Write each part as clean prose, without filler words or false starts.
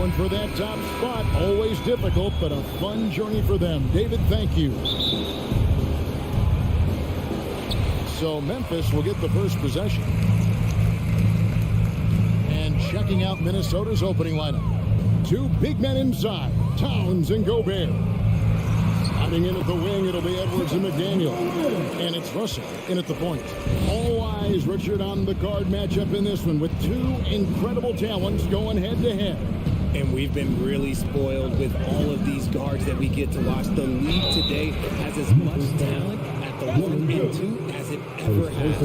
Going for that top spot. Always difficult, but a fun journey for them. David, thank you. So Memphis will get the first possession. And checking out Minnesota's opening lineup. Two big men inside, Towns and Gobert. Sliding in at the wing, it'll be Edwards and McDaniel. And it's Russell in at the point. All eyes, Richard, on the guard matchup in this one with two incredible talents going head-to-head. And we've been really spoiled with all of these guards that we get to watch. The league today has as much talent at the 1 and 2 as it ever has.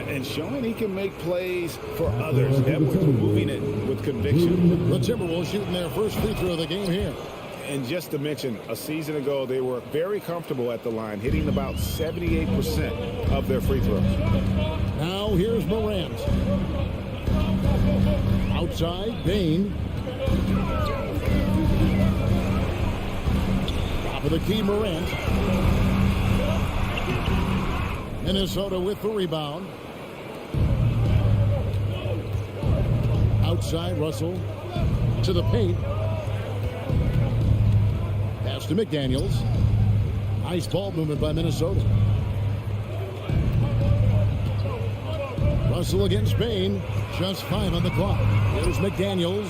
And showing he can make plays for others. Edwards moving it with conviction. The Timberwolves shooting their first free throw of the game here. And just to mention, a season ago, they were very comfortable at the line, hitting about 78% of their free throws. Now here's Morant. Outside, Bain. Top of the key, Morant. Minnesota with the rebound. Outside, Russell to the paint. Pass to McDaniels. Nice ball movement by Minnesota. Russell against Bain. Just 5 on the clock. Here's McDaniels.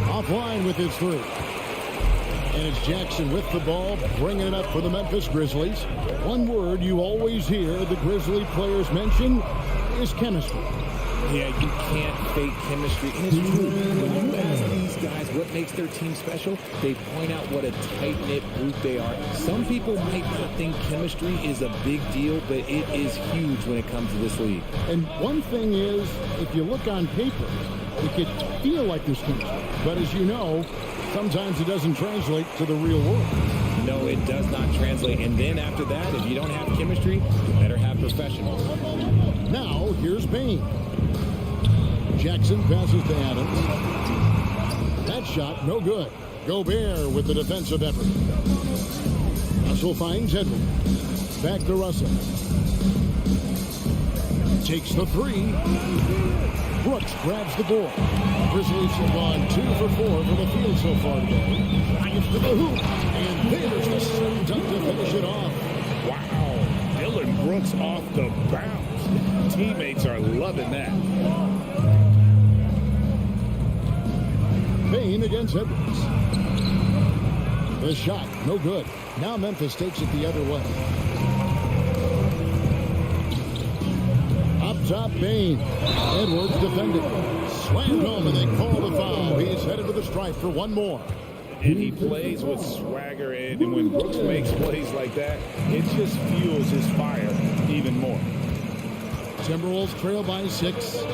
Offline with his three. And it's Jackson with the ball, bringing it up for the Memphis Grizzlies. One word you always hear the Grizzly players mention is chemistry. Yeah, you can't fake chemistry. And it's true. When you ask these guys what makes their team special, they point out what a tight-knit group they are. Some people might not think chemistry is a big deal, but it is huge when it comes to this league. And one thing is, if you look on paper, it could feel like there's chemistry. But as you know, sometimes it doesn't translate to the real world. No, it does not translate. And then after that, if you don't have chemistry, you better have professionals. Now, here's Bain. Jackson passes to Adams. That shot, no good. Gobert with the defensive effort. Russell finds Edwards. Back to Russell. Takes the three. Brooks grabs the board. Grizzlies have gone 2 for 4 from the field so far today. Drives to the hoop. And there's the slam dunk to finish it off. Wow. Dylan Brooks off the bounce. Teammates are loving that. Bain against Edwards. The shot, no good. Now Memphis takes it the other way. Up top, Bain. Edwards defending. Slammed home and they call the foul. He's headed to the stripe for one more. And he plays with swagger, and when Brooks makes plays like that, it just fuels his fire even more. Timberwolves trail by 6.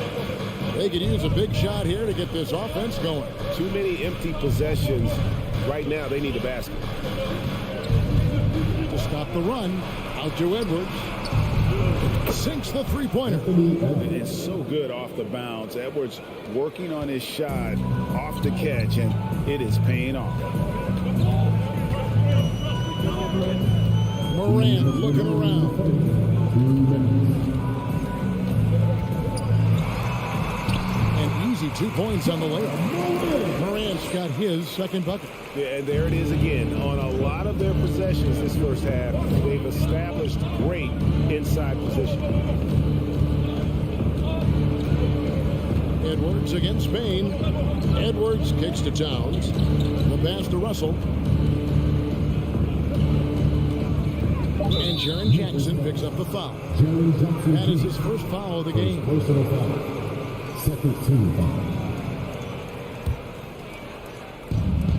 They could use a big shot here to get this offense going. Too many empty possessions. Right now, they need a basket. To stop the run, out to Edwards. Sinks the three-pointer. It is so good off the bounce. Edwards working on his shot off the catch, and it is paying off. Morant looking around. 2 points on the layup. Morant's got his second bucket. Yeah, and there it is again. On a lot of their possessions this first half, they've established great inside position. Edwards against Bain. Edwards kicks to Towns. The pass to Russell. And Jaren Jackson picks up the foul. That is his first foul of the game. Second team foul.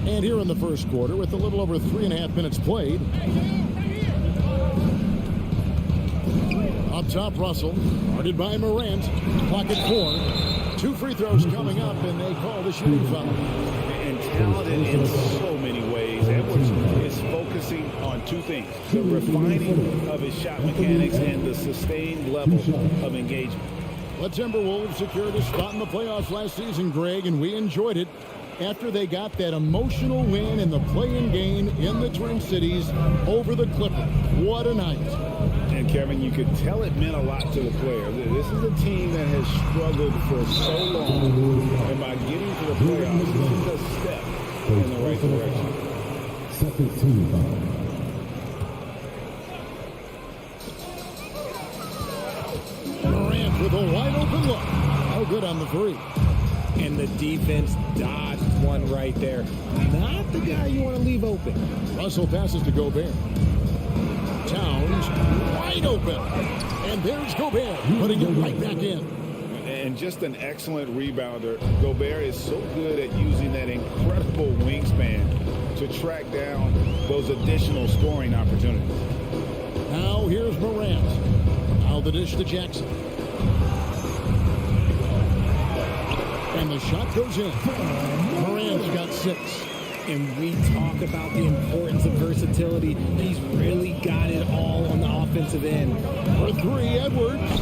And here in the first quarter, with a little over 3.5 minutes played. Up top, Russell. Guarded by Morant. Clock at 4. 2 free throws coming up, and they call the shooting foul. And talented in so many ways. Edwards is focusing on 2 things. The refining of his shot mechanics and the sustained level of engagement. The Timberwolves secured a spot in the playoffs last season, Greg, and we enjoyed it after they got that emotional win in the play-in game in the Twin Cities over the Clippers. What a night. And Kevin, you could tell it meant a lot to the player. This is a team that has struggled for so long, and by getting to the playoffs, this is a step in the right direction. Second team foul. Morant with a wide open look. No good on the three. And the defense dodged one right there. Not the guy you want to leave open. Russell passes to Gobert. Towns wide open. And there's Gobert putting it right back in. And just an excellent rebounder. Gobert is so good at using that incredible wingspan to track down those additional scoring opportunities. Now here's Morant. Now the dish to Jackson. And the shot goes in. Morant's got 6. And we talk about the importance of versatility. He's really got it all on the offensive end. For 3, Edwards.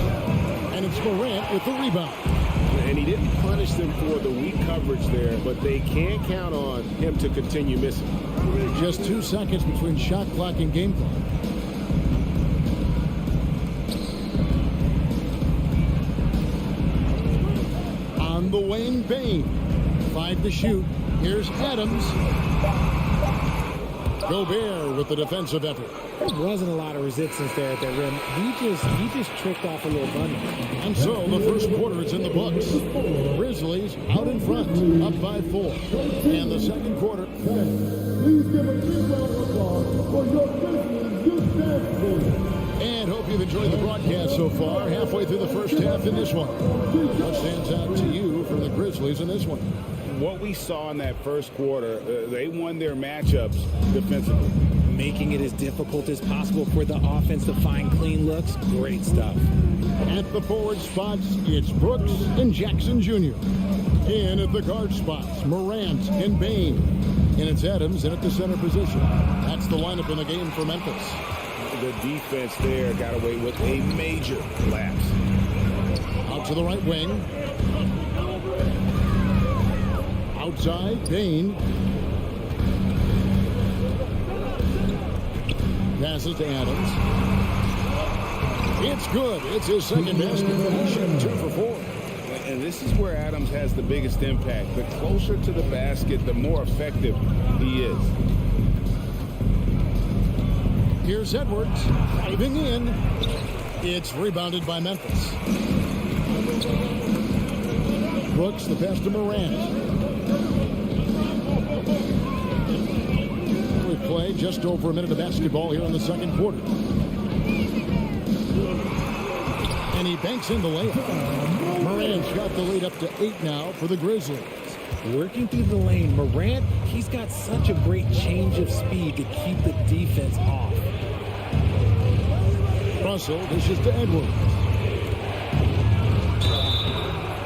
And it's Morant with the rebound. And he didn't punish them for the weak coverage there, but they can't count on him to continue missing. Just 2 seconds between shot clock and game clock. On the wing, Bain. 5 to shoot. Here's Adams. Gobert with the defensive effort. There wasn't a lot of resistance there at that rim. He just tricked off a little bunny. And so the first quarter is in the books. Grizzlies out in front, up by 4. And the second quarter. Please give a big round of applause for your Grizzlies youth dance team. And hope you've enjoyed the broadcast so far. Halfway through the first half in this one. What stands out to you from the Grizzlies in this one? What we saw in that first quarter, they won their matchups defensively. Making it as difficult as possible for the offense to find clean looks. Great stuff. At the forward spots, it's Brooks and Jackson Jr. In at the guard spots, Morant and Bain. And it's Adams in at the center position. That's the lineup in the game for Memphis. The defense there got away with a major lapse. Out to the right wing. Outside, Bain. Passes to Adams. It's good. It's his second basket. He's shooting 2 for 4. And this is where Adams has the biggest impact. The closer to the basket, the more effective he is. Here's Edwards. Diving in. It's rebounded by Memphis. Brooks, the pass to Morant. We play just over a minute of basketball here in the second quarter. And he banks in the layup. Morant's got the lead up to 8 now for the Grizzlies. Working through the lane, Morant, he's got such a great change of speed to keep the defense off. Russell dishes to Edwards.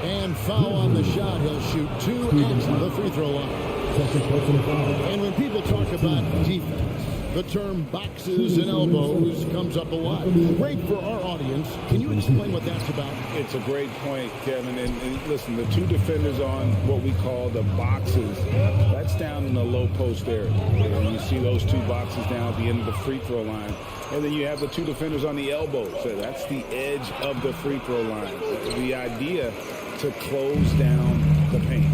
And foul on the shot. He'll shoot 2 at the free throw line. And when people talk about defense, the term boxes and elbows comes up a lot. Great for our audience. Can you explain what that's about? It's a great point, Kevin. And listen, the 2 defenders on what we call the boxes, that's down in the low post area. And you see those 2 boxes down at the end of the free throw line. And then you have the 2 defenders on the elbows. So that's the edge of the free throw line. The idea to close down the paint.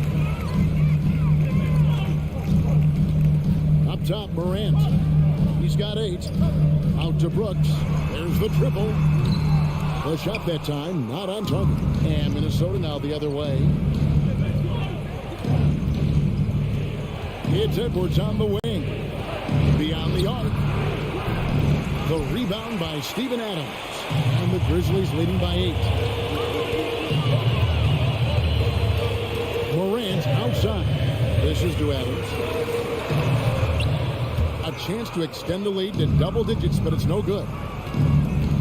Up top, Morant. He's got 8. Out to Brooks. There's the triple. The shot that time, not on target. And Minnesota now the other way. It's Edwards on the wing. Beyond the arc. The rebound by Steven Adams. And the Grizzlies leading by 8. Morant outside. This is to Adams. A chance to extend the lead to double digits, but it's no good.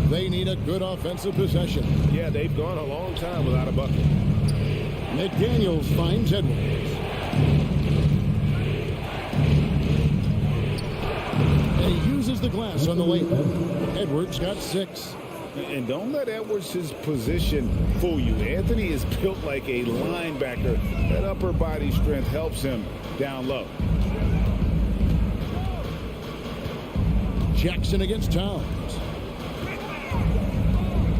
They need a good offensive possession. Yeah, they've gone a long time without a bucket. McDaniels finds Edwards. And he uses the glass on the layup. Edwards got 6. And don't let Edwards' position fool you. Anthony is built like a linebacker. That upper body strength helps him down low. Jackson against Towns.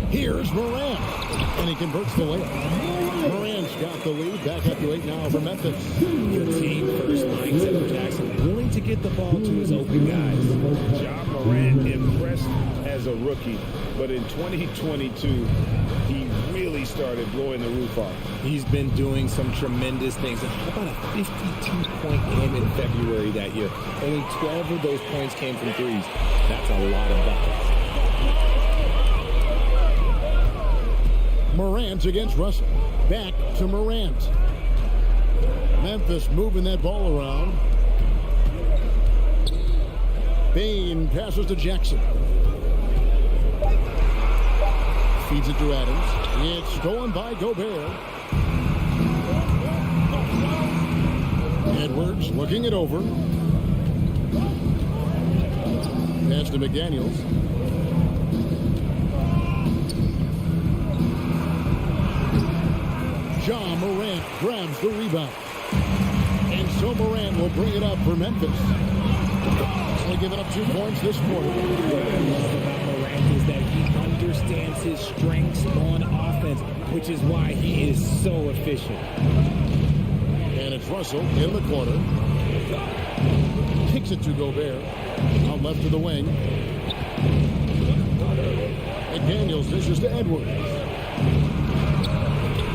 Here's Moran, and he converts the layup. Moran's got the lead, back up to 8 now for Memphis. The team first mindset for Jackson, willing to get the ball to his open guys. Ja Morant impressed as a rookie, but in 2022, he really started blowing the roof off. He's been doing some tremendous things. How about a 52-point game in February that year? Only 12 of those points came from threes. That's a lot of buckets. Morant against Russell. Back to Morant. Memphis moving that ball around. Bain passes to Jackson. Feeds it to Adams. It's stolen by Gobert. Edwards looking it over. Pass to McDaniels. Ja Morant grabs the rebound. And so Morant will bring it up for Memphis. Only giving up 2 points this quarter. What I love about Morant is that he understands his strengths on offense, which is why he is so efficient. And it's Russell in the corner. Kicks it to Gobert. Out left to the wing. McDaniels dishes to Edwards.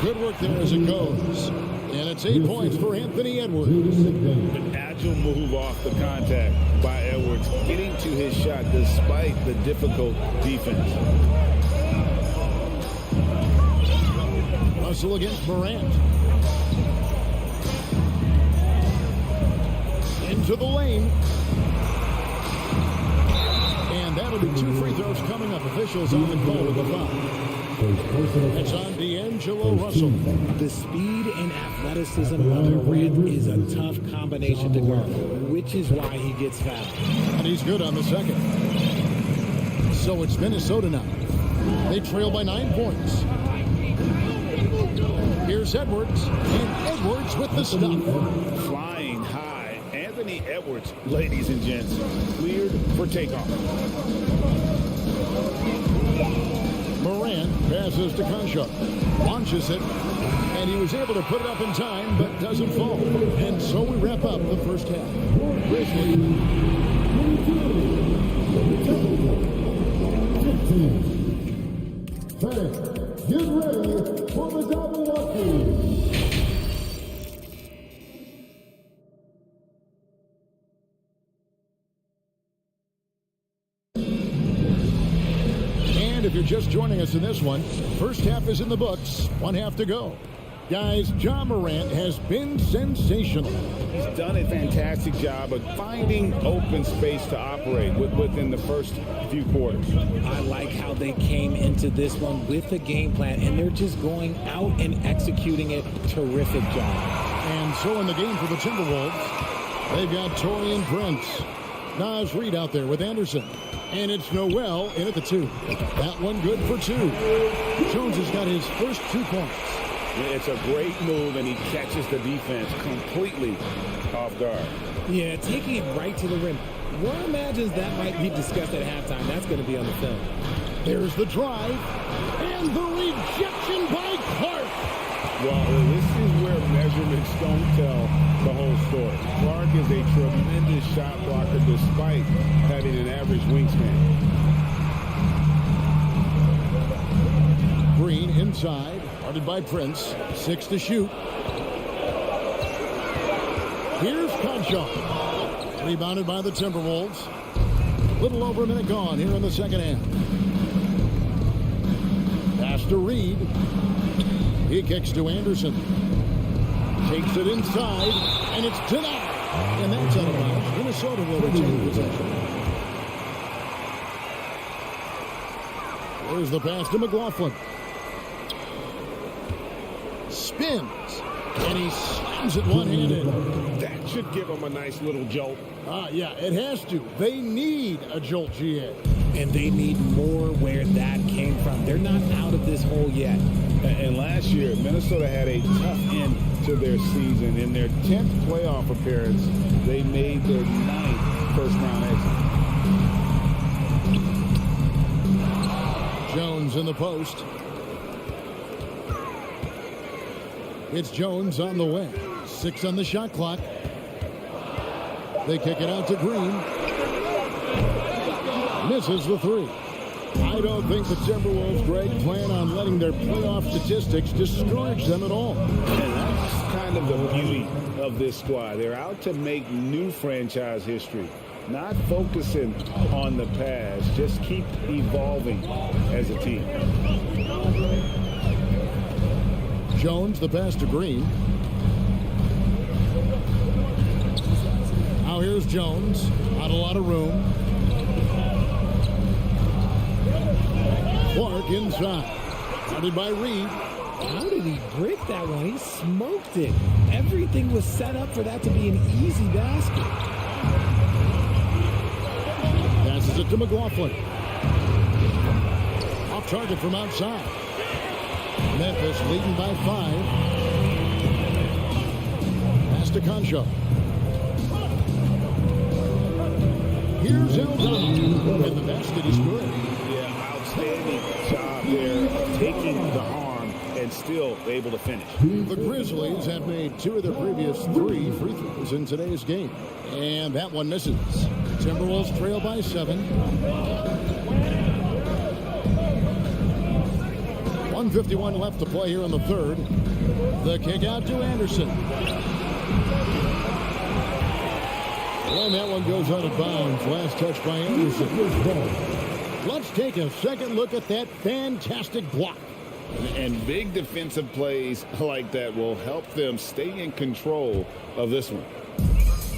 Good work there as it goes. And it's 8 points for Anthony Edwards. An agile move off the contact by Edwards, getting to his shot despite the difficult defense. Russell against Morant. Into the lane. And that'll be 2 free throws coming up. Officials on the call with the foul. It's on D'Angelo Russell. The speed and athleticism of Morant is a tough combination to guard, which is why he gets fouled. And he's good on the second. So it's Minnesota now. They trail by 9 points. Here's Edwards. And Edwards with the stop. Flying high. Anthony Edwards, ladies and gents, cleared for takeoff. Morant passes to Conchar. Launches it. And he was able to put it up in time, but doesn't fall. And so we wrap up the first half. Grizzlies. 15. Fans, get ready for the double watching. And if you're just joining us in this one, first half is in the books. 1 half to go. Guys, Ja Morant has been sensational. He's done a fantastic job of finding open space to operate within the first few quarters. I like how they came into this one with a game plan, and they're just going out and executing it. Terrific job. And so in the game for the Timberwolves, they've got Taurean Prince. Naz Reid out there with Anderson. And it's Noel in at the 2. That one good for 2. Jones has got his first 2 points. It's a great move, and he catches the defense completely off guard. Yeah, taking it right to the rim. One imagines that might be discussed at halftime. That's going to be on the film. There's the drive. And the rejection by Clark. Well, this is where measurements don't tell the whole story. Clark is a tremendous shot blocker despite having an average wingspan. Green inside, guarded by Prince. 6 to shoot. Here's Conchar. Rebounded by the Timberwolves. Little over a minute gone here in the second half. Pass to Reid. He kicks to Anderson. Takes it inside, and it's denied. And that's out of bounds. Minnesota will retain possession. There's the pass to McLaughlin. Spins, and he slams it one-handed. That should give him a nice little jolt. Yeah, it has to. They need a jolt, GA. And they need more where that came from. They're not out of this hole yet. And last year, Minnesota had a tough end to their season. In their 10th playoff appearance, they made their 9th first-round exit. Jones Jones in the post. It's Jones on the way. 6 on the shot clock. They kick it out to Green. Misses the 3. I don't think the Timberwolves, Greg, plan on letting their playoff statistics discourage them at all. And that's kind of the beauty of this squad. They're out to make new franchise history, not focusing on the past. Just keep evolving as a team. Jones, the pass to Green. Now here's Jones. Not a lot of room. Clark inside. Guarded by Reed. How did he break that one? He smoked it. Everything was set up for that to be an easy basket. Passes it to McLaughlin. Off target from outside. Memphis leading by 5. Pass to Concho. Here's Eldon. And the basket is good. Yeah, outstanding job there of taking the harm and still able to finish. The Grizzlies have made 2 of their previous 3 free throws in today's game. And that one misses. Timberwolves trail by 7. 1:51 left to play here in the third. The kick out to Anderson. And that one goes out of bounds. Last touch by Anderson. Let's take a second look at that fantastic block. And big defensive plays like that will help them stay in control of this one.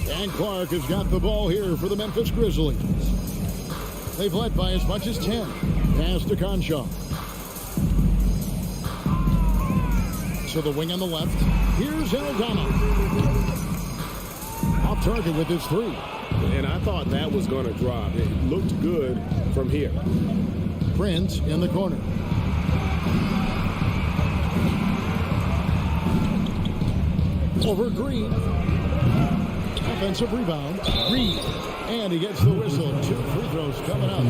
And Clark has got the ball here for the Memphis Grizzlies. They've led by as much as 10. Pass to Concho. To the wing on the left. Here's Aldama. Off target with his 3. And I thought that was going to drop. It looked good from here. Prince in the corner. Over Green. Offensive rebound. Reed. And he gets the whistle. 2 free throws coming up.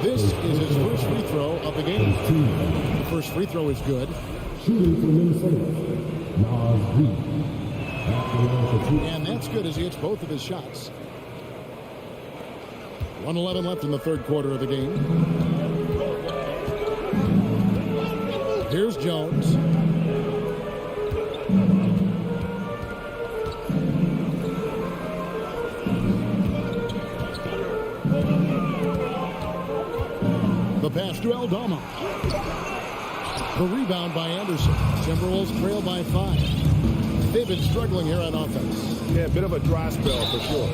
This is his first free throw of the game. The first free throw is good. Shooting for Minnesota, Nas Reed. And that's good as he hits both of his shots. 1:11 left in the third quarter of the game. Here's Jones. The pass to Aldama. The rebound by Anderson. Timberwolves trail by 5. They've been struggling here on offense. Yeah, a bit of a dry spell for sure.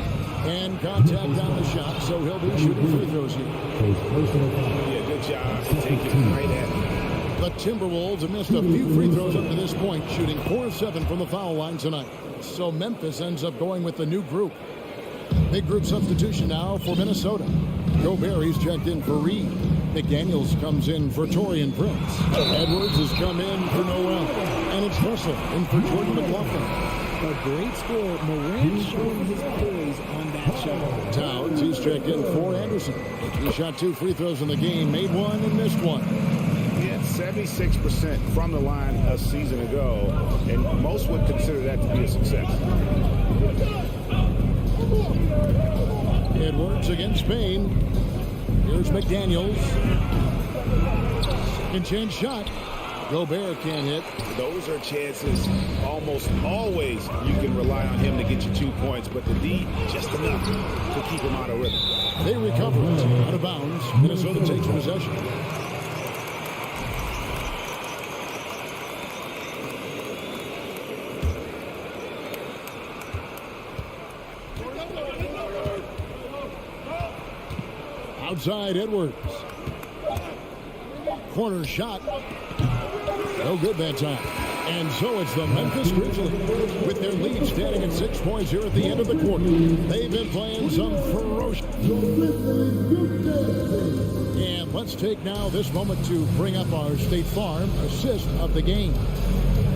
And contact on the shot, so he'll be shooting free throws here. Yeah, good job taking it right at him. The Timberwolves have missed a few free throws up to this point, shooting 4 of 7 from the foul line tonight. So Memphis ends up going with the new group. Big group substitution now for Minnesota. Gobert, he's checked in for Reed. McDaniels comes in for Torian Prince. Edwards has come in for Noel. And it's Russell in for Jordan McLaughlin. A great score. Morant showing his poise on that shot. Towns, he's checked in for Anderson. He shot 2 free throws in the game, made 1 and missed 1. He had 76% from the line a season ago, and most would consider that to be a success. Edwards against Payne. Here's McDaniels. Can change shot. Gobert can't hit. Those are chances almost always you can rely on him to get you 2 points, but the D just enough to keep him out of rhythm. They recover it. Out of bounds. Minnesota takes possession. Outside Edwards. Corner shot. No good that time. And so it's the Memphis Grizzlies with their lead standing at 6 points here at the end of the quarter. They've been playing some ferocious. And let's take now this moment to bring up our State Farm assist of the game.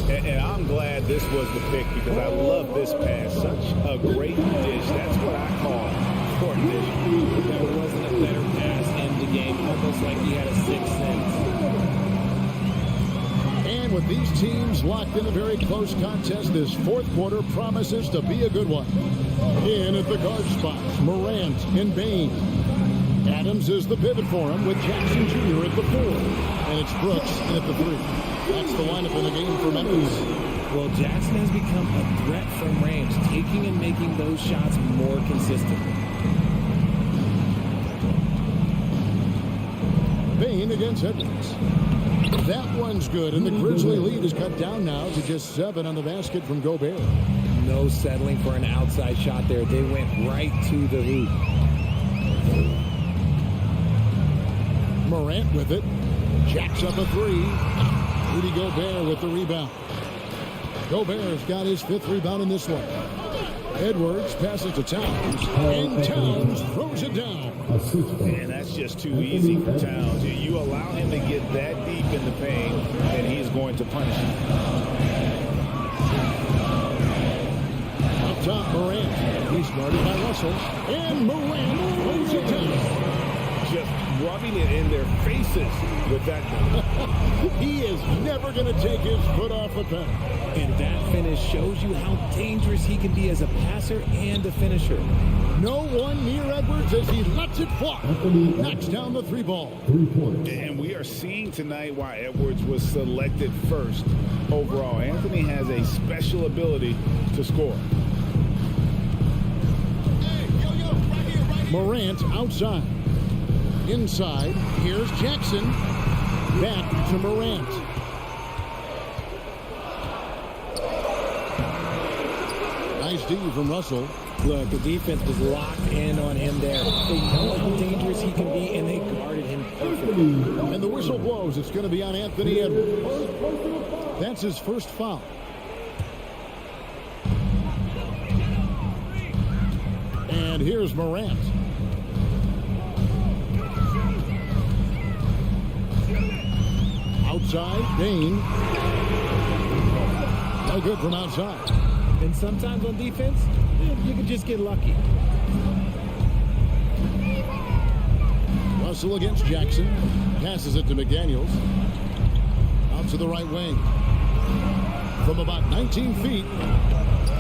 And I'm glad this was the pick because I love this pass. Such a great dish. That's what I call court dish. There wasn't a better pass in the game. almost like he had a sixth sense. And with these teams locked in a very close contest, this fourth quarter promises to be a good one. In at the guard spots, Morant and Bain. Adams is the pivot for him with Jackson Jr. at the 4. And it's Brooks in at the 3. That's the lineup in the game for Memphis. Well, Jackson has become a threat from range, taking and making those shots more consistently. Bain against Edwards. That one's good, and the Grizzly lead is cut down now to just 7 on the basket from Gobert. No settling for an outside shot there. They went right to the hoop. Morant with it. Jacks up a 3. Rudy Gobert with the rebound. Gobert's got his 5th rebound in this one. Edwards passes to Towns, and Towns throws it down. And that's just too easy for Towns. You allow him to get that deep in the paint, and he's going to punish you. Up top, Morant. He's guarded by Russell, and Morant throws it down. Just rubbing it in their faces with that. He is never going to take his foot off the pedal. And that finish shows you how dangerous he can be as a passer and a finisher. No one near Edwards as he lets it fly. Knocks down the 3 ball. 3 points. And we are seeing tonight why Edwards was selected first overall. Anthony has a special ability to score. Morant outside. Inside, here's Jackson. Back to Morant. Nice D from Russell. Look, the defense was locked in on him there. They know how dangerous he can be, and they guarded him perfectly. And the whistle blows. It's going to be on Anthony Edwards. That's his first foul. And here's Morant. Outside, Bain. No good from outside. And sometimes on defense, you can just get lucky. Russell against Jackson. Passes it to McDaniels. Out to the right wing. From about 19 feet.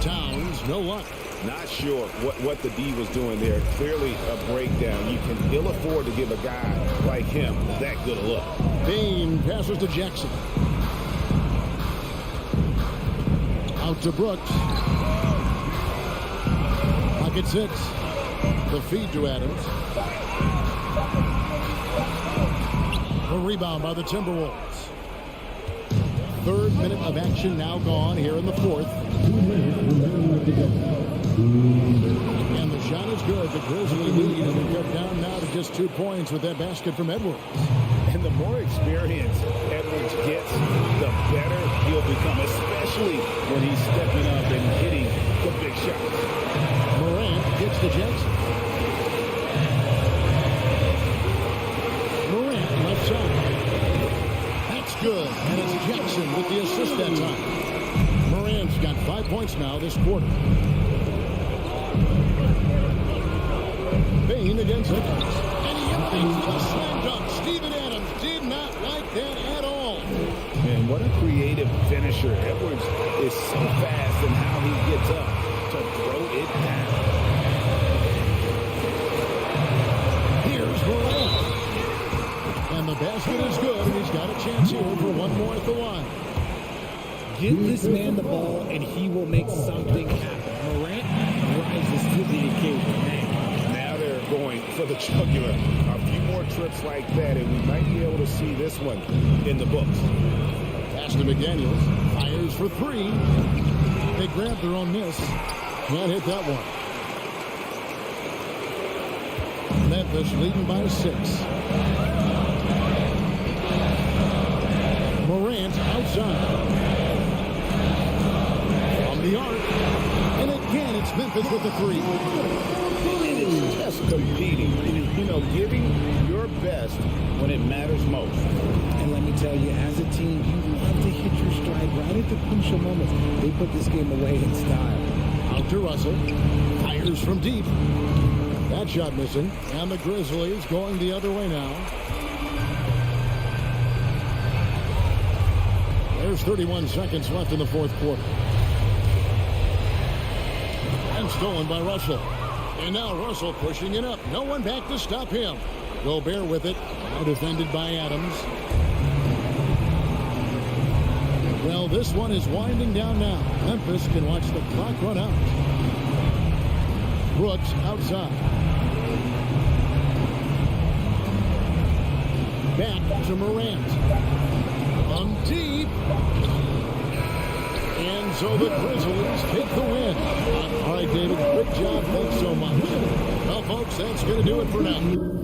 Towns, no luck. Not sure what the D was doing there. Clearly a breakdown. You can ill afford to give a guy like him that good a look. Bain passes to Jackson. Out to Brooks. Pocket 6. The feed to Adams. The rebound by the Timberwolves. 3rd minute of action now gone here in the 4th. 2 minutes remaining at the game. And the shot is good. The Grizzly lead has been cut down now to just 2 points with that basket from Edwards. And the more experience Edwards gets, the better he'll become, especially when he's stepping up and hitting the big shots. Morant gets to Jackson. Morant left side. That's good. And it's Jackson with the assist that time. Morant's got 5 points now this quarter. Bain against Edwards. And he empties a slam dunk. Steven Adams did not like that at all. And what a creative finisher. Edwards is so fast in how he gets up to throw it down. Here's Morant. And the basket is good. He's got a chance here for one more at the line. Give this man the ball, and he will make something happen. Morant rises to the occasion. Now they're going for the jugular. A few more trips like that, and we might be able to see this one in the books. Pass to McDaniels. Fires for 3. They grab their own miss. Can't hit that one. Memphis leading by 6. Morant outside. From the arc. And again, it's Memphis with the 3. And it's just competing. You know, giving your best when it matters most. And let me tell you, as a team, you love to hit your stride right at the crucial moments. They put this game away in style. Out to Russell. Fires from deep. That shot missing. And the Grizzlies going the other way now. There's 31 seconds left in the fourth quarter. And stolen by Russell. And now Russell pushing it up. No one back to stop him. Gobert with it. Now defended by Adams. Well, this one is winding down now. Memphis can watch the clock run out. Brooks outside. Back to Morant. On deep. And so the Grizzlies take the win. All right, David, great job. Thanks so much. Well, folks, that's going to do it for now.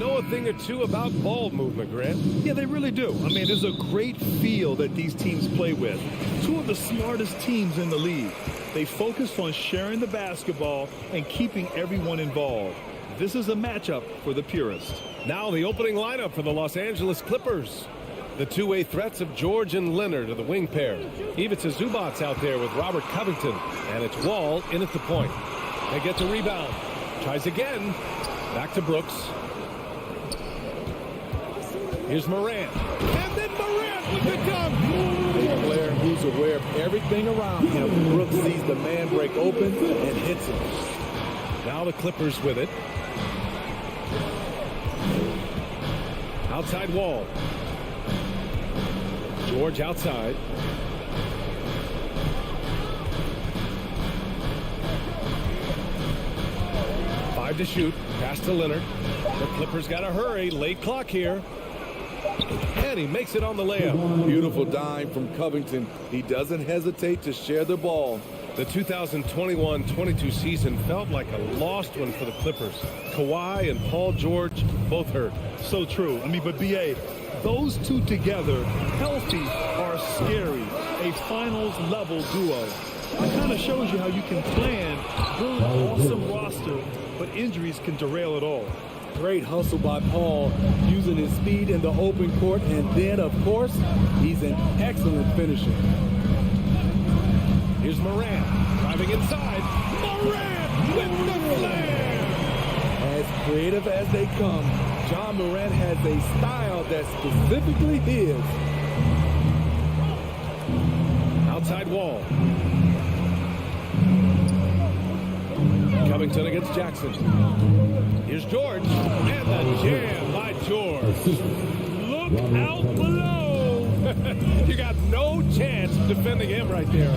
know a thing or two about ball movement, Grant. Yeah, they really do. I mean, there's a great feel that these teams play with. Two of the smartest teams in the league. They focus on sharing the basketball and keeping everyone involved. This is a matchup for the purist. Now the opening lineup for the Los Angeles Clippers. The two-way threats of George and Leonard are the wing pair. Ivica Zubac's out there with Robert Covington. And it's Wall in at the point. They get the rebound. Tries again. Back to Brooks. Here's Morant. And then Morant with the dunk. A player who's aware of everything around him. Brooks sees the man break open and hits him. Now the Clippers with it. Outside Wall. George outside. Five to shoot. Pass to Leonard. The Clippers got to hurry. Late clock here. And he makes it on the layup. Beautiful dime from Covington. He doesn't hesitate to share the ball. The 2021-22 season felt like a lost one for the Clippers. Kawhi and Paul George both hurt. So true. I mean, but B.A., those two together, healthy, are scary. A finals-level duo. It kind of shows you how you can plan, build an awesome roster, but injuries can derail it all. Great hustle by Paul, using his speed in the open court, and then, of course, he's an excellent finisher. Here's Morant, driving inside. Morant with the flare! As creative as they come, John Morant has a style that's specifically his. Outside Wall. Covington against Jackson. Here's George, and the jam by George. Look out below. You got no chance of defending him right there.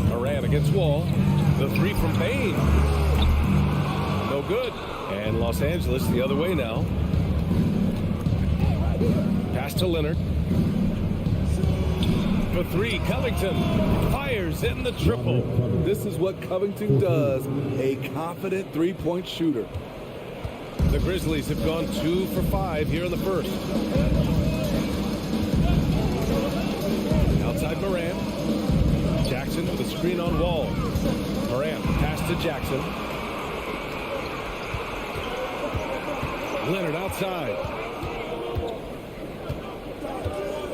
Morant against Wall. The three from Bain. No good. And Los Angeles the other way now. Pass to Leonard. For three, Covington fires in the triple. This is what Covington does, a confident three-point shooter. The Grizzlies have gone 2 for 5 here in the first. Outside Morant. Jackson with a screen on Wall. Morant pass to Jackson. Leonard outside.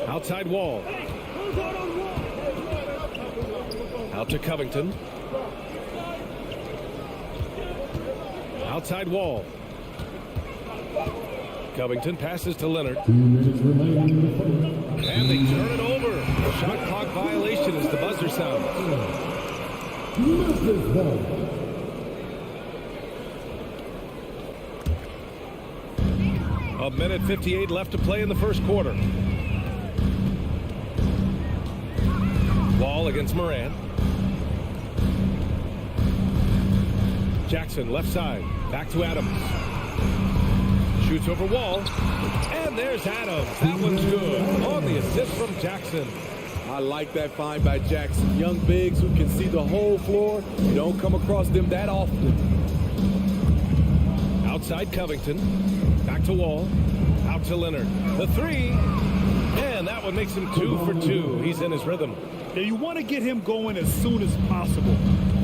Outside Wall. Out to Covington. Outside Wall. Covington passes to Leonard. 2 minutes remaining in the first. And they turn it over. Shot clock violation as the buzzer sounds. Memphis ball. A minute 58 left to play in the first quarter. Wall against Morant. Jackson left side. Back to Adams. Shoots over Wall. And there's Adams. That one's good. On the assist from Jackson. I like that find by Jackson. Young bigs who can see the whole floor. You don't come across them that often. Outside Covington. Back to Wall. Out to Leonard. The three. And that one makes him 2 for 2. He's in his rhythm. Yeah, you want to get him going as soon as possible.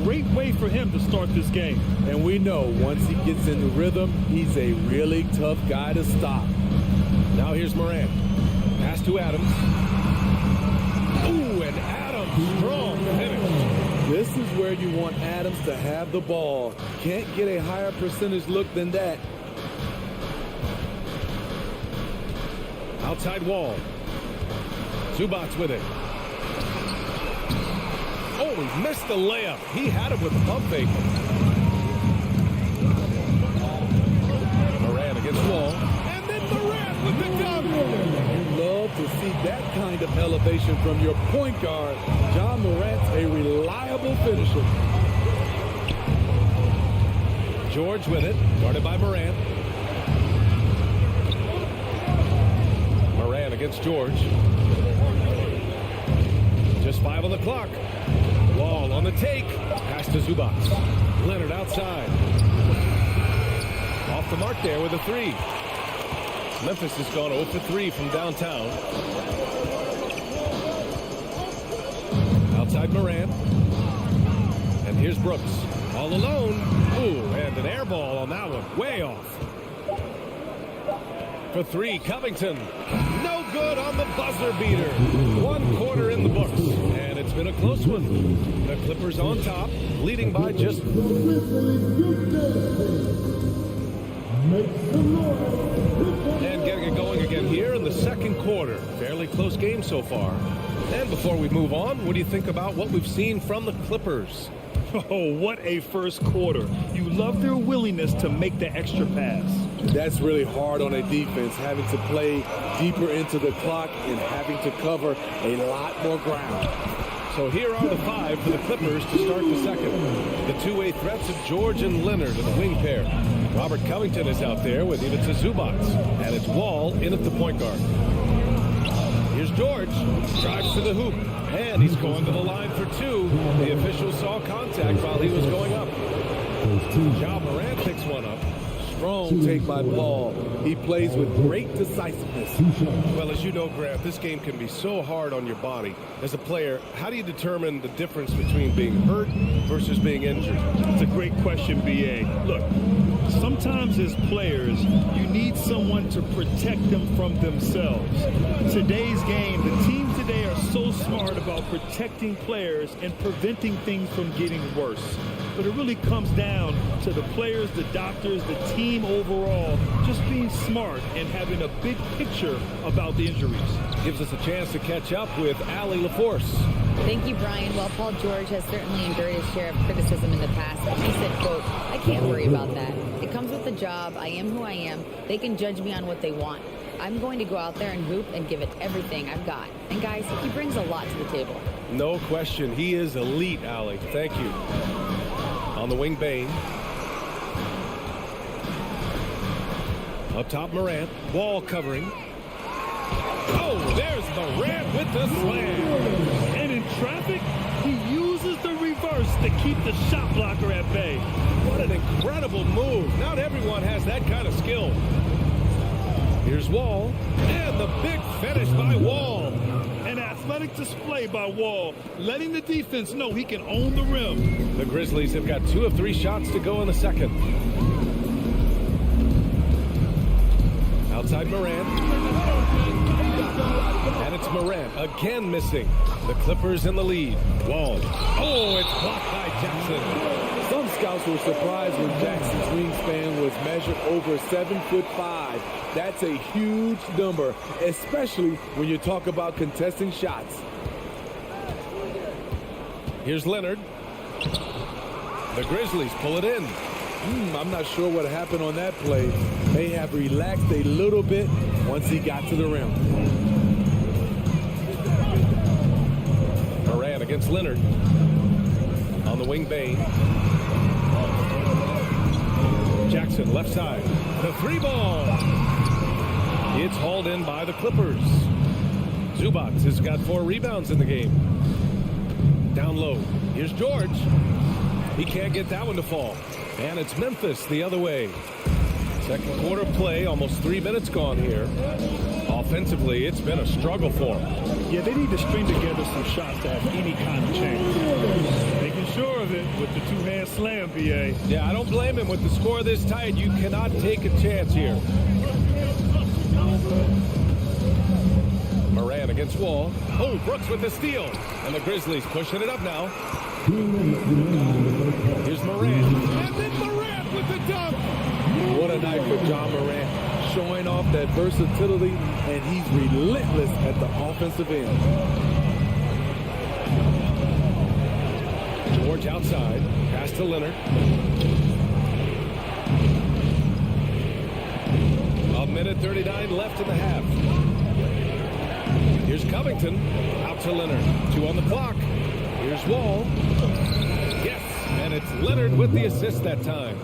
Great way for him to start this game. And we know once he gets in the rhythm, he's a really tough guy to stop. Now here's Morant. Pass to Adams. Ooh, and Adams, strong finish. This is where you want Adams to have the ball. Can't get a higher percentage look than that. Outside Wall. Zubats with it. Oh, he missed the layup. He had it with the pump fake. Morant against Wall. And then Morant with the dunk. You love to see that kind of elevation from your point guard. John Morant's a reliable finisher. George with it. Guarded by Morant. Morant against George. Just 5 on the clock. Wall on the take. Pass to Zubats. Leonard outside. Off the mark there with a 3. Memphis has gone 0 for 3 from downtown. Outside Morant. And here's Brooks. All alone. Ooh, and an air ball on that one. Way off. For 3, Covington. No good on the buzzer beater. 1 quarter in the books. And it's been a close one. The Clippers on top, leading by just... The Grizzlies do this. Make some noise. And getting it going again here in the second quarter. Fairly close game so far. And before we move on, what do you think about what we've seen from the Clippers? Oh, what a first quarter. You love their willingness to make the extra pass. That's really hard on a defense, having to play deeper into the clock and having to cover a lot more ground. So here are the five for the Clippers to start the second. The two-way threats of George and Leonard of the wing pair. Robert Covington is out there with Ivica Zubac. And it's Wall in at the point guard. Here's George. Drives to the hoop. And he's going to the line for two. The official saw contact while he was going up. Ja Morant picks one up. Strong take by Paul. He plays with great decisiveness. Well, as you know, Grant, this game can be so hard on your body. As a player, how do you determine the difference between being hurt versus being injured? That's a great question, B.A. Look, sometimes as players, you need someone to protect them from themselves. Today's game, the teams today are so smart about protecting players and preventing things from getting worse. But it really comes down to the players, the doctors, the team overall, just being smart and having a big picture about the injuries. Gives us a chance to catch up with Allie LaForce. Thank you, Brian. Well, Paul George has certainly endured his share of criticism in the past. But he said, quote, "I can't worry about that. It comes with the job. I am who I am. They can judge me on what they want. I'm going to go out there and hoop and give it everything I've got." And guys, he brings a lot to the table. No question. He is elite, Allie. Thank you. On the wing, Bain. Up top, Morant. Wall covering. Oh, there's Morant with the slam. And in traffic, he uses the reverse to keep the shot blocker at bay. What an incredible move. Not everyone has that kind of skill. Here's Wall. And the big finish by Wall. An athletic display by Wall, letting the defense know he can own the rim. The Grizzlies have got 2 of 3 shots to go in the second. Outside Morant. And it's Morant again missing. The Clippers in the lead. Wall. Oh, it's blocked by Jackson. Some scouts were surprised when Jackson's wingspan was measured over 7'5". That's a huge number, especially when you talk about contesting shots. Here's Leonard. The Grizzlies pull it in. I'm not sure what happened on that play. May have relaxed a little bit once he got to the rim. Morant against Leonard. On the wing, Bain. Jackson, left side. The 3-ball. It's hauled in by the Clippers. Zubac has got 4 rebounds in the game. Down low. Here's George. He can't get that one to fall. And it's Memphis the other way. Second quarter play, almost 3 minutes gone here. Offensively, it's been a struggle for them. Yeah, they need to string together some shots to have any kind of change. Making sure of it with the two-hand slam, B.A. Yeah, I don't blame him. With the score this tight, you cannot take a chance here. Morant against Wall. Oh, Brooks with the steal. And the Grizzlies pushing it up now. Here's Morant. And then Morant with the dunk. What a night for Ja Morant, showing off that versatility, and he's relentless at the offensive end. George outside. Pass to Leonard. A minute 39 left in the half. Here's Covington. Out to Leonard. 2 on the clock. Here's Wall. Yes, and it's Leonard with the assist that time.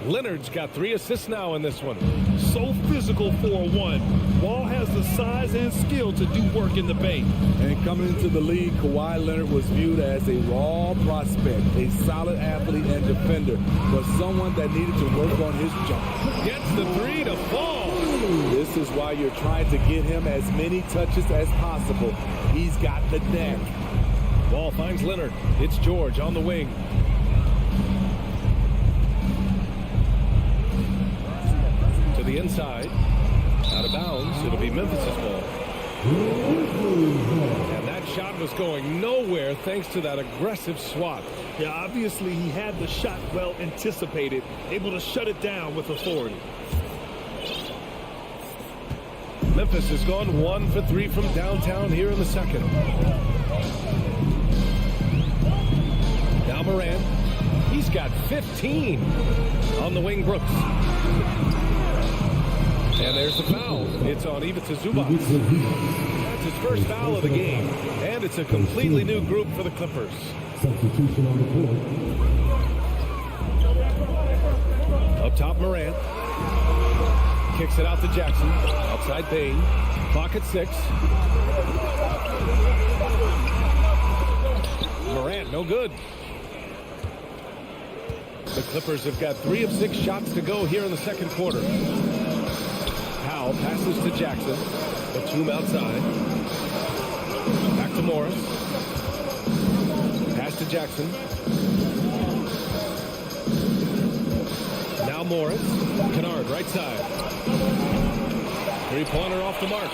Leonard's got 3 assists now in this one. So physical for a 1. Wall has the size and skill to do work in the paint. And coming into the league, Kawhi Leonard was viewed as a raw prospect, a solid athlete and defender, but someone that needed to work on his jump. Gets the 3 to fall. This is why you're trying to get him as many touches as possible. He's got the deck. Wall finds Leonard. It's George on the wing. To the inside. Out of bounds. It'll be Memphis' ball. And that shot was going nowhere thanks to that aggressive swat. Yeah, obviously he had the shot well anticipated, able to shut it down with authority. Memphis has gone 1 for 3 from downtown here in the second. Now Morant. He's got 15 on the wing. Brooks. And there's the foul. It's on Ivica Zubac. That's his first foul of the game. And it's a completely new group for the Clippers. Substitution on the court. Up top, Morant. Kicks it out to Jackson. Outside Payne. Clock at 6. Morant, no good. The Clippers have got 3 of 6 shots to go here in the second quarter. Powell passes to Jackson. Batum outside. Back to Morris. Pass to Jackson. Now Morris. Kennard, right side. Three-pointer off the mark.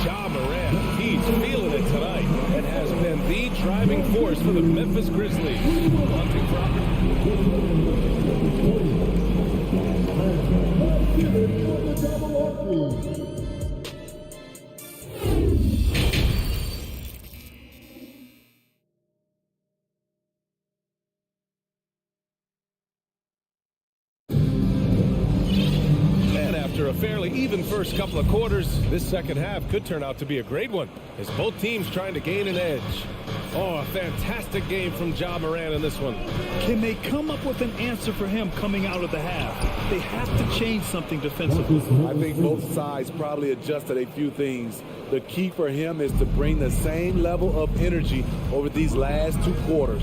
Ja Morant, he's feeling it tonight and has been the driving force for the Memphis Grizzlies. Hunting for After a fairly even first couple of quarters, this second half could turn out to be a great one as both teams trying to gain an edge. Oh, a fantastic game from Ja Morant in this one. Can they come up with an answer for him coming out of the half? They have to change something defensively. I think both sides probably adjusted a few things. The key for him is to bring the same level of energy over these last 2 quarters.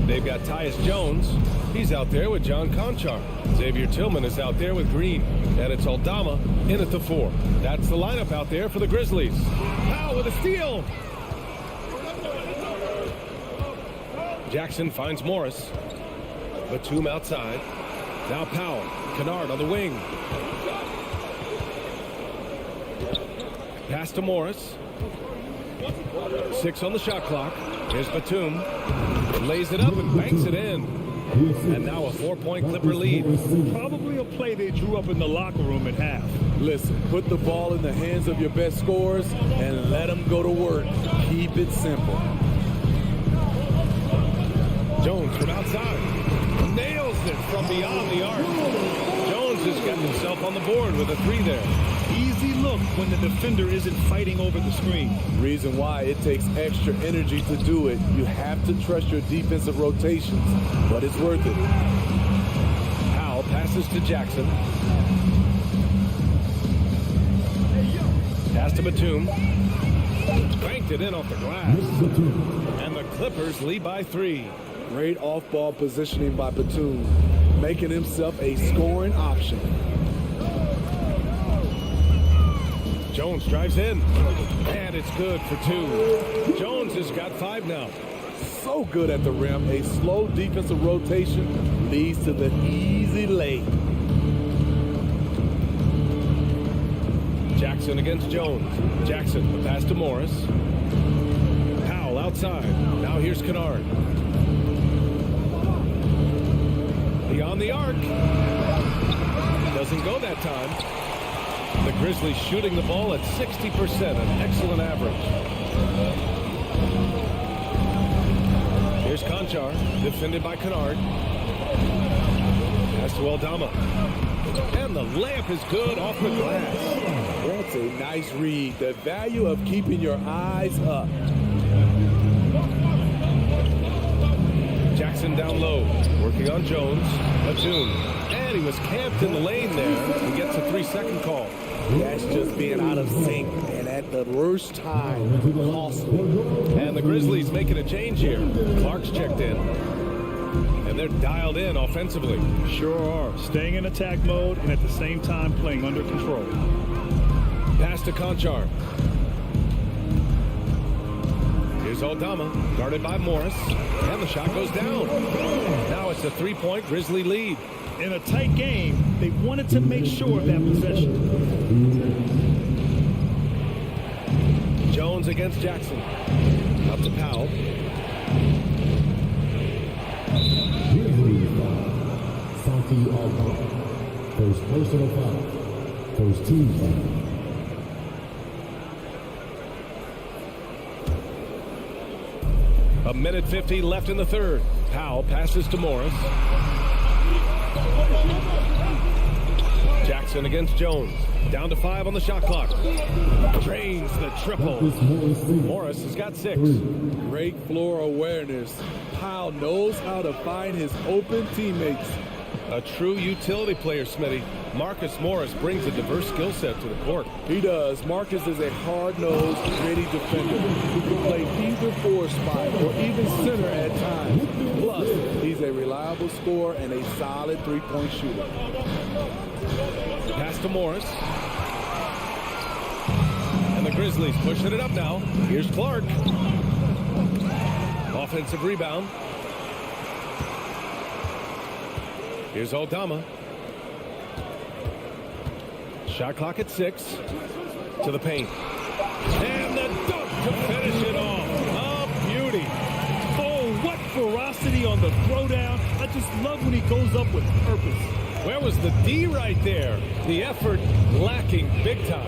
They've got Tyus Jones. He's out there with John Conchar. Xavier Tillman is out there with Green. And it's Aldama in at the 4. That's the lineup out there for the Grizzlies. Powell with a steal. Jackson finds Morris. Batum outside. Now Powell. Kennard on the wing. Pass to Morris. 6 on the shot clock. Here's Batum. Lays it up and banks it in. And now a 4-point Clipper lead. Probably a play they drew up in the locker room at half. Listen, put the ball in the hands of your best scorers and let them go to work. Keep it simple. Jones from outside. Nails it from beyond the arc. Jones has got himself on the board with a 3 there. Easy look when the defender isn't fighting over the screen. Reason why it takes extra energy to do it. You have to trust your defensive rotations, but it's worth it. Powell passes to Jackson. Pass to Batum. Banked it in off the glass. And the Clippers lead by 3. Great off-ball positioning by Batum, making himself a scoring option. Jones drives in, and it's good for 2. Jones has got 5 now. So good at the rim. A slow defensive rotation leads to the easy lay. Jackson against Jones. Jackson, the pass to Morris. Powell outside. Now here's Kennard. Beyond the arc. Doesn't go that time. The Grizzlies shooting the ball at 60%, an excellent average. Here's Conchar, defended by Kennard. Pass to Aldama. And the layup is good off the glass. That's a nice read. The value of keeping your eyes up. Jackson down low, working on Jones. Batum. And he was camped in the lane there. He gets a 3-second call. That's just being out of sync and at the worst time. Costly. And the Grizzlies making a change here. Clark's checked in. And they're dialed in offensively. Sure are. Staying in attack mode and at the same time playing under control. Pass to Conchar. Here's Aldama, guarded by Morris. And the shot goes down. Now it's a 3-point Grizzly lead. In a tight game, they wanted to make sure of that possession. Jones against Jackson. Out to Powell. Grizzlies foul. Santi Alba. First personal foul. First team foul. A minute 50 left in the third. Powell passes to Morris. Jackson against Jones. Down to 5 on the shot clock. Drains the triple. Morris has got 6. Great floor awareness. Powell knows how to find his open teammates. A true utility player, Smitty. Marcus Morris brings a diverse skill set to the court. He does. Marcus is a hard-nosed, gritty defender who can play either forward spot or even center at times. Plus, he's a reliable scorer and a solid three-point shooter. Pass to Morris. And the Grizzlies pushing it up now. Here's Clark. Offensive rebound. Here's Aldama. Shot clock at 6. To the paint. And the dunk to finish it off. A beauty. Oh, what ferocity on the throwdown. I just love when he goes up with purpose. Where was the D right there? The effort lacking big time.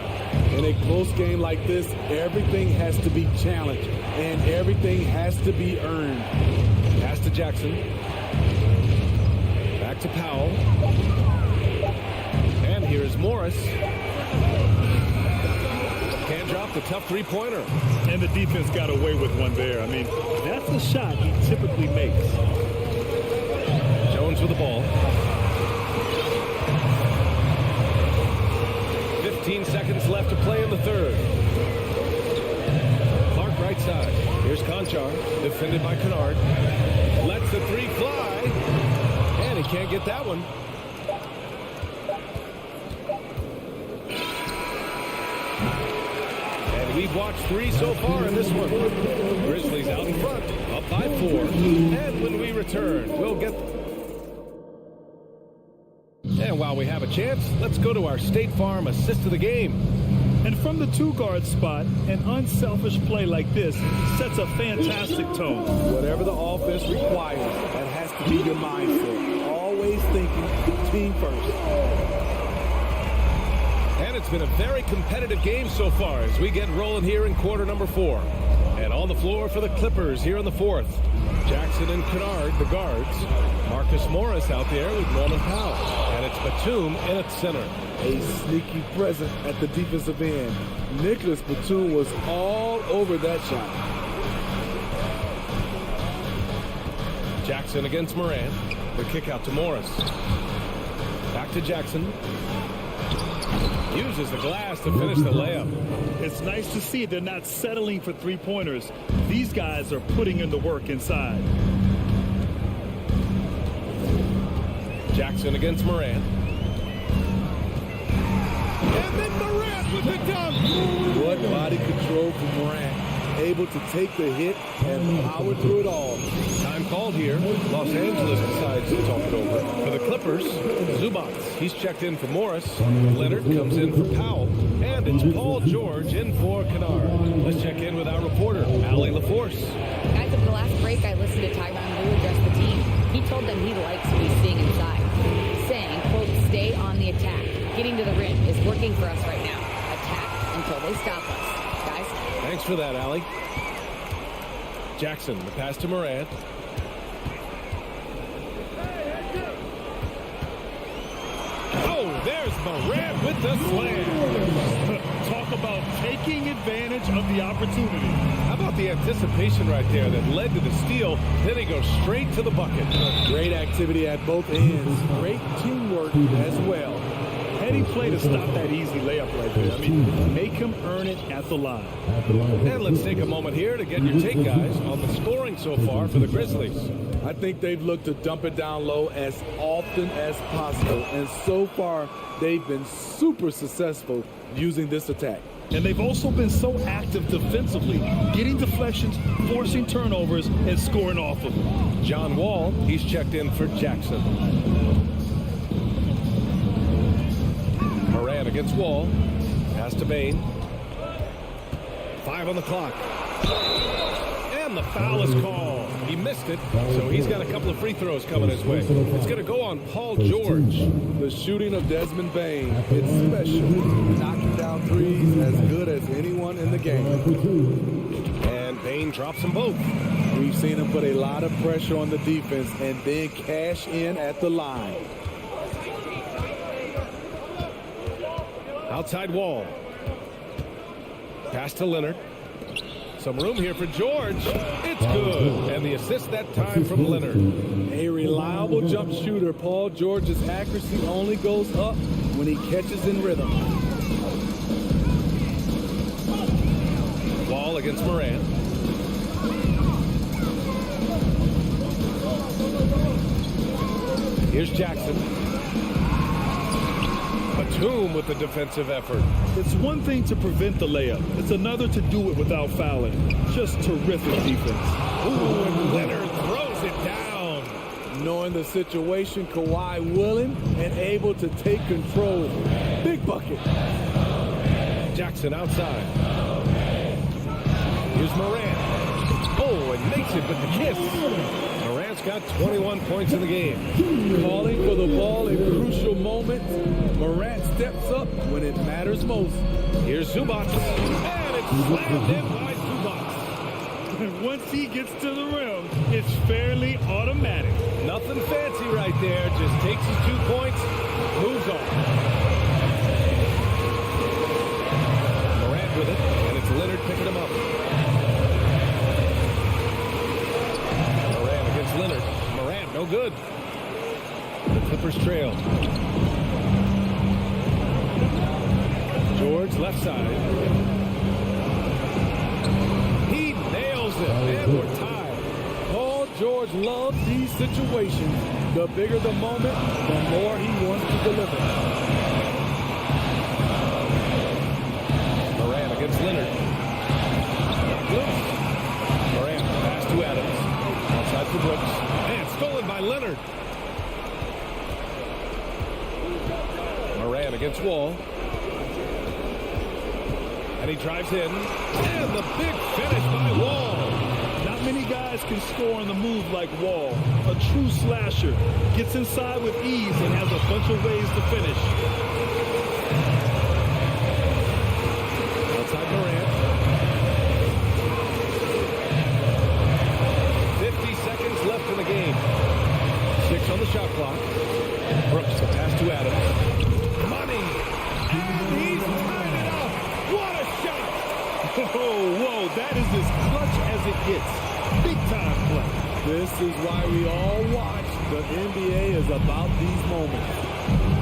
In a close game like this, everything has to be challenged and everything has to be earned. Pass to Jackson. Back to Powell. And here's Morris. Can't drop the tough three-pointer. And the defense got away with one there. I mean, that's a shot he typically makes. Jones with the ball. 15 seconds left to play in the third. Clark right side. Here's Conchar, defended by Kennard. Lets the three fly. And he can't get that one. And we've watched 3 so far in this one. Grizzlies out in front, up by 4. And when we return, we'll get... And while we have a chance, let's go to our State Farm assist of the game. And from the 2-guard spot, an unselfish play like this sets a fantastic tone. Whatever the offense requires, that has to be your mindset. Always thinking team first. And it's been a very competitive game so far as we get rolling here in quarter number 4. And on the floor for the Clippers here in the 4th. Jackson and Kennard, the guards. Marcus Morris out there with Norman Powell. And it's Batum in at center. A sneaky presence at the defensive end. Nicholas Batum was all over that shot. Jackson against Morant. The kick out to Morris. Back to Jackson. Uses the glass to finish the layup. It's nice to see they're not settling for three-pointers. These guys are putting in the work inside. Jackson against Morant. And then Morant with the dunk. What body control from Morant. Able to take the hit and power through it all. Time called here. Los Angeles decides to talk it over. For the Clippers, Zubac. He's checked in for Morris. Leonard comes in for Powell. And it's Paul George in for Kennard. Let's check in with our reporter, Allie LaForce. Guys, over the last break, I listened to Tyronn Lue address the team. He told them he likes what he's seeing inside, saying, quote, stay on the attack. Getting to the rim is working for us right now. Attack until they stop us. Guys? Thanks for that, Allie. Jackson, the pass to Morant. Oh, there's Morant with the slam. Talk about taking advantage of the opportunity. How about the anticipation right there that led to the steal? Then he goes straight to the bucket. Great activity at both ends. Great teamwork as well. Heady play to stop that easy layup right there. I mean, make him earn it at the line. And let's take a moment here to get your take, guys, on the scoring so far for the Grizzlies. I think they've looked to dump it down low as often as possible. And so far, they've been super successful using this attack. And they've also been so active defensively, getting deflections, forcing turnovers, and scoring off of them. John Wall, he's checked in for Jackson. Morant against Wall. Pass to Bain. 5 on the clock. And the foul is called. He missed it, so he's got a couple of free throws coming his way. It's going to go on Paul George. The shooting of Desmond Bain, it's special. Knocking down threes as good as anyone in the game. And Bain drops them both. We've seen him put a lot of pressure on the defense and then cash in at the line. Outside Wall. Pass to Leonard. Some room here for George. It's good. And the assist that time from Leonard. A reliable jump shooter. Paul George's accuracy only goes up when he catches in rhythm. Wall against Morant. Here's Jackson. Batum with the defensive effort. It's one thing to prevent the layup. It's another to do it without fouling. Just terrific defense. Ooh, and Leonard throws it down. Knowing the situation, Kawhi willing and able to take control. Big bucket. Jackson outside. Here's Morant. Oh, and makes it with the kiss. Morant's got 21 points in the game. Calling for the ball in crucial moments. Morant steps up when it matters most. Here's Zubac. And it's slammed in by Zubac. Once he gets to the rim, it's fairly automatic. Nothing fancy right there. Just takes his 2 points, moves on. Morant with it, and it's Leonard picking him up. Morant against Leonard. Morant, no good. The Clippers trail. George, left side. He nails it, and we're tied. Paul George loves these situations. The bigger the moment, the more he wants to deliver. Morant against Leonard. Knocked loose. Morant, pass to Adams. Outside for Brooks. And stolen by Leonard. Morant against Wall. And he drives in. And the big finish by Wall. Not many guys can score on the move like Wall. A true slasher. Gets inside with ease and has a bunch of ways to finish. Outside Morant. 50 seconds left in the game. 6 on the shot clock. Brooks, a pass to Adams. Money. And he's tied it up. What a shot. Whoa, that is as clutch as it gets. Big time play. This is why we all watch. The NBA is about these moments.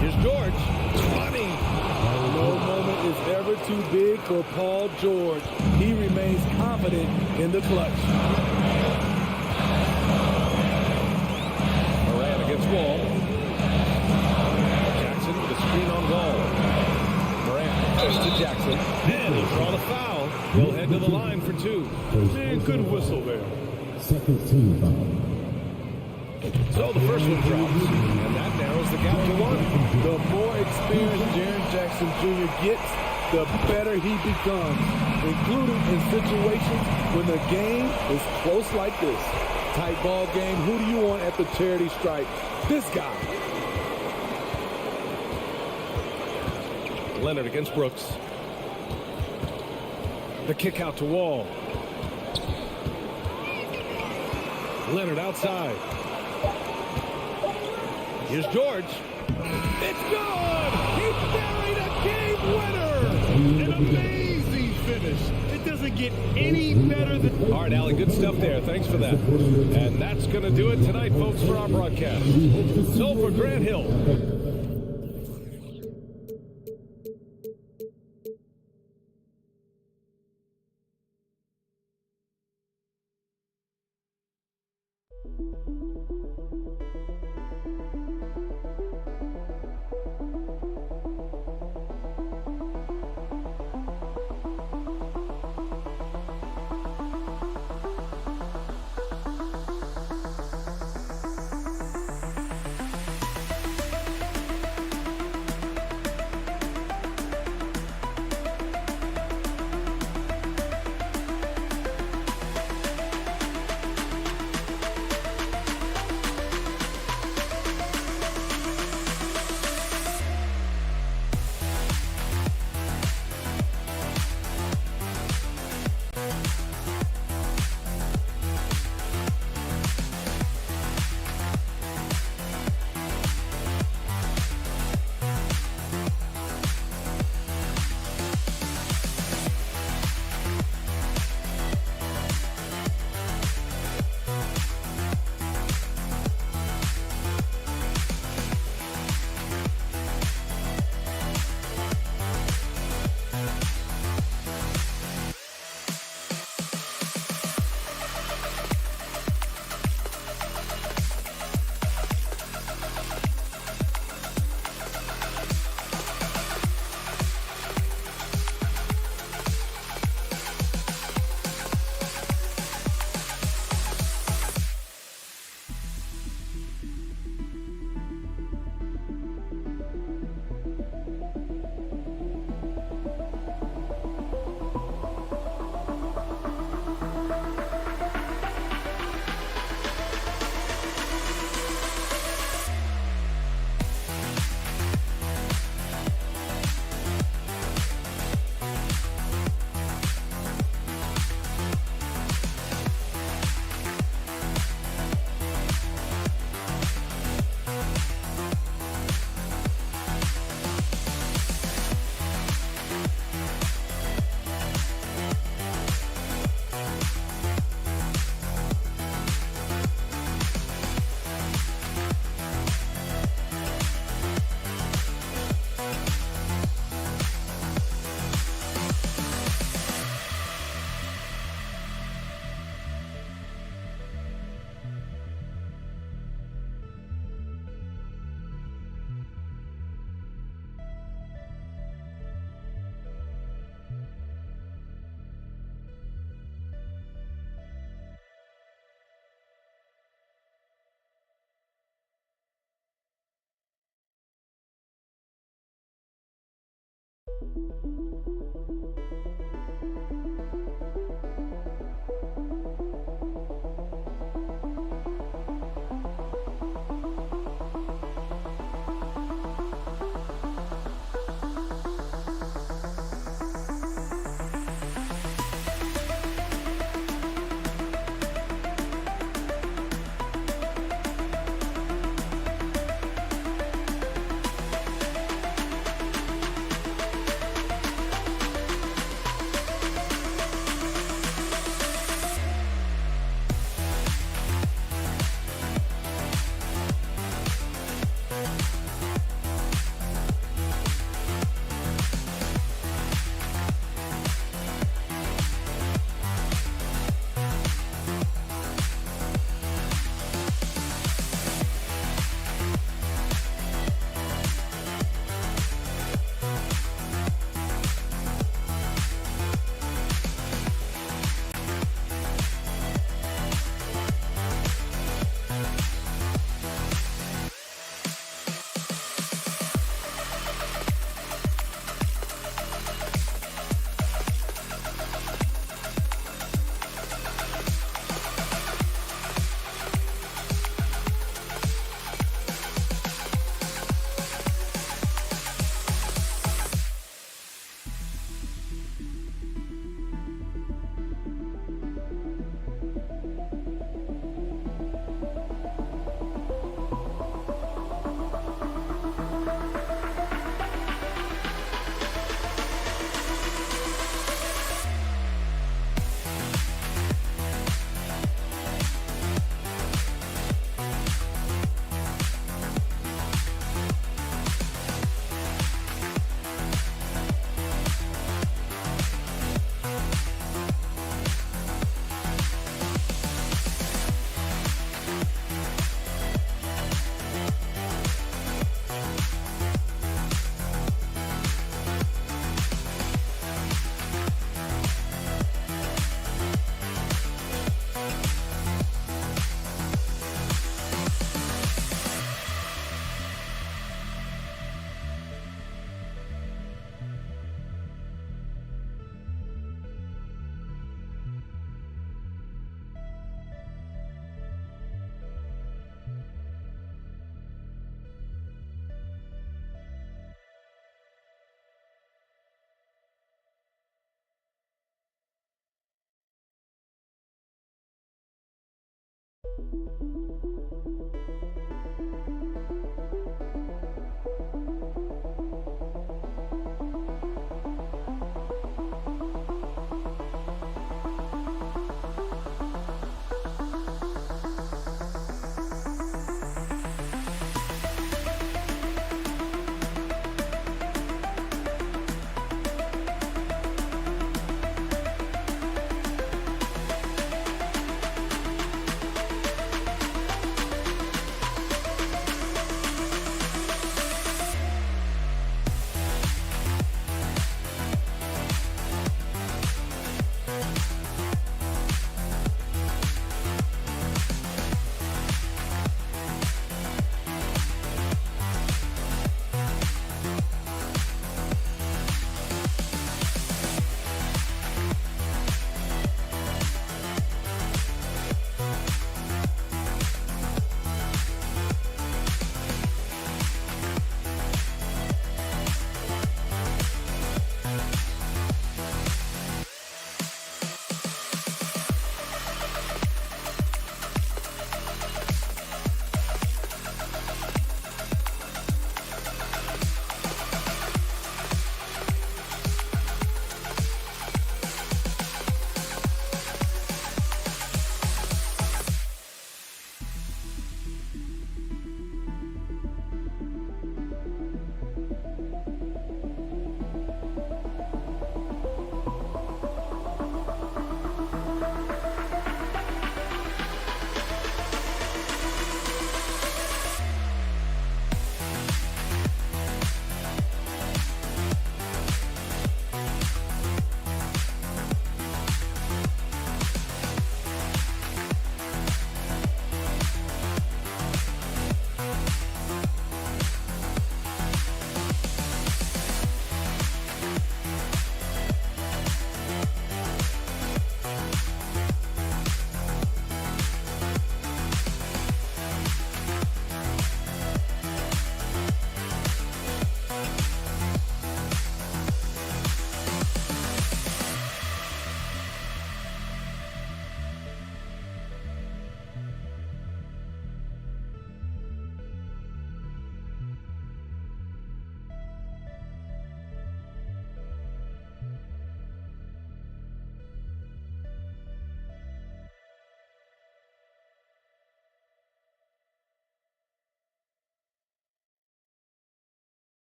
Here's George. Money. No moment is ever too big for Paul George. He remains confident in the clutch. Morant against Wall. Jackson with a screen on Wall. Morant goes to Jackson. And he's drawn a foul. He'll head to the line for 2. Man, good whistle there. Second team foul. So the first one drops, and that narrows the gap to 1. The more experience Jaren Jackson Jr. gets, the better he becomes, including in situations when the game is close like this. Tight ball game, who do you want at the charity stripe? This guy. Leonard against Brooks. The kick out to Wall. Leonard outside. Here's George. It's good! He buried a game winner! An amazing finish. It doesn't get any better than... All right, Allie, good stuff there. Thanks for that. And that's going to do it tonight, folks, for our broadcast. So for Grant Hill.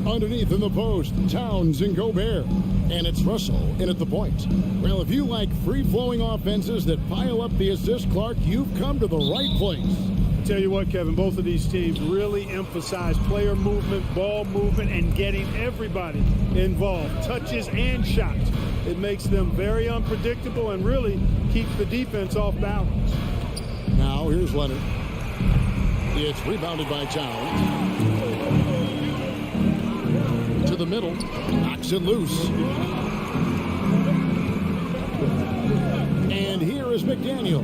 Underneath in the post, Towns and Gobert. And it's Russell in at the point. Well, if you like free-flowing offenses that pile up the assist, Clark, you've come to the right place. Tell you what, Kevin, both of these teams really emphasize player movement, ball movement, and getting everybody involved, touches and shots. It makes them very unpredictable and really keeps the defense off balance. Now here's Leonard. It's rebounded by Towns. To the middle, knocks it loose. And here is McDaniel.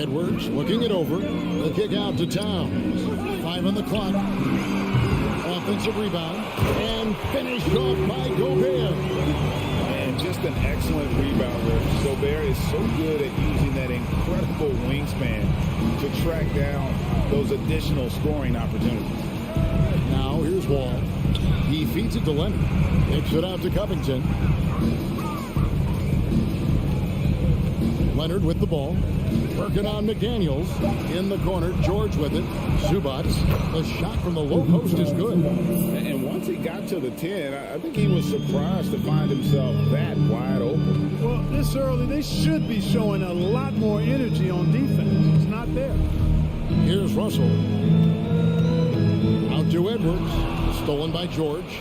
Edwards looking it over. The kick out to Towns. 5 on the clock. Offensive rebound. And finished off by Gobert. And just an excellent rebounder. Gobert is so good at using that incredible wingspan to track down those additional scoring opportunities. Now here's Wall. He feeds it to Leonard. Kicks it out to Covington. Leonard with the ball. Working on McDaniels. In the corner, George with it. Zubac. The shot from the low post is good. And once he got to the 10, I think he was surprised to find himself that wide open. Well, this early, they should be showing a lot more energy on defense. It's not there. Here's Russell. Out to Edwards. Stolen by George.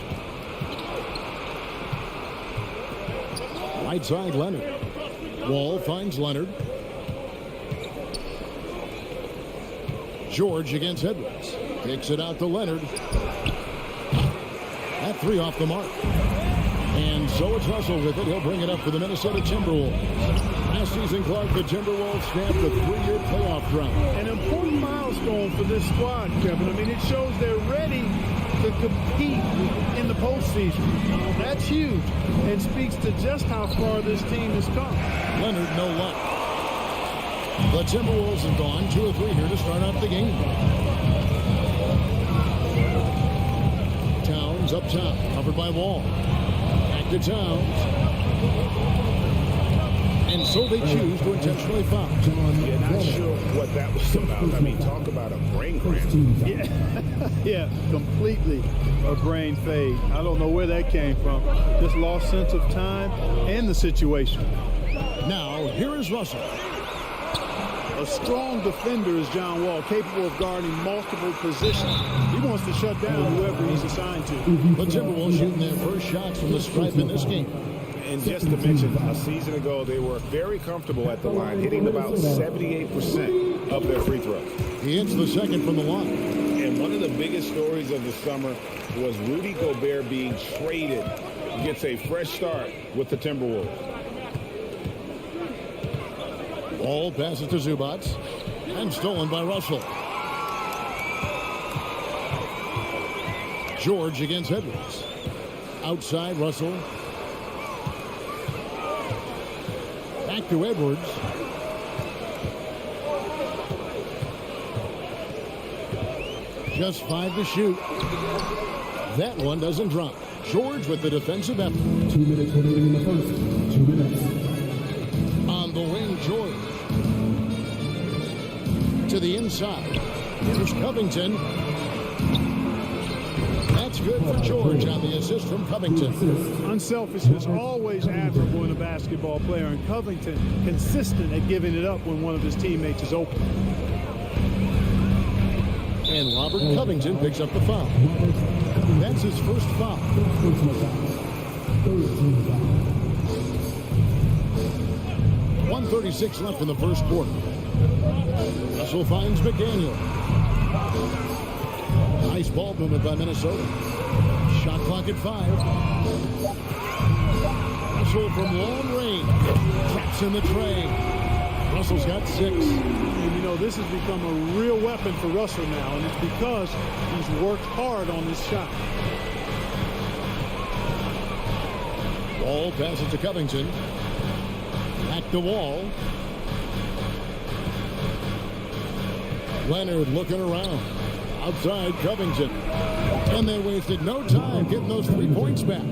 Right side, Leonard. Wall finds Leonard. George against Edwards. Kicks it out to Leonard. That 3 off the mark. And so it's Russell with it. He'll bring it up for the Minnesota Timberwolves. Last season, Clark, the Timberwolves snapped a 3-year playoff drought. An important milestone for this squad, Kevin. I mean, it shows they're ready to compete in the postseason. That's huge and speaks to just how far this team has come. Leonard, no luck. The Timberwolves have gone 2 of 3 here to start off the game. Towns up top, covered by Wall. Back to Towns. And so they choose to intentionally foul. Yeah, not sure what that was about. I mean, talk about a brain cramp. Yeah, completely a brain fade. I don't know where that came from. This lost sense of time and the situation. Now, here is Russell. A strong defender is John Wall, capable of guarding multiple positions. He wants to shut down whoever he's assigned to. The Timberwolves shooting their first shots from the stripe in this game. And just to mention, a season ago, they were very comfortable at the line, hitting about 78% of their free throws. He hits the second from the line. And one of the biggest stories of the summer was Rudy Gobert being traded. He gets a fresh start with the Timberwolves. Ball passes to Zubac and stolen by Russell. George against Edwards. Outside Russell. Back to Edwards. Just 5 to shoot. That one doesn't drop. George with the defensive effort. 2 minutes remaining in the first. 2 minutes. On the wing, George. To the inside. Here's Covington. That's good for George on the assist from Covington. Unselfishness always admirable in a basketball player, and Covington consistent at giving it up when one of his teammates is open. And Robert Covington picks up the foul. That's his first foul. 1:36 left in the first quarter. Russell finds McDaniel. Nice ball movement by Minnesota. Shot clock at 5. Russell from long range. Traps in the tray. Russell's got 6. And you know, this has become a real weapon for Russell now, and it's because he's worked hard on this shot. Ball passes to Covington. Back to Wall. Leonard looking around. Outside Covington. And they wasted no time getting those 3 points back.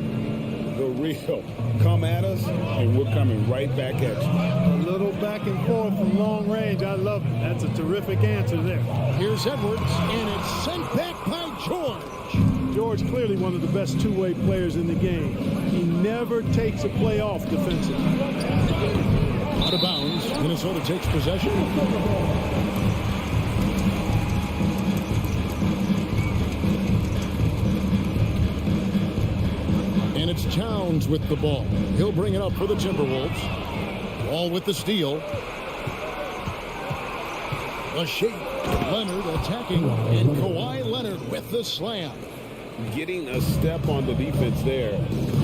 The real come at us, and we're coming right back at you. A little back and forth from long range. I love it. That's a terrific answer there. Here's Edwards, and it's sent back by George. George clearly one of the best two-way players in the game. He never takes a play off defensively. Out of bounds. Minnesota takes possession. And it's Towns with the ball. He'll bring it up for the Timberwolves. Wall with the steal. A shape. Leonard attacking. And Kawhi Leonard with the slam. Getting a step on the defense there.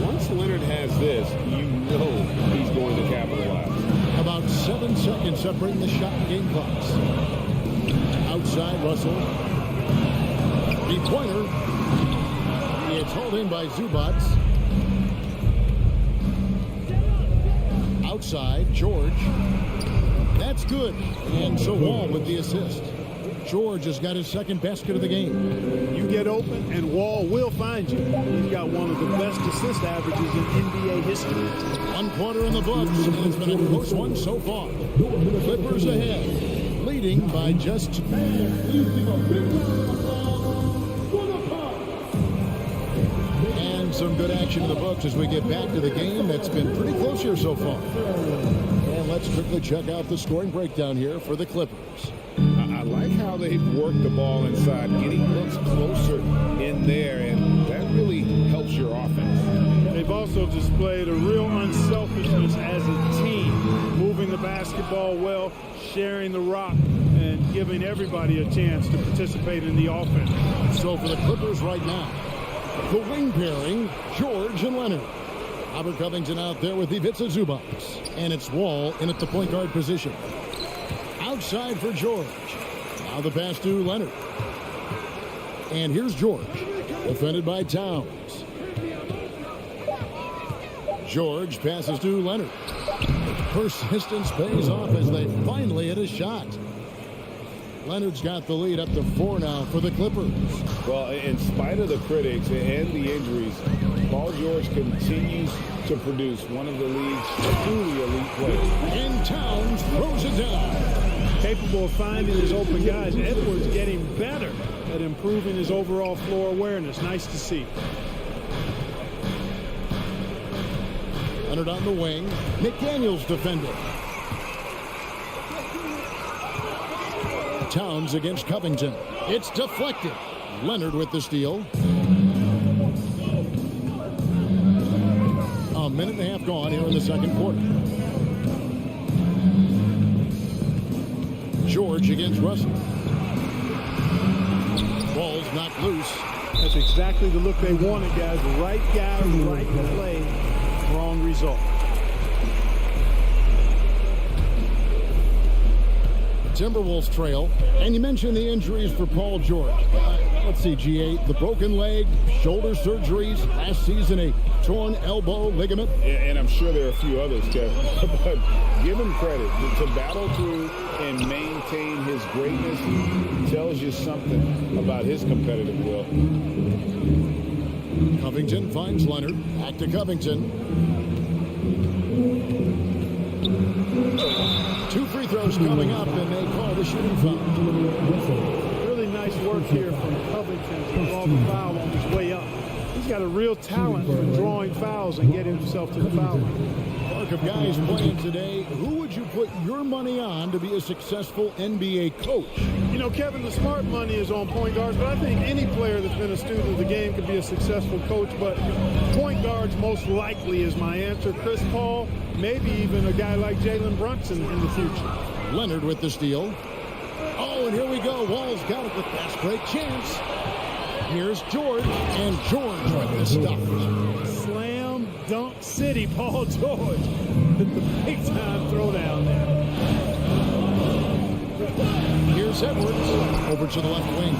Once Leonard has this, you know he's going to capitalize. About 7 seconds separating the shot and game clocks. Outside Russell. Three-pointer. It's hauled in by Zubac. Outside, George. That's good. And so Wall with the assist. George has got his second basket of the game. You get open, and Wall will find you. He's got one of the best assist averages in NBA history. 1 quarter in the books, and it's been a close one so far. Clippers ahead, leading by just 2. And some good action in the books as we get back to the game that's been pretty close here so far. And let's quickly check out the scoring breakdown here for the Clippers. I like how they've worked the ball inside, getting looks closer in there, and that really helps your offense. They've also displayed a real unselfishness as a team, moving the basketball well, sharing the rock, and giving everybody a chance to participate in the offense. So for the Clippers right now, the wing pairing, George and Leonard. Robert Covington out there with Ivica Zubac. And it's Wall in at the point guard position. Outside for George. Now the pass to Leonard. And here's George. Defended by Towns. George passes to Leonard. Persistence pays off as they finally hit a shot. Leonard's got the lead up to 4 now for the Clippers. Well, in spite of the critics and the injuries, Paul George continues to produce one of the league's truly elite players. And Towns throws it down. Capable of finding his open guys. Edwards getting better at improving his overall floor awareness. Nice to see. Leonard on the wing. McDaniels defender. Towns against Covington. It's deflected. Leonard with the steal. A minute and a half gone here in the second quarter. George against Russell. Ball's knocked loose. That's exactly the look they wanted, guys. Right guy, right play, wrong result. Timberwolves trail. And you mentioned the injuries for Paul George. Let's see, G8, the broken leg, shoulder surgeries, last season a torn elbow ligament. And I'm sure there are a few others, Kevin. But give him credit. To battle through and maintain his greatness tells you something about his competitive will. Covington finds Leonard. Back to Covington. 2 free throws coming up, and they call the shooting foul. Really nice work here from Covington to draw the foul on his way up. He's got a real talent for drawing fouls and getting himself to the foul line. Mark of guys playing today, who would you put your money on to be a successful NBA coach? You know, Kevin, the smart money is on point guards, but I think any player that's been a student of the game could be a successful coach, but point guards most likely is my answer. Chris Paul, maybe even a guy like Jalen Brunson in the future. Leonard with the steal. Oh, and here we go. Wall's got it with fast break chance. Here's George, and George with the stuff. Slam dunk city, Paul George. The big time throwdown there. Here's Edwards over to the left wing.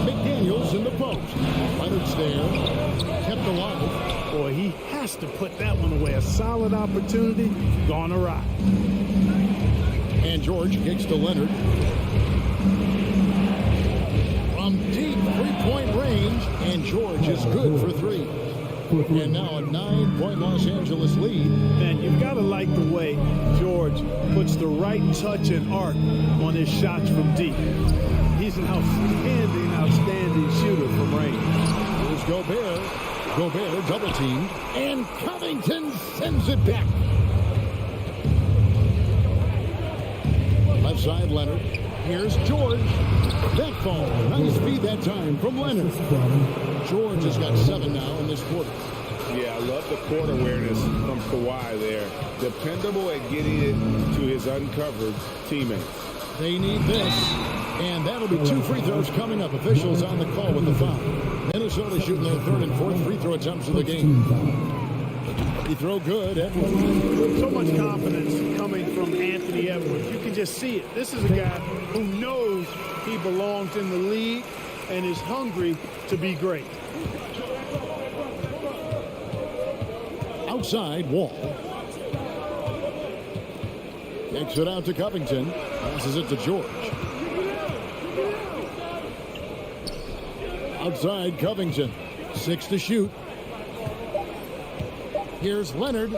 McDaniels in the post. Leonard's there. Kept alive. Boy, he has to put that one away. A solid opportunity, gone awry. And George kicks to Leonard. From deep three-point range, and George is good for 3. And now a 9-point Los Angeles lead. Man, you've got to like the way George puts the right touch and arc on his shots from deep. He's an outstanding shooter from range. Here's Gobert. Gobert double-teamed, and Covington sends it back. Left side, Leonard. Here's George. That fall. Nice feed that time from Leonard. George has got 7 now in this quarter. Yeah, I love the court awareness from Kawhi there. Dependable at getting it to his uncovered teammates. They need this. And that'll be 2 free throws coming up. Officials on the call with the foul. Minnesota shooting their 3rd and 4th free throw attempts of the game. He throw good. Edwards. So much confidence coming from Anthony Edwards. You can just see it. This is a guy who knows he belongs in the league and is hungry to be great. Outside, Wall. Kicks it out to Covington. Passes it to George. Outside, Covington. 6 to shoot. Here's Leonard.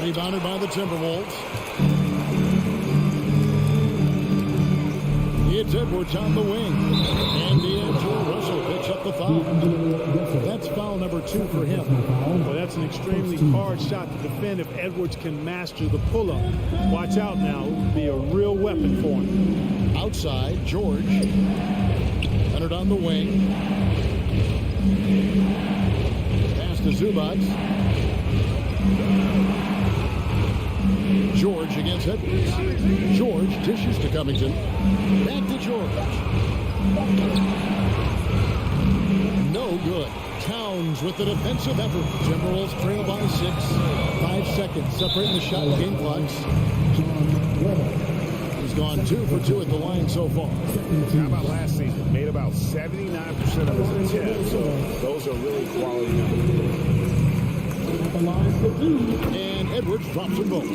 Rebounded by the Timberwolves. It's Edwards on the wing. And D'Angelo Russell picks up the foul. That's foul number 2 for him. Well, that's an extremely hard shot to defend if Edwards can master the pull-up. Watch out now. It would be a real weapon for him. Outside, George. Leonard on the wing. Pass to Zubac. George against Edwards. George dishes to Covington. Back to George. No good. Towns with the defensive effort. Timberwolves trail by 6. 5 seconds separating the shot and game clocks. He's gone 2 for 2 at the line so far. How about last season? Made about 79% of his attempts. So those are really quality numbers. And Edwards drops them both.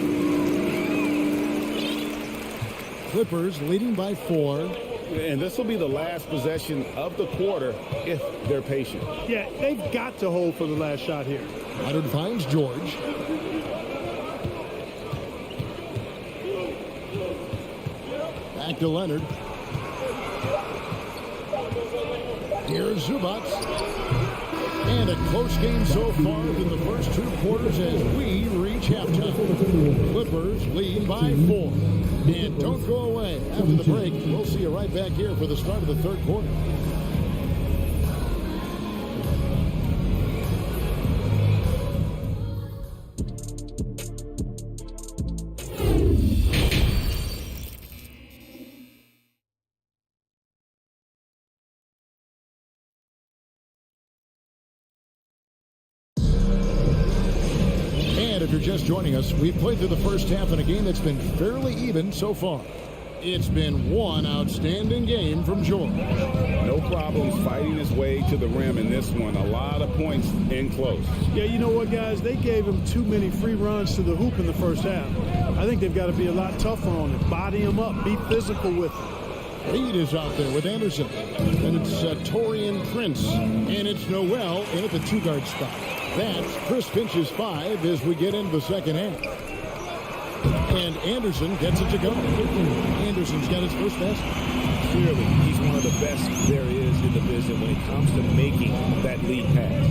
Clippers leading by 4 And this will be the last possession of the quarter if they're patient. Yeah, they've got to hold for the last shot here. Leonard finds George. Back to Leonard. Here's Zubac. And a close game so far in the first 2 quarters as we reach halftime. Clippers lead by 4. And don't go away. After the break, we'll see you right back here for the start of the third quarter. If you're just joining us, we've played through the first half in a game that's been fairly even so far. It's been one outstanding game from George. No problems fighting his way to the rim in this one. A lot of points in close. Yeah, you know what, guys? They gave him too many free runs to the hoop in the first half. I think they've got to be a lot tougher on it. Body him up. Be physical with him. Reed is out there with Anderson. And it's Torian Prince. And it's Noel in at the 2-guard spot. That's Chris Finch's 5 as we get into the second half. And Anderson gets it to go. Anderson's got his first basket. Clearly, he's one of the best there is in the business when it comes to making that lead pass.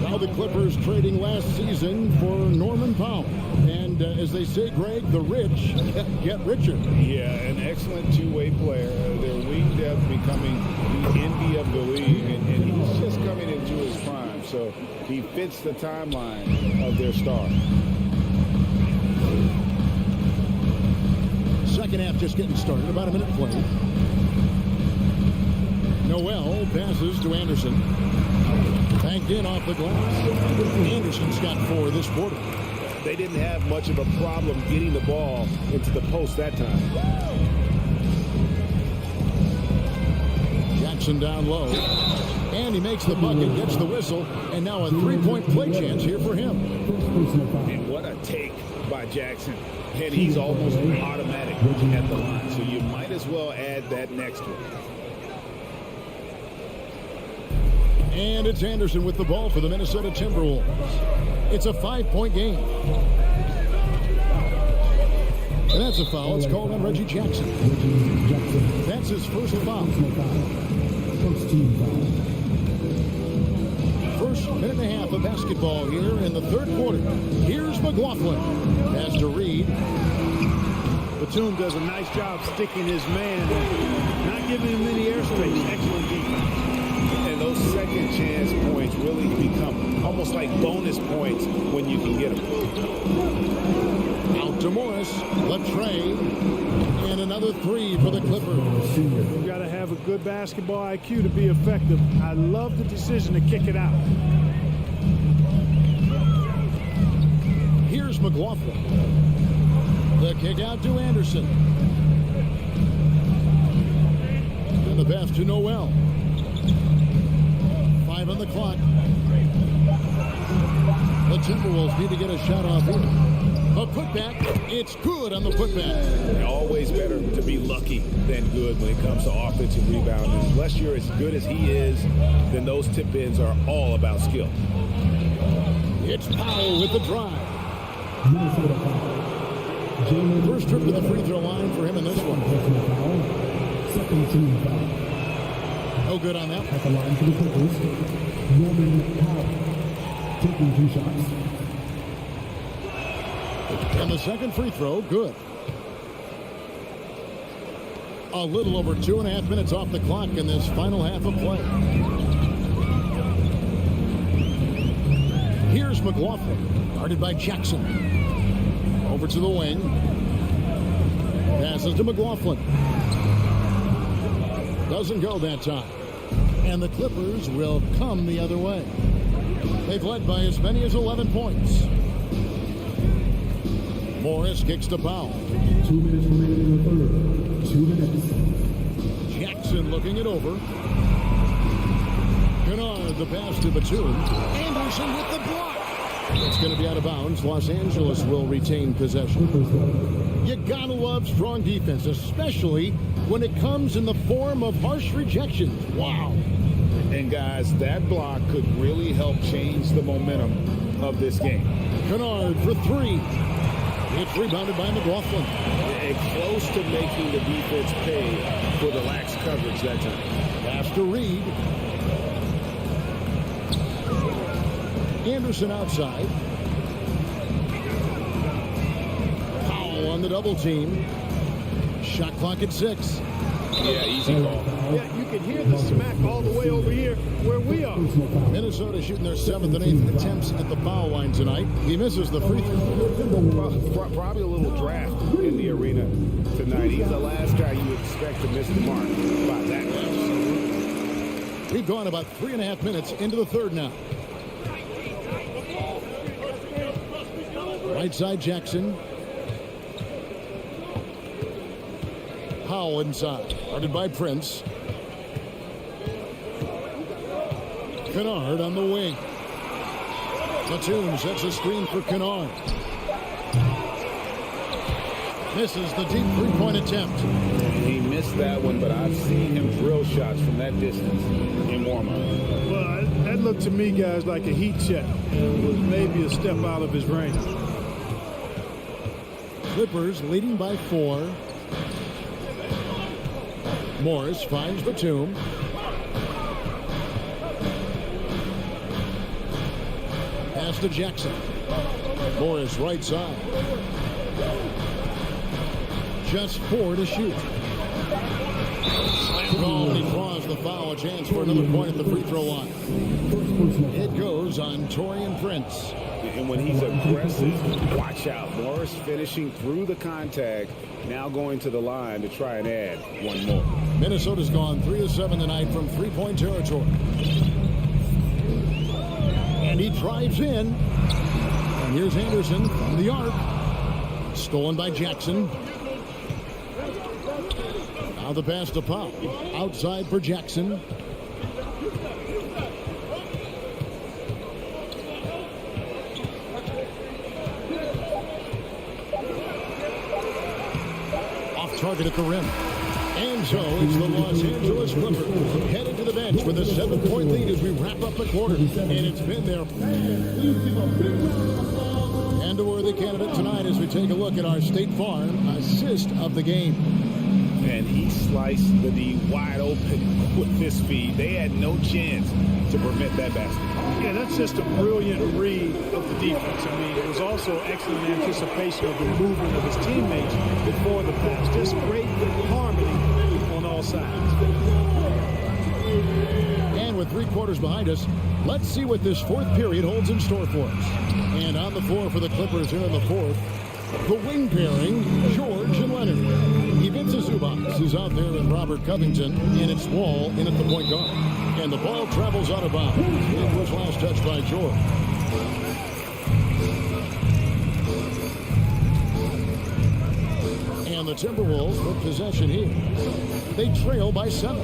Now the Clippers trading last season for Norman Powell. And as they say, Greg, the rich get richer. Yeah, an excellent two-way player. Their wing depth becoming the envy of the league. And he's just coming into his prime. So he fits the timeline of their star. Second half just getting started. About a minute played. Noel passes to Anderson. Banked in off the glass. Anderson's got 4 this quarter. They didn't have much of a problem getting the ball into the post that time. Jackson down low. And he makes the bucket, gets the whistle, and now a 3-point play chance here for him. And what a take by Jackson. And he's almost automatic at the line, so you might as well add that next one. And it's Anderson with the ball for the Minnesota Timberwolves. It's a 5-point game. And that's a foul. It's called on Reggie Jackson. That's his first foul. First minute and a half of basketball here in the third quarter. Here's McLaughlin. Pass to Reed. Batum does a nice job sticking his man, not giving him any airspace. Excellent defense. And those second chance points really become almost like bonus points when you can get them. Out to Morris. Latrey. And another 3 for the Clippers. You've got to have a good basketball IQ to be effective. I love the decision to kick it out. Here's McLaughlin. The kick out to Anderson. And the pass to Noel. 5 on the clock. The Timberwolves need to get a shot off here. A putback. It's good on the putback. Always better to be lucky than good when it comes to offensive rebounding. Unless you're as good as he is, then those tip-ins are all about skill. It's Powell with the drive. First trip to the free throw line for him in this one. No good on that. At the line for the Clippers, Norman Powell taking 2 shots. And the second free throw, good. A little over 2.5 minutes off the clock in this final half of play. Here's McLaughlin, guarded by Jackson. Over to the wing. Passes to McLaughlin. Doesn't go that time. And the Clippers will come the other way. They've led by as many as 11 points. Morris kicks to Powell. 2 minutes remaining in the third. 2 minutes. Jackson looking it over. Kennard the pass to Batum. Anderson with the block. It's going to be out of bounds. Los Angeles will retain possession. You gotta love strong defense, especially when it comes in the form of harsh rejections. Wow. And guys, that block could really help change the momentum of this game. Kennard for three. It's rebounded by McLaughlin. And close to making the defense pay for the lax coverage that time. Pass to Reed. Anderson outside. Powell on the double team. Shot clock at 6. Yeah, easy call. Yeah, you can hear the smack all the way over here where we are. Minnesota shooting their 7th and 8th attempts at the foul line tonight. He misses the free throw. Probably a little draft in the arena tonight. He's the last guy you expect to miss the mark by that much. We've gone about 3.5 minutes into the third now. Right side Jackson. Powell inside. Guarded by Prince. Kennard on the wing. Platoon sets a screen for Kennard. Misses the deep three-point attempt. He missed that one, but I've seen him drill shots from that distance in warm-up. Well, that looked to me, guys, like a heat check. It was maybe a step out of his range. Clippers leading by 4. Morris finds Batum. Pass to Jackson. Morris right side. Just 4 to shoot. Slam call, and he draws the foul. A chance for another point at the free throw line. It goes on Taurean Prince. And when he's aggressive, watch out. Morris finishing through the contact, now going to the line to try and add one more. Minnesota's gone 3 of 7 tonight from three-point territory. And he drives in. And here's Anderson from the arc. Stolen by Jackson. Now the pass to Powell. Outside for Jackson. Target at the rim. And so it's the Los Angeles Clippers headed to the bench with a 7-point lead as we wrap up the quarter. And it's been there. And a worthy candidate tonight as we take a look at our State Farm assist of the game. And he sliced the D wide open with this feed. They had no chance to prevent that basket. Yeah, that's just a brilliant read of the defense. I mean, it was also excellent anticipation of the movement of his teammates before the pass. Just great harmony on all sides. And with 3 quarters behind us, let's see what this 4th period holds in store for us. And on the floor for the Clippers here in the 4th, the wing pairing, George and Leonard. Ivica Zubac is out there with Robert Covington, and it's Wall in at the point guard. And the ball travels out of bounds. It was last touched by George. And the Timberwolves with possession here. They trail by 7.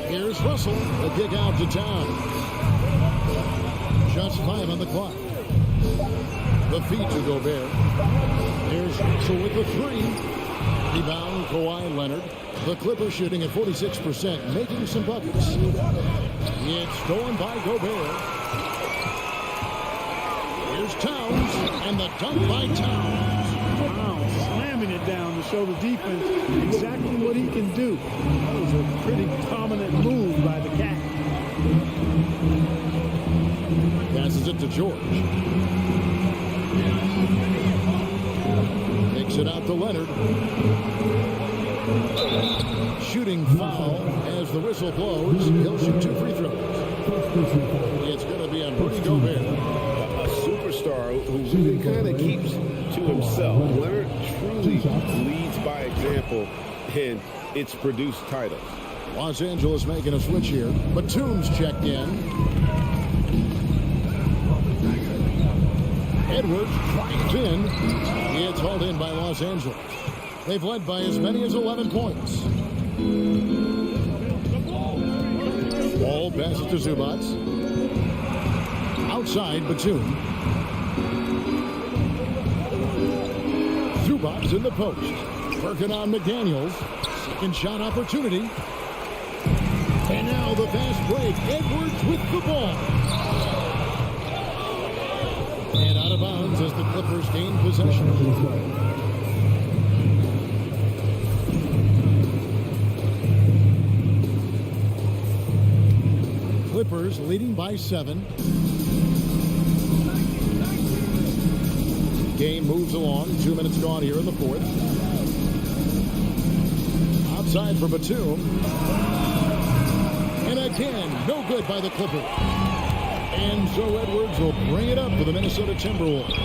Here's Russell, the kick out to Town. Just 5 on the clock. The feed to Gobert. Here's Russell with the 3. Rebound, Kawhi Leonard. The Clippers shooting at 46%, making some buckets. It's stolen by Gobert. Here's Towns, and the dunk by Towns. Wow, slamming it down to show the defense exactly what he can do. That was a pretty dominant move by the Cat. Passes it to George. Takes it out to Leonard. Shooting foul as the whistle blows. He'll shoot 2 free throws. It's going to be on Rudy Gobert. A superstar who really kind of keeps to himself. Leonard truly leads by example, and it's produced titles. Los Angeles making a switch here. Batum's checked in. Edwards drives in. It's hauled in by Los Angeles. They've led by as many as 11 points. Ball passes to Zubac. outside Batum. Zubac's in the post. Working on McDaniels. Second shot opportunity. And now the fast break. Edwards with the ball. And out of bounds as the Clippers gain possession. Clippers leading by 7. Game moves along. 2 minutes gone here in the fourth. Outside for Batum. And again, no good by the Clippers. And so Edwards will bring it up for the Minnesota Timberwolves.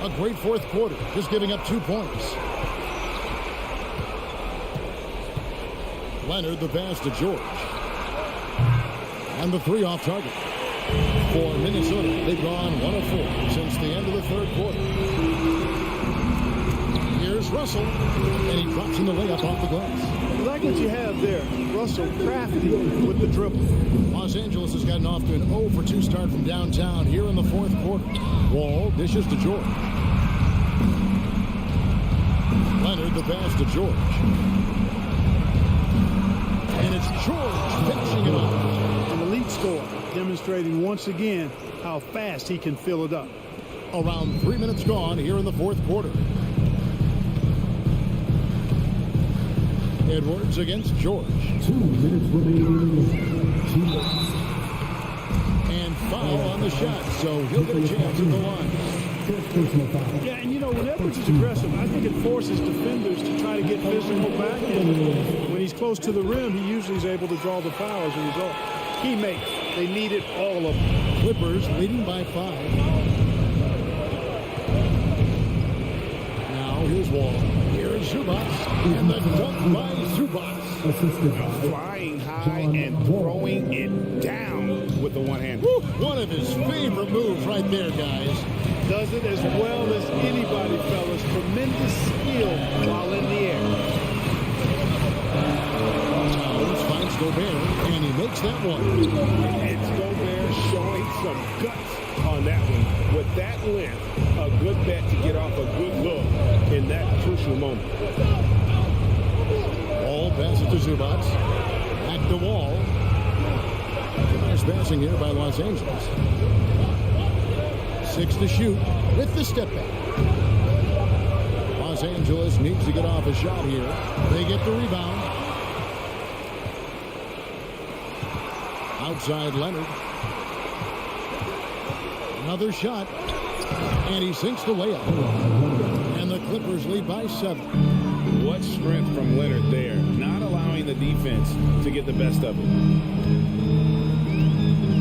A great fourth quarter, just giving up 2 points. Leonard the pass to George. And the 3 off target. For Minnesota, they've gone 1 of 4 since the end of the third quarter. Here's Russell, and he drops in the layup off the glass. I like what you have there. Russell crafty with the dribble. Los Angeles has gotten off to an 0 for 2 start from downtown here in the fourth quarter. Wall dishes to George. Leonard the pass to George. And it's George finishing it off. An elite scorer, demonstrating once again how fast he can fill it up. Around 3 minutes gone here in the fourth quarter. Edwards against George. 2 minutes remaining. And foul on the shot, so he'll get a chance at the line. Yeah, and you know, when Edwards is aggressive, I think it forces defenders to try to get physical back. And when he's close to the rim, he usually is able to draw the foul as a result. He makes. They needed all of them. Clippers leading by 5. Now here's Wall. Here is Zubac. And the dunk by Zubac. Flying high and throwing it down with the one hand. One of his favorite moves right there, guys. Does it as well as anybody, fellas. Tremendous skill while in the air. Towns finds Gobert, and he makes that one. It's Gobert showing some guts on that one. With that length, a good bet to get off a good look in that crucial moment. Wall passes to Zubac. Back to Wall. Nice passing here by Los Angeles. 6 to shoot with the step back. Los Angeles needs to get off a shot here. They get the rebound. Outside Leonard. Another shot. And he sinks the layup. And the Clippers lead by 7. What strength from Leonard there, not allowing the defense to get the best of it.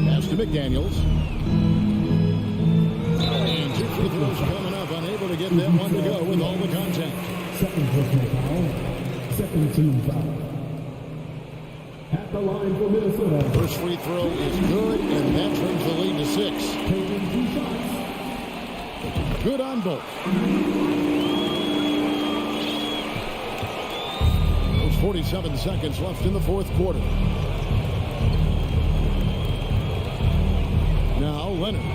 Pass to McDaniels. And 2 free throws coming up, unable to get that one to go with all the contact. Second personal foul. Second team foul. At the line for Minnesota. First free throw is good, and that turns the lead to 6. Taking 2 shots. Good on both. There's 47 seconds left in the fourth quarter. Now Leonard.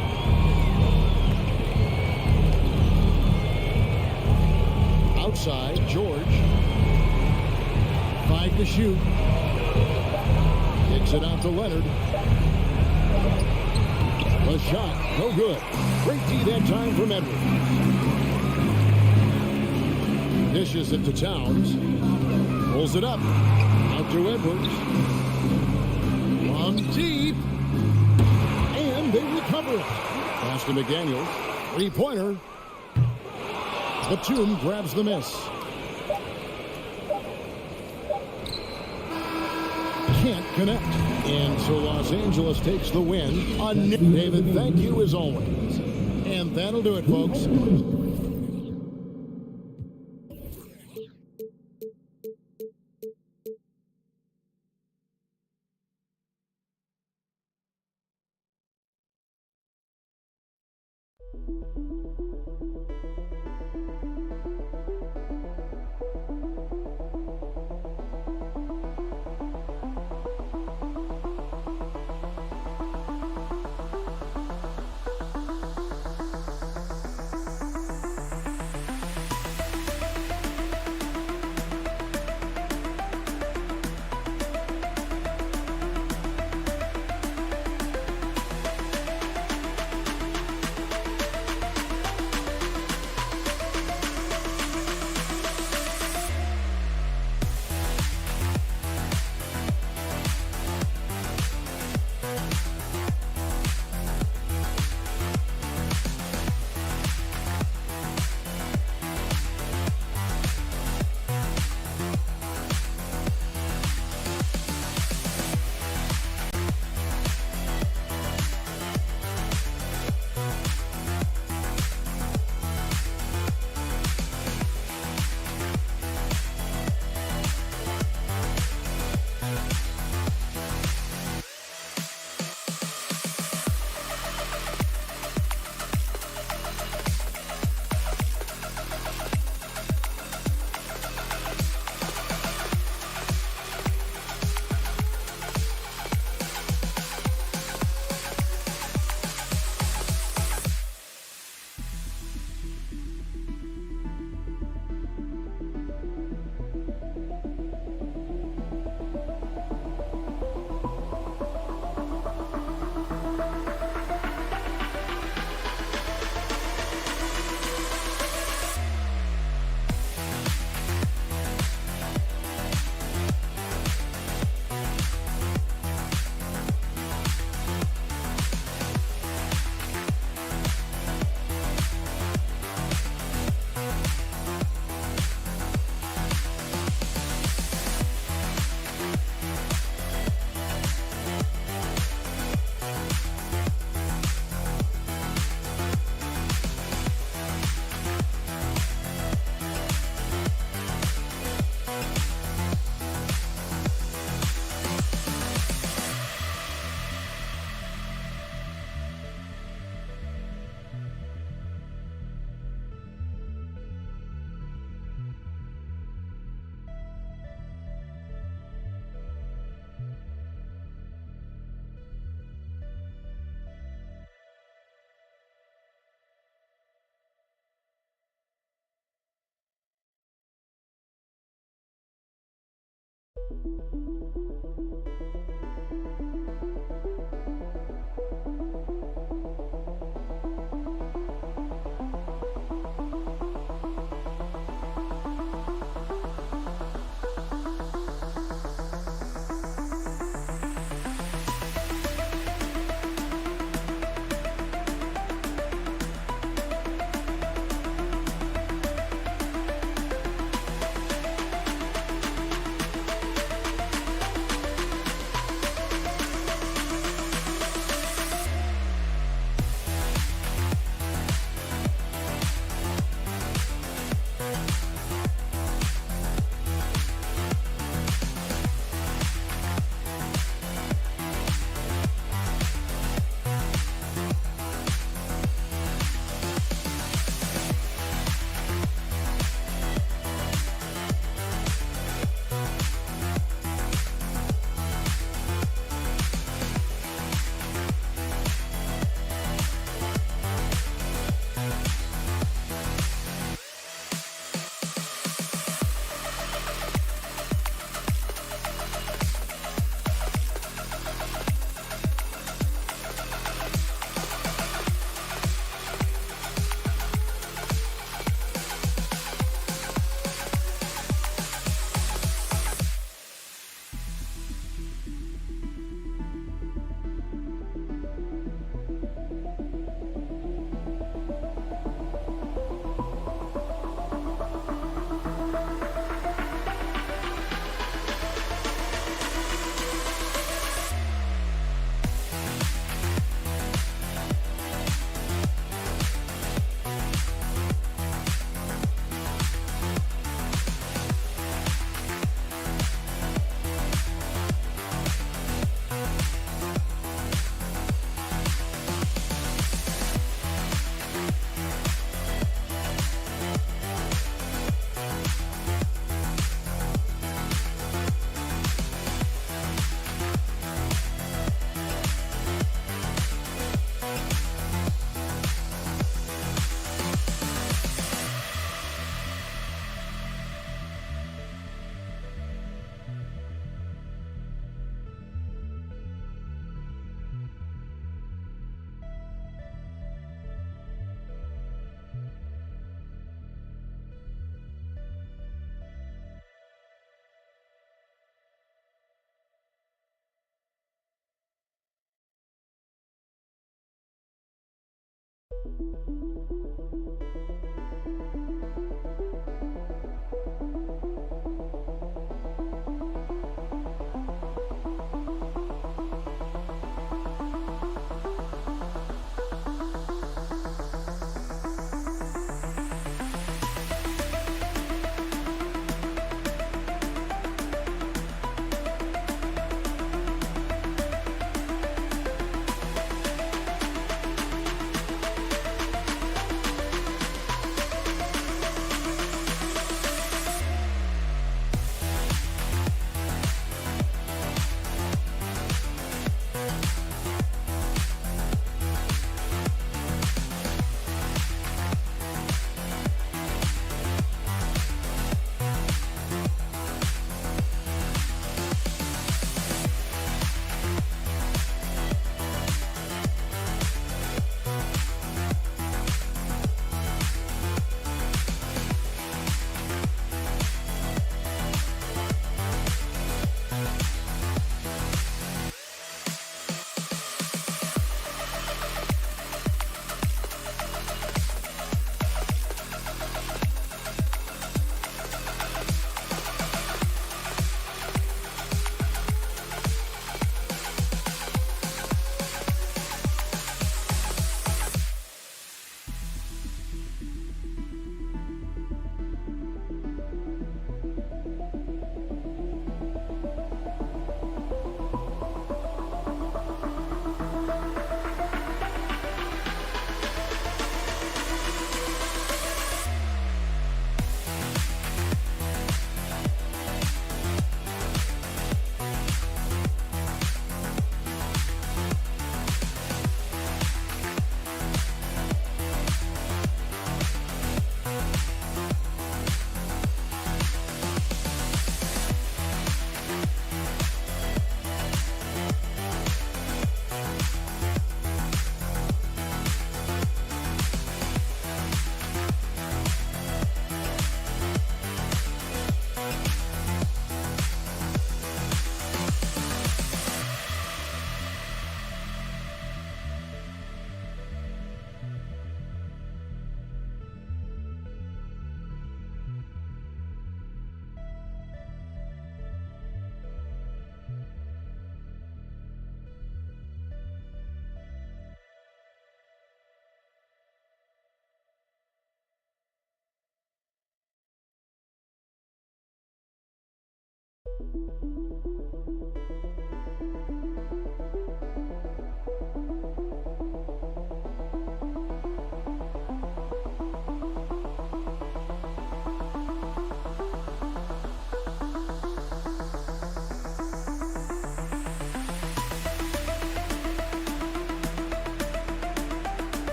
Outside, George. 5 to shoot. Kicks it out to Leonard. The shot, no good. Great D that time from Edwards. Dishes it to Towns. Pulls it up. Out to Edwards. From deep. And they recover it. Pass to McDaniels. 3-pointer. Batum grabs the miss. Can't connect. And so Los Angeles takes the win. David, thank you as always. And that'll do it, folks.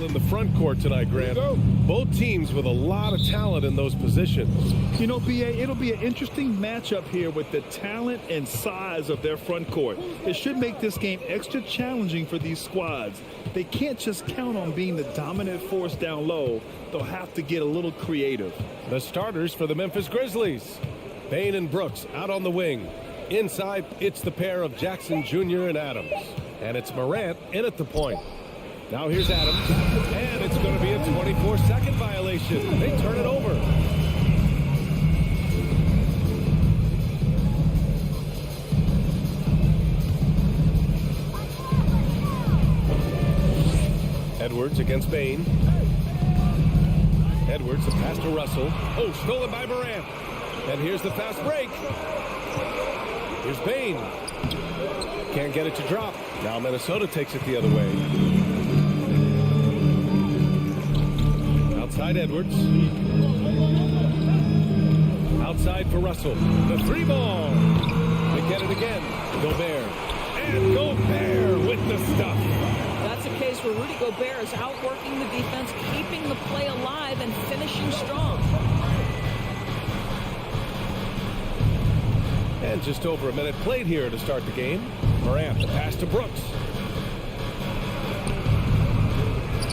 In the front court tonight, Grant. Both teams with a lot of talent in those positions. You know, BA, it'll be an interesting matchup here with the talent and size of their front court. It should make this game extra challenging for these squads. They can't just count on being the dominant force down low. They'll have to get a little creative. The starters for the Memphis Grizzlies. Bain and Brooks out on the wing. Inside, it's the pair of Jackson Jr. and Adams. And it's Morant in at the point. Now here's Adams, and it's going to be a 24-second violation. They turn it over. Edwards against Bain. Edwards, a pass to Russell. Oh, stolen by Morant. And here's the fast break. Here's Bain. Can't get it to drop. Now Minnesota takes it the other way. Outside Edwards. Outside for Russell. The three ball. They get it again. Gobert. And Gobert with the stuff. That's a case where Rudy Gobert is outworking the defense, keeping the play alive, and finishing strong. And just over a minute played here to start the game. Morant, the pass to Brooks.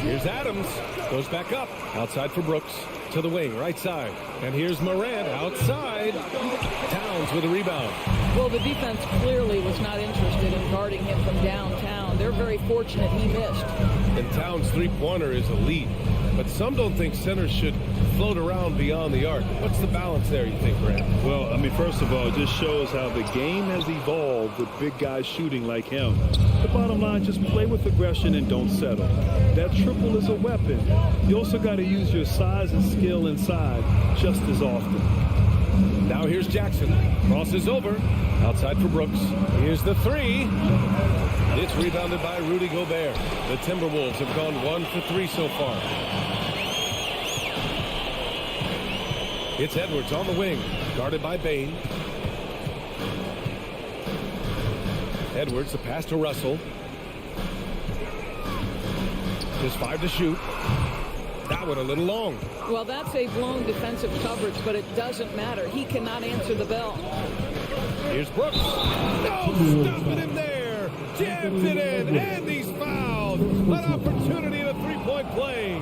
Here's Adams. Goes back up. Outside for Brooks. To the wing, right side. And here's Morant outside. Towns with a rebound. Well, the defense clearly was not interested in guarding him from downtown. They're very fortunate he missed. And Towns' three-pointer is elite. But some don't think centers should float around beyond the arc. What's the balance there, you think, Grant? Well, I mean, first of all, it just shows how the game has evolved with big guys shooting like him. The bottom line, just play with aggression and don't settle. That triple is a weapon. You also got to use your size and skill inside just as often. Now here's Jackson. Crosses over. Outside for Brooks. Here's the three. It's rebounded by Rudy Gobert. The Timberwolves have gone 1 for 3 so far. It's Edwards on the wing. Guarded by Bain. Edwards, the pass to Russell. Just 5 to shoot. That one a little long. Well, that's a blown defensive coverage, but it doesn't matter. He cannot answer the bell. Here's Brooks. No, stopping him there. Jams it in, and he's fouled. An opportunity in a three-point play.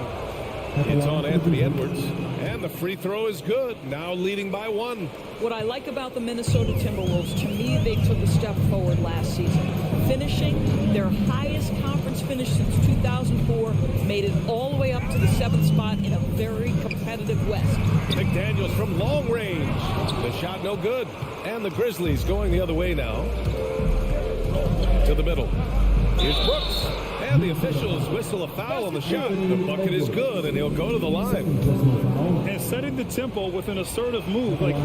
It's on Anthony Edwards, and the free throw is good. Now leading by 1. What I like about the Minnesota Timberwolves, to me, they took a step forward last season. Finishing their highest conference finish since 2004, made it all the way up to the 7th spot in a very competitive West. McDaniels from long range. The shot no good. And the Grizzlies going the other way now. To the middle. Here's Brooks. And the officials whistle a foul on the shot. The bucket is good, and he'll go to the line. And setting the tempo with an assertive move. Like,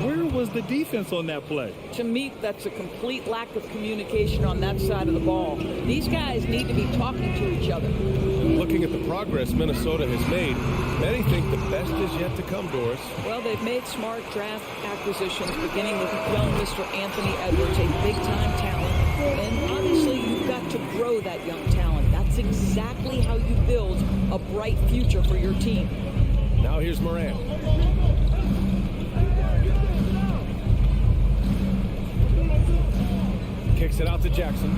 where was the defense on that play? To me, that's a complete lack of communication on that side of the ball. These guys need to be talking to each other. Looking at the progress Minnesota has made, many think the best is yet to come, Doris. Well, they've made smart draft acquisitions, beginning with young Mr. Anthony Edwards, a big-time talent. And obviously, you've got to grow that young talent. That's exactly how you build a bright future for your team. Now here's Morant. Kicks it out to Jackson.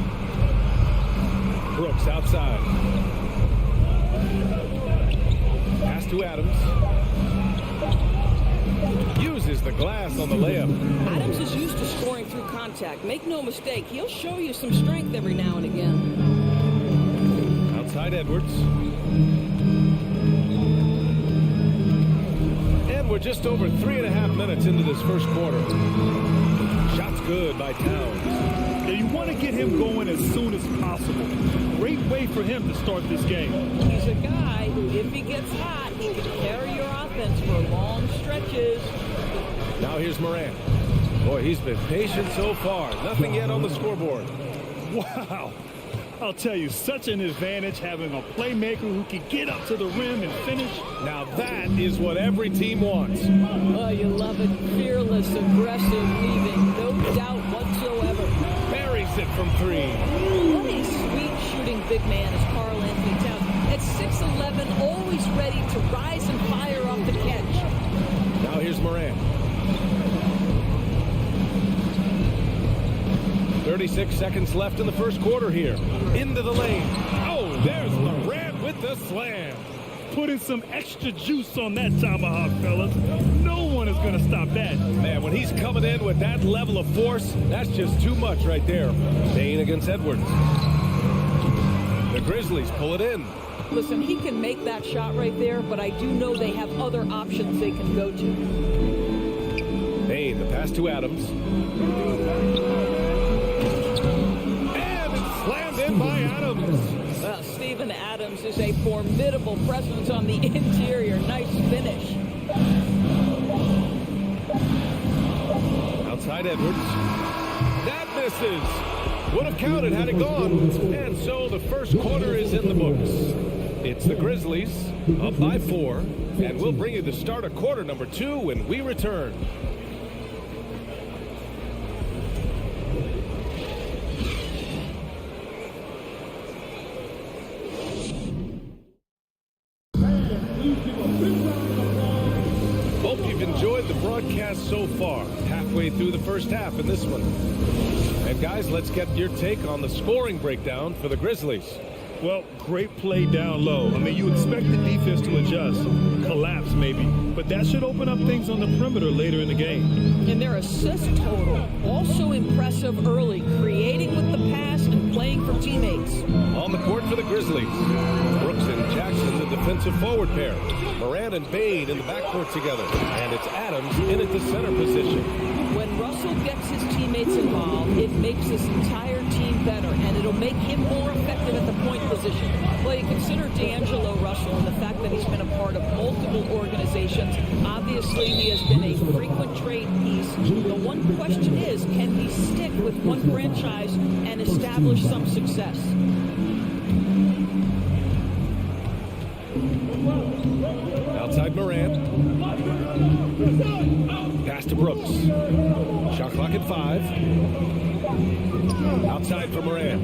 Brooks outside. Pass to Adams. Uses the glass on the layup. Adams is used to scoring through contact. Make no mistake, he'll show you some strength every now and again. Outside Edwards. And we're just over 3.5 minutes into this first quarter. Shots good by Towns. Now, you want to get him going as soon as possible. Great way for him to start this game. He's a guy who, if he gets hot, he can carry your offense for long stretches. Now here's Moran. Boy, he's been patient so far. Nothing yet on the scoreboard. Wow. I'll tell you, such an advantage having a playmaker who can get up to the rim and finish. Now that is what every team wants. Oh, you love it. Fearless, aggressive, leaving no doubt whatsoever. Buries it from 3. What a sweet shooting big man is Karl Anthony Towns. At 6'11", always ready to rise and fire off the catch. Now here's Moran. 36 seconds left in the first quarter here. Into the lane. Oh, there's Moran with the slam. Putting some extra juice on that tomahawk, fellas. No one is going to stop that. Man, when he's coming in with that level of force, that's just too much right there. Payne against Edwards. The Grizzlies pull it in. Listen, he can make that shot right there, but I do know they have other options they can go to. Payne, the pass to Adams. Slammed in by Adams. Well, Steven Adams is a formidable presence on the interior. Nice finish. Outside Edwards. That misses. Would have counted had it gone. And so the first quarter is in the books. It's the Grizzlies up by 4. And we'll bring you the start of quarter number 2 when we return. Hope you've enjoyed the broadcast so far. Halfway through the first half in this one. And guys, let's get your take on the scoring breakdown for the Grizzlies. Well, great play down low. I mean, you expect the defense to adjust, collapse maybe, but that should open up things on the perimeter later in the game. And their assist total, also impressive early, creating with the pass and playing for teammates. On the court for the Grizzlies, Brooks and Jackson, the defensive forward pair. Moran and Bane in the backcourt together. And it's Adams in at the center position. When Russell gets his teammates involved, it makes this entire team better, and it'll make him more effective at the point position. Well, you consider D'Angelo Russell and the fact that he's been a part of multiple organizations. Obviously, he has been a frequent trade piece. The one question is, can he stick with one franchise and establish some success? Outside Moran. Pass to Brooks. Shot clock at 5. Outside for Moran.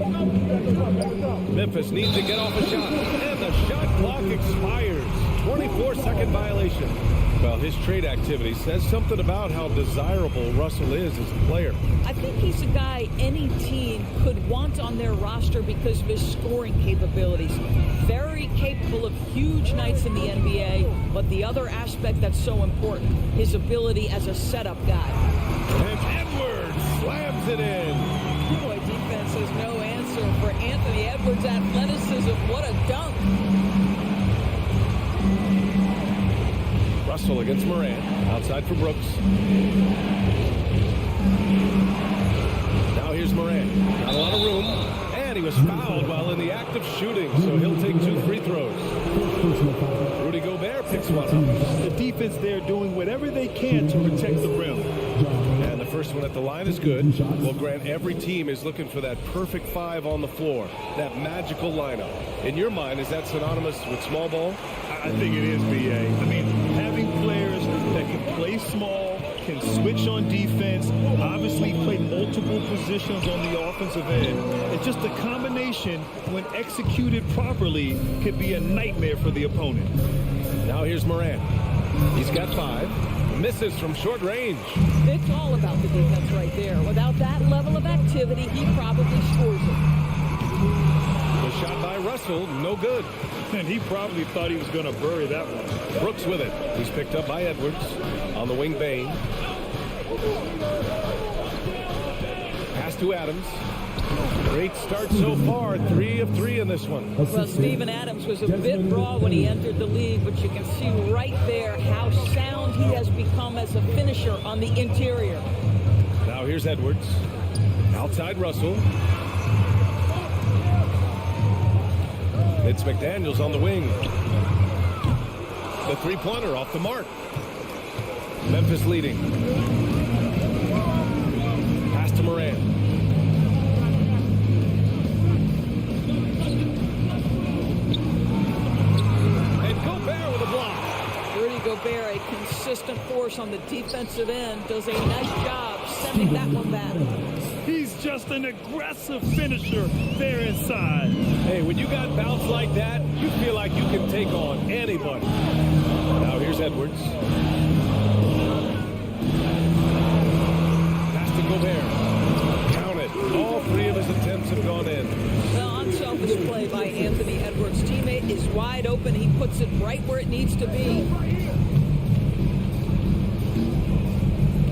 Memphis needs to get off a shot. And the shot clock expires. 24-second violation. Well, his trade activity says something about how desirable Russell is as a player. I think he's a guy any team could want on their roster because of his scoring capabilities. Very capable of huge nights in the NBA, but the other aspect that's so important, his ability as a setup guy. And Edwards slams it in. Boy, defense has no answer for Anthony Edwards' athleticism. What a dunk. Russell against Moran. Outside for Brooks. Now here's Moran. Not a lot of room. And he was fouled while in the act of shooting, so he'll take 2 free throws. Rudy Gobert picks one up. The defense there doing whatever they can to protect the rim. And the first one at the line is good. Well, Grant, every team is looking for that perfect 5 on the floor, that magical lineup. In your mind, is that synonymous with small ball? I think it is, B.A. I mean, having players that can play small, can switch on defense, obviously play multiple positions on the offensive end. And just a combination, when executed properly, could be a nightmare for the opponent. Now here's Moran. He's got 5. Misses from short range. It's all about the defense right there. Without that level of activity, he probably scores it. The shot by Russell, no good. And he probably thought he was going to bury that one. Brooks with it. He's picked up by Edwards. On the wing, Bane. Pass to Adams. Great start so far. 3 of 3 in this one. Well, Steven Adams was a bit raw when he entered the league, but you can see right there how sound he has become as a finisher on the interior. Now here's Edwards. Outside Russell. It's McDaniels on the wing. The three-pointer off the mark. Memphis leading. Pass to Morant. And Gobert with a block. Rudy Gobert, a consistent force on the defensive end, does a nice job sending that one back. He's just an aggressive finisher there inside. Hey, when you got bounce like that, you feel like you can take on anybody. Now here's Edwards. Pass to Gobert. Count it. All three of his attempts have gone in. Well, unselfish play by Anthony Edwards. Teammate is wide open. He puts it right where it needs to be.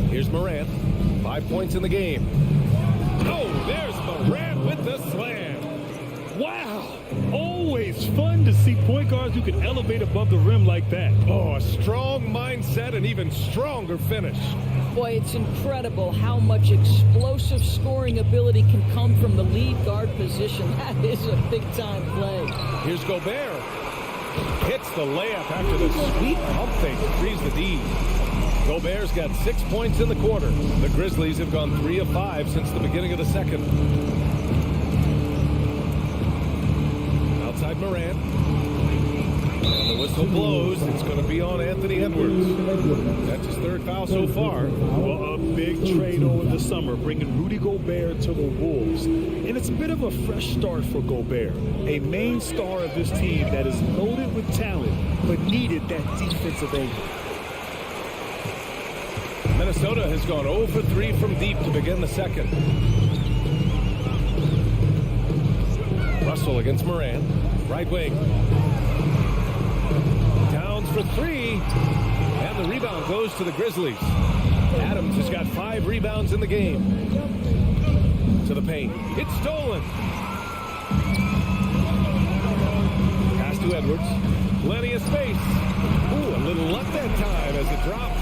Here's Morant. 5 points in the game. Oh, there's Morant with the slam. Wow. Always fun to see point guards who can elevate above the rim like that. Oh, a strong mindset and even stronger finish. Boy, it's incredible how much explosive scoring ability can come from the lead guard position. That is a big-time play. Here's Gobert. Hits the layup after the sweet pump fake that frees the D. Gobert's got 6 points in the quarter. The Grizzlies have gone 3 of 5 since the beginning of the second. Outside Morant. And the whistle blows. It's going to be on Anthony Edwards. That's his third foul so far. Well, a big trade over the summer, bringing Rudy Gobert to the Wolves. And it's a bit of a fresh start for Gobert, a main star of this team that is loaded with talent, but needed that defensive angle. Minnesota has gone 0 for 3 from deep to begin the second. Russell against Morant. Right wing. Towns for 3. And the rebound goes to the Grizzlies. Adams has got 5 rebounds in the game. To the paint. It's stolen. Pass to Edwards. Plenty of space. Ooh, a little luck that time as it drops.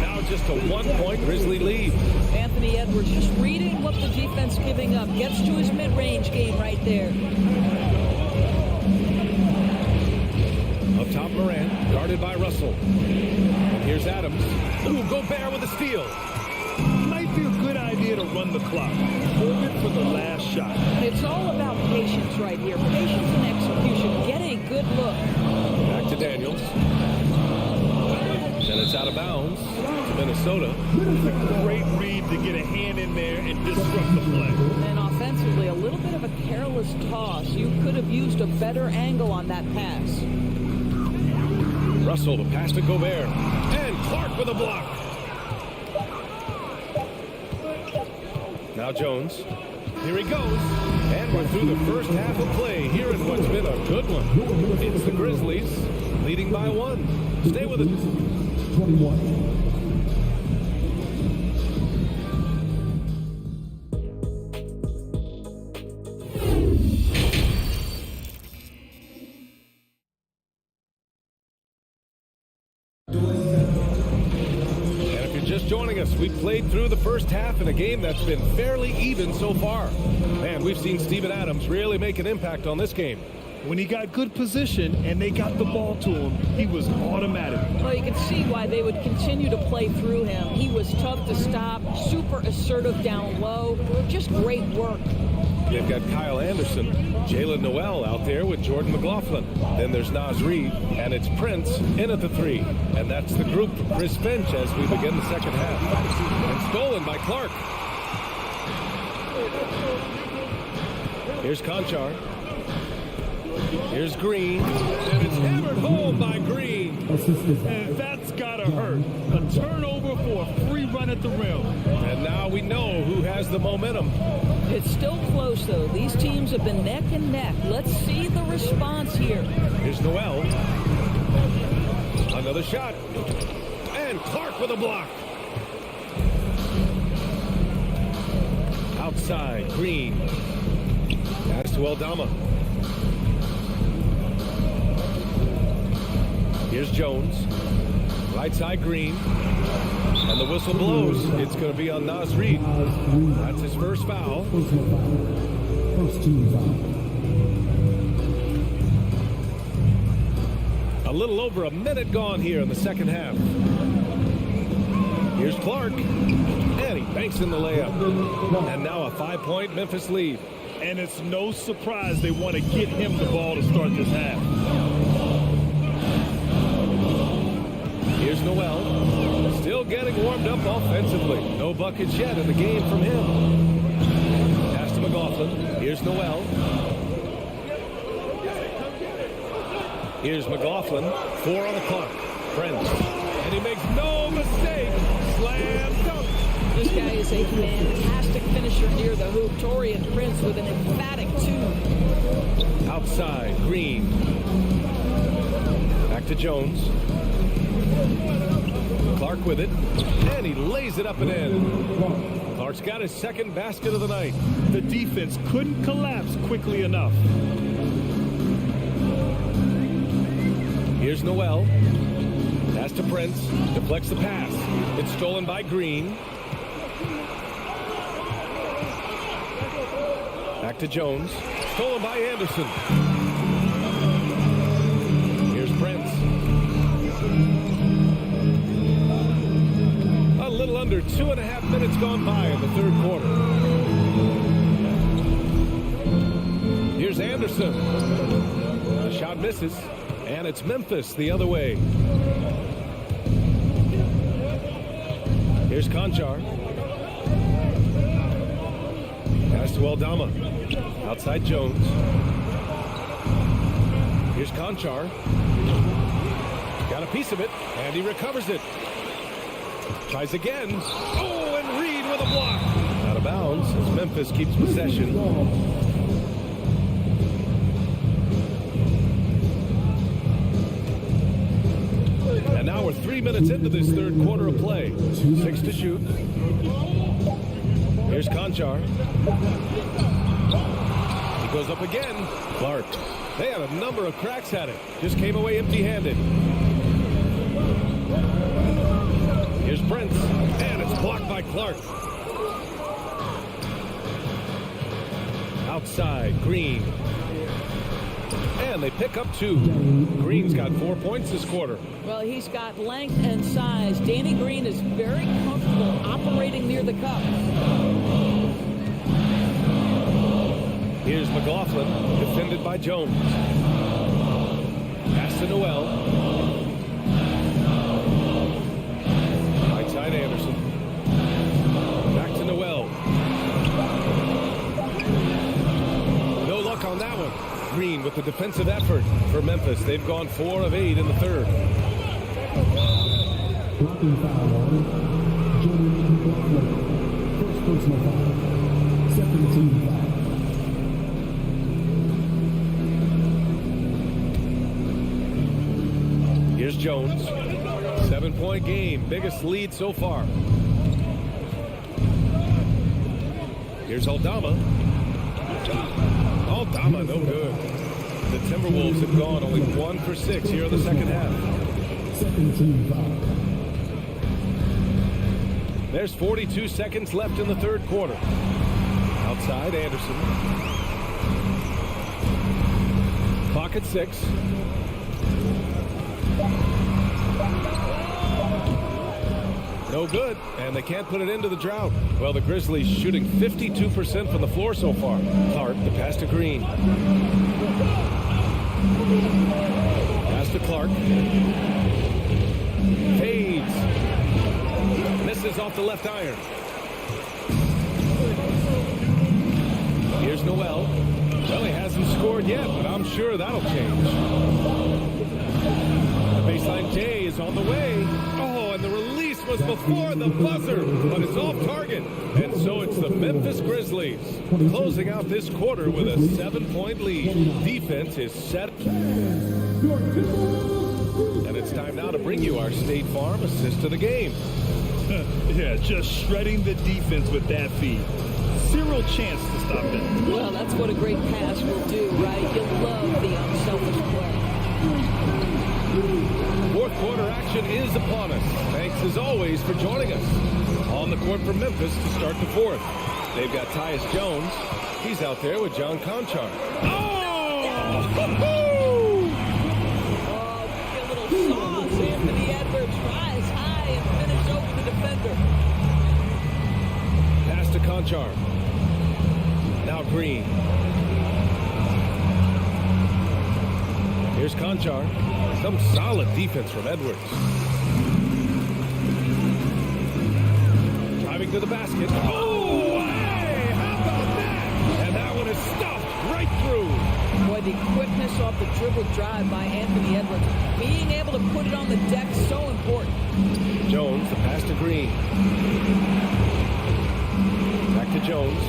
Now just a 1-point Grizzly lead. Anthony Edwards just reading what the defense giving up. Gets to his mid-range game right there. Up top, Morant, guarded by Russell. And here's Adams. Ooh, Gobert with a steal. Might be a good idea to run the clock. Hold it for the last shot. It's all about patience right here. Patience and execution. Get a good look. Back to Daniels. And it's out of bounds to Minnesota. It's a great read to get a hand in there and disrupt the play. And offensively, a little bit of a careless toss. You could have used a better angle on that pass. Russell, the pass to Gobert. And Clark with a block. Now Jones. Here he goes. And we're through the first half of play here in what's been a good one. It's the Grizzlies leading by 1. Stay with us. 21. Just joining us, we played through the first half in a game that's been fairly even so far. And we've seen Steven Adams really make an impact on this game. When he got good position and they got the ball to him, he was automatic. Well, you can see why they would continue to play through him. He was tough to stop, super assertive down low, just great work. They've got Kyle Anderson, Jalen Noel out there with Jordan McLaughlin. Then there's Naz Reid, and it's Prince in at the 3. And that's the group for Chris Finch as we begin the second half. And stolen by Clark. Here's Conchar. Here's Green. And it's hammered home by Green. And that's gotta hurt. A turnover for a free run at the rim. And now we know who has the momentum. It's still close, though. These teams have been neck and neck. Let's see the response here. Here's Noel. Another shot. And Clark with a block. Outside, Green. Pass to Aldama. Here's Jones. Right side, Green. And the whistle blows. It's going to be on Nas Reed. That's his first foul. First team foul. A little over a minute gone here in the second half. Here's Clark. And he banks in the layup. And now a 5-point Memphis lead. And it's no surprise they want to get him the ball to start this half. Here's Noel. Still getting warmed up offensively. No buckets yet in the game from him. Pass to McLaughlin. Here's Noel. Here's McLaughlin. 4 on the clock. Prince. And he makes no mistake. Slam dunk. This guy is a fantastic finisher near the hoop. Taurean Prince with an emphatic 2. Outside, Green. Back to Jones. Clark with it. And he lays it up and in. Clark's got his second basket of the night. The defense couldn't collapse quickly enough. Here's Noel. Pass to Prince. Deflects the pass. It's stolen by Green. Back to Jones. Stolen by Anderson. Here's Prince. A little under 2.5 minutes gone by in the third quarter. Here's Anderson. The shot misses. And it's Memphis the other way. Here's Conchar. Pass to Aldama. Outside Jones. Here's Conchar. Got a piece of it, and he recovers it. Tries again. Oh, and Reed with a block. Out of bounds as Memphis keeps possession. And now we're 3 minutes into this third quarter of play. 6 to shoot. Here's Conchar. He goes up again. Clark. They had a number of cracks at it. Just came away empty-handed. Here's Prince. And it's blocked by Clark. Outside, Green. And they pick up 2. Green's got 4 points this quarter. Well, he's got length and size. Danny Green is very comfortable operating near the cup. Here's McLaughlin, defended by Jones. Pass to Noel. Right side Anderson. Back to Noel. No luck on that one. Green with the defensive effort for Memphis. They've gone 4 of 8 in the third. Blocking foul on Jordan McLaughlin. First personal foul. Second team foul. Here's Jones. 7-point game. Biggest lead so far. Here's Aldama. Aldama, no good. The Timberwolves have gone only 1 for 6 here in the second half. Second team foul. There's 42 seconds left in the third quarter. Outside, Anderson. Clock at 6. No good, and they can't put it into the drought. Well, the Grizzlies shooting 52% from the floor so far. Clark, the pass to Green. Pass to Clark. Fades. Misses off the left iron. Here's Noel. Well, he hasn't scored yet, but I'm sure that'll change. The baseline J is on the way. Oh, and the release was before the buzzer, but it's off target. And so it's the Memphis Grizzlies closing out this quarter with a 7-point lead. Defense is set. And it's time now to bring you our State Farm assist of the game. Yeah, just shredding the defense with that feed. Zero chance to stop it. Well, that's what a great pass will do, right? You'll love the unselfish play. Fourth quarter action is upon us. Thanks as always for joining us. On the court for Memphis to start the fourth. They've got Tyus Jones. He's out there with John Conchar. A little sauce. Anthony Edwards rise high and finish over the defender. Pass to Conchar. Now Green. Here's Conchar. Some solid defense from Edwards. Driving to the basket. Oh, hey, how about that? And that one is stuffed right through. Boy, the quickness off the dribble drive by Anthony Edwards. Being able to put it on the deck, so important. Jones, the pass to Green. Back to Jones.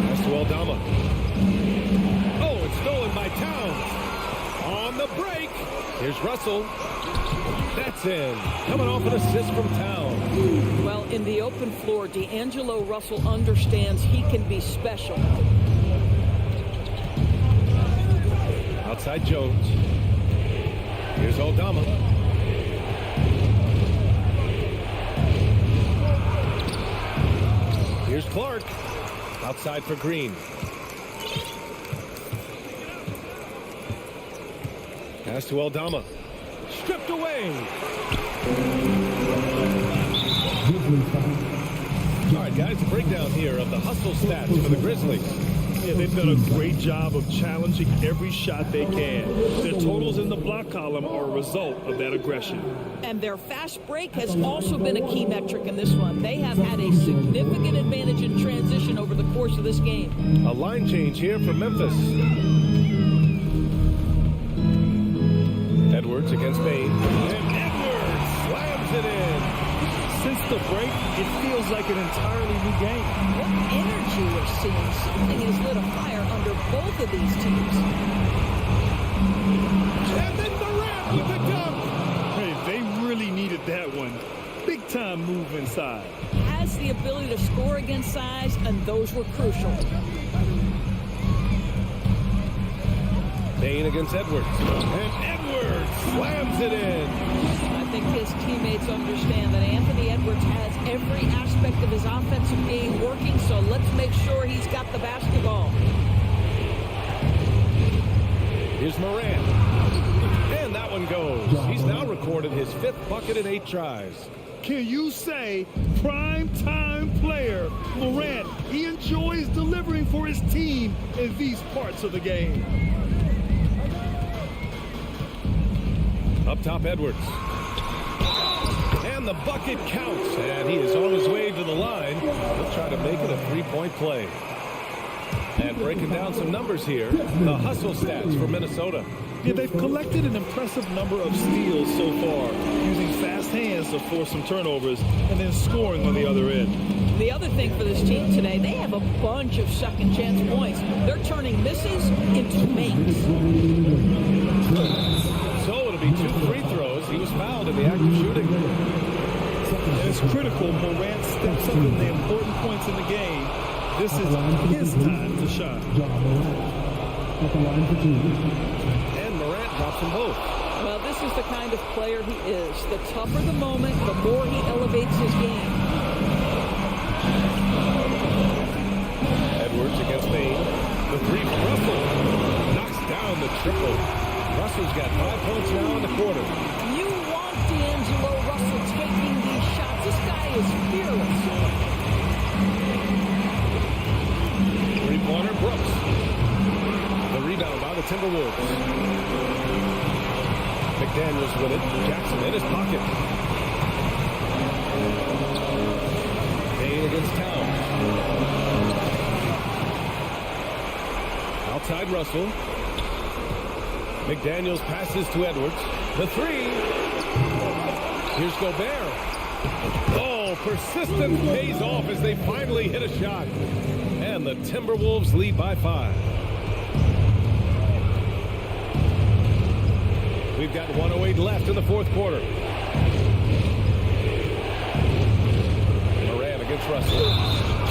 Pass to Aldama. Oh, it's stolen by Towns. On the break. Here's Russell. That's in. Coming off an assist from Towns. Well, in the open floor, D'Angelo Russell understands he can be special. Outside Jones. Here's Aldama. Here's Clark. Outside for Green. Pass to Aldama. Stripped away. All right, guys, a breakdown here of the hustle stats for the Grizzlies. Yeah, they've done a great job of challenging every shot they can. Their totals in the block column are a result of that aggression. And their fast break has also been a key metric in this one. They have had a significant advantage in transition over the course of this game. A line change here for Memphis. Edwards against Bain. And Edwards slams it in. Since the break, it feels like an entirely new game. What energy we're seeing. Something has lit a fire under both of these teams. And then Durant with the dunk. Hey, they really needed that one. Big time move inside. Has the ability to score against size, and those were crucial. Bain against Edwards. And Edwards slams it in. I think his teammates understand that Anthony Edwards has every aspect of his offensive game working, so let's make sure he's got the basketball. Here's Morant. And that one goes. He's now recorded his 5th bucket in 8 tries. Can you say prime time player Morant? He enjoys delivering for his team in these parts of the game. Up top, Edwards. And the bucket counts. And he is on his way to the line. He'll try to make it a 3-point play. And breaking down some numbers here, the hustle stats for Minnesota. Yeah, they've collected an impressive number of steals so far, using fast hands to force some turnovers and then scoring on the other end. The other thing for this team today, they have a bunch of second chance points. They're turning misses into makes. So it'll be 2 free throws. He was fouled in the act of shooting. And it's critical Morant steps up in the important points in the game. This is his time to shine. And Morant drops them both. Well, this is the kind of player he is. The tougher the moment, the more he elevates his game. Edwards against Bain. The 3 from Russell. Knocks down the triple. Russell's got 5 points now in the quarter. You want D'Angelo Russell taking these shots. This guy is fearless. 3-pointer, Brooks. The rebound by the Timberwolves. McDaniels with it. Jackson in his pocket. Bain against Towns. Outside Russell. McDaniels passes to Edwards. The 3. Here's Gobert. Oh, persistence pays off as they finally hit a shot. And the Timberwolves lead by 5. We've got 1:08 left in the 4th quarter. Morant against Russell.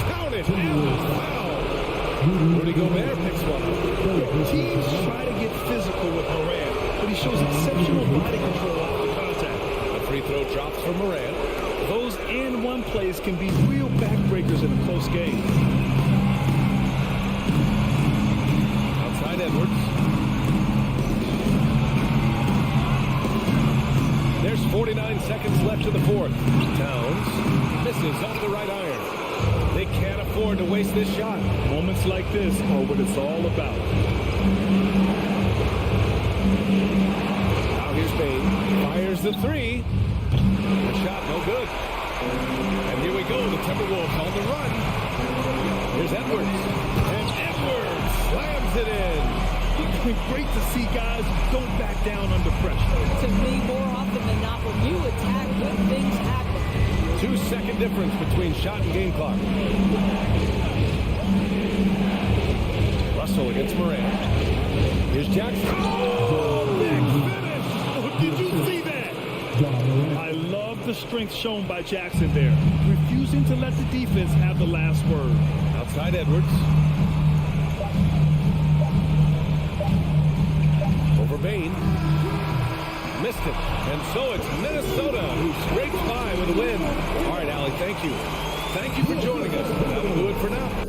Count it! And foul! Rudy Gobert picks one up. Teams try to get physical with Morant, but shows exceptional body control after contact. The free throw drops for Morant. Those and one plays can be real backbreakers in a close game. Outside Edwards. There's 49 seconds left in the fourth. Towns misses off the right iron. They can't afford to waste this shot. Moments like this are what it's all about. Now here's Bain. Fires the three. The shot no good. And here we go. The Timberwolves on the run. Here's Edwards. And Edwards slams it in. It's great to see guys who don't back down under pressure. To me, more often than not, when you attack, good things happen. 2-second difference between shot and game clock. Russell against Morant. Here's Jackson. Oh, big finish! Oh, did you see that? I love the strength shown by Jackson there, refusing to let the defense have the last word. Outside Edwards. Over Bain. Missed it. And so it's Minnesota who scrapes by with a win. All right, Allie, thank you. Thank you for joining us. That'll do it for now.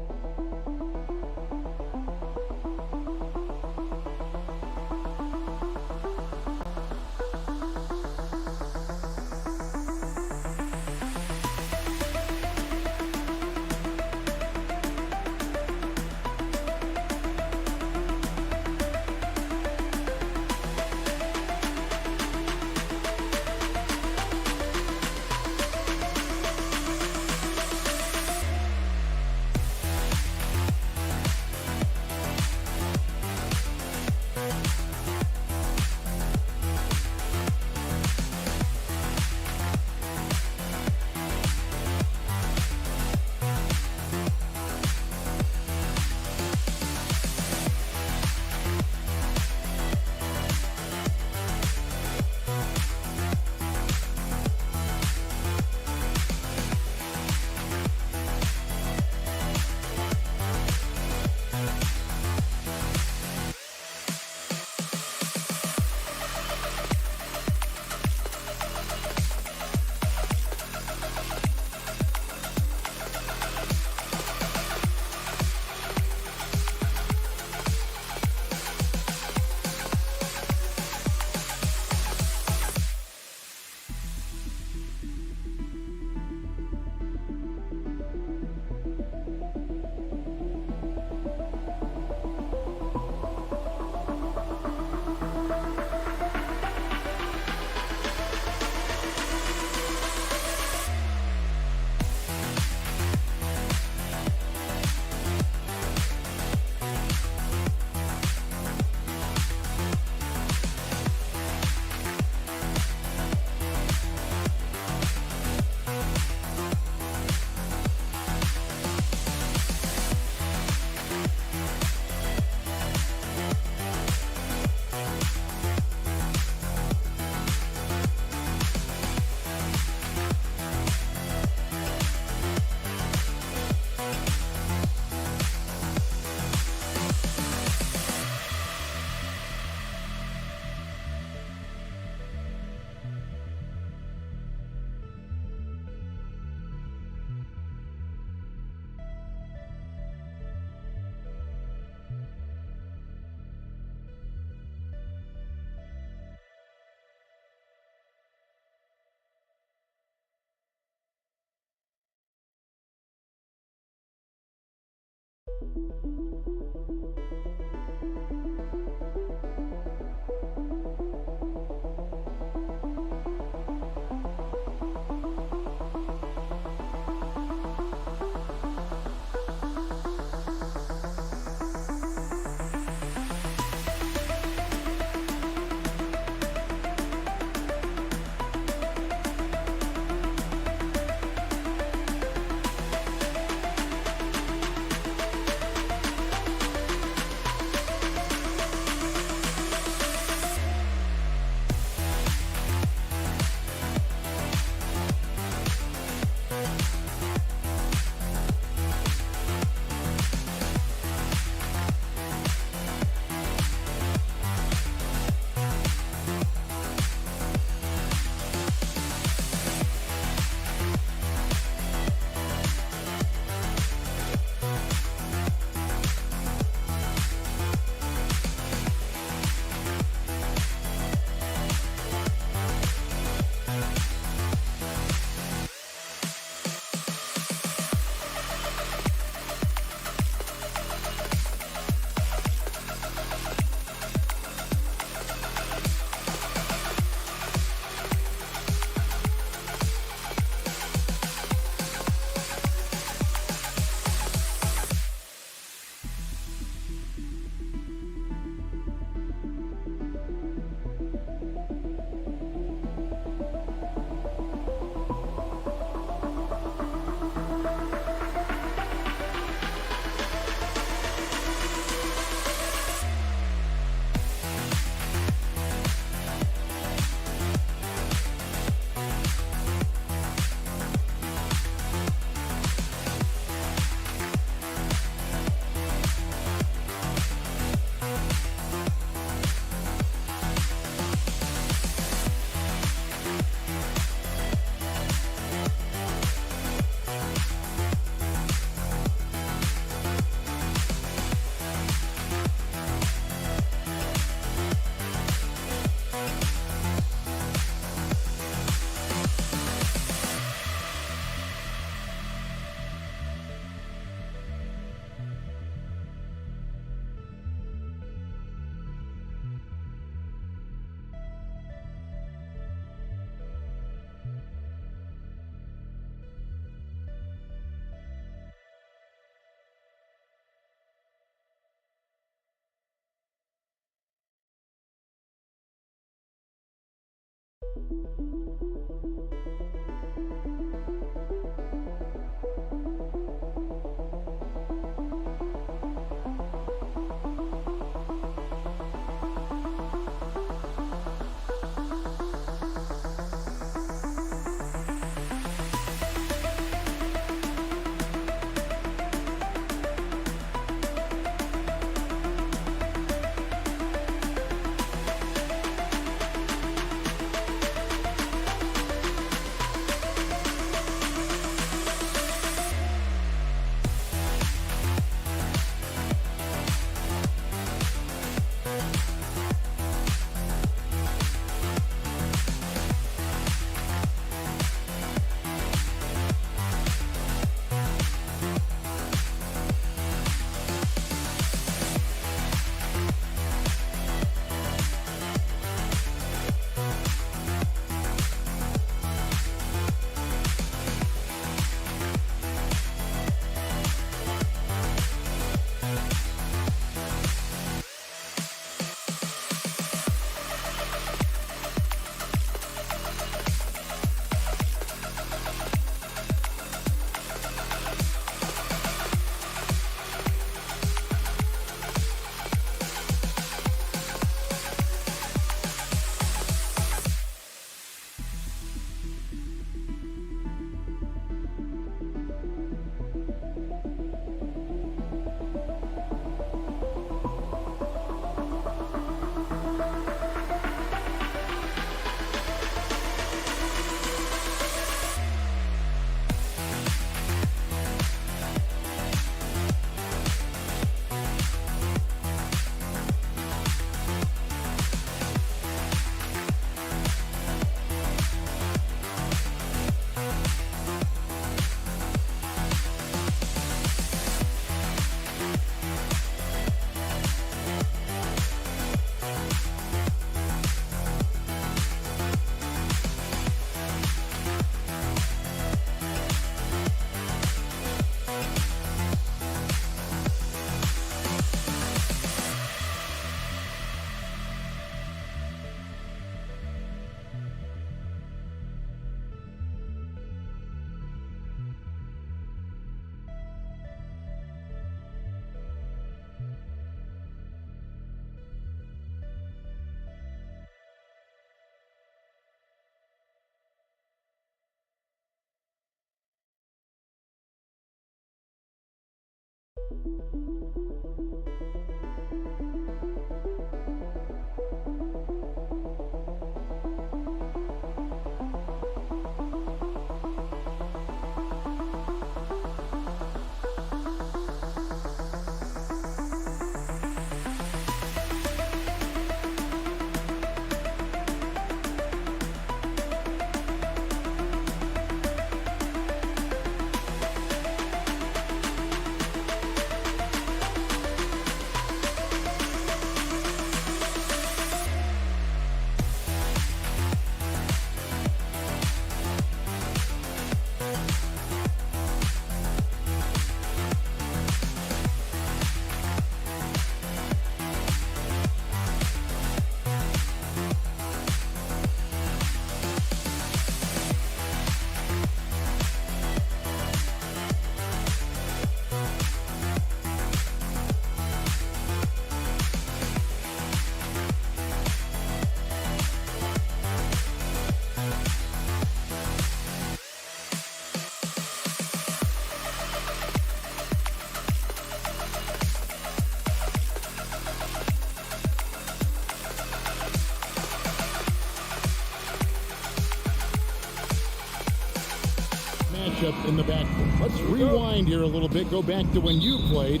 matchup in the backcourt. Let's rewind here a little bit, go back to when you played.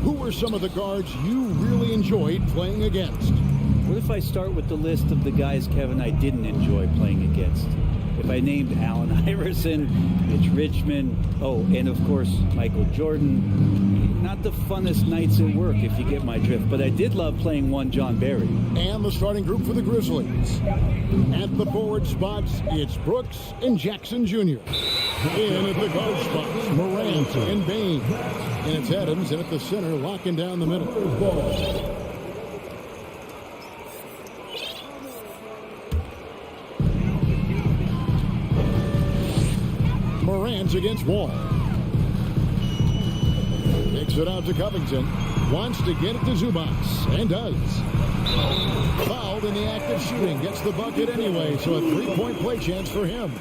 Who were some of the guards you really enjoyed playing against? What if I start with the list of the guys, Kevin, I didn't enjoy playing against? If I named Allen Iverson, Mitch Richmond, and of course, Michael Jordan, not the funnest nights at work, if you get my drift, but I did love playing one John Barry. And the starting group for the Grizzlies. At the forward spots, it's Brooks and Jackson Jr. In at the guard spots, Morant and Bain. And it's Adams, and at the center, locking down the middle. against Wall. Kicks it out to Covington. Wants to get it to Zubats, and does. Fouled in the act of shooting. Gets the bucket anyway, so a three-point play chance for him.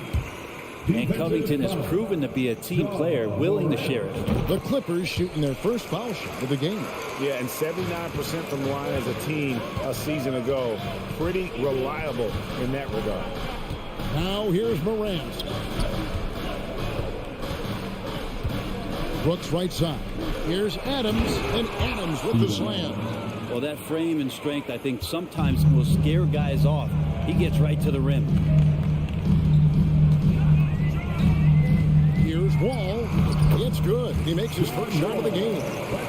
And Covington has proven to be a team player, willing to share it. The Clippers shooting their first foul shot of the game. Yeah, and 79% from the line as a team a season ago. Pretty reliable in that regard. Now here's Morant. Brooks right side. Here's Adams, and Adams with the slam. Well, that frame and strength, I think, sometimes will scare guys off. He gets right to the rim. Here's Wall. It's good. He makes his first shot of the game.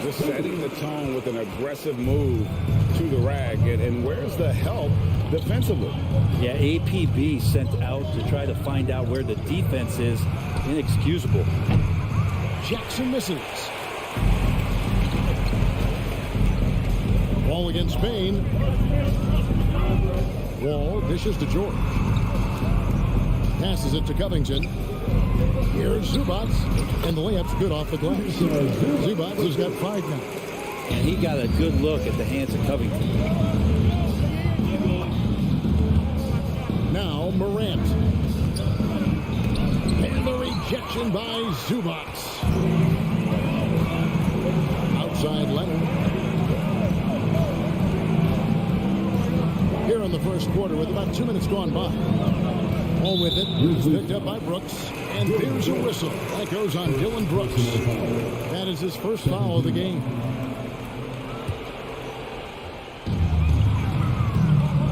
Just setting the tone with an aggressive move to the rack. And where's the help defensively? Yeah, APB sent out to try to find out where the defense is. Inexcusable. Jackson misses. Wall against Spain. Wall dishes to George. Passes it to Covington. Here's Zubats, and the layup's good off the glass. Zubats has got 5 now. And he got a good look at the hands of Covington. Now Morant. And the rejection by Zubats. Outside Leonard. Here in the first quarter with about 2 minutes gone by. All with it. It's picked up by Brooks. And there's a whistle. That goes on Dylan Brooks. That is his first foul of the game.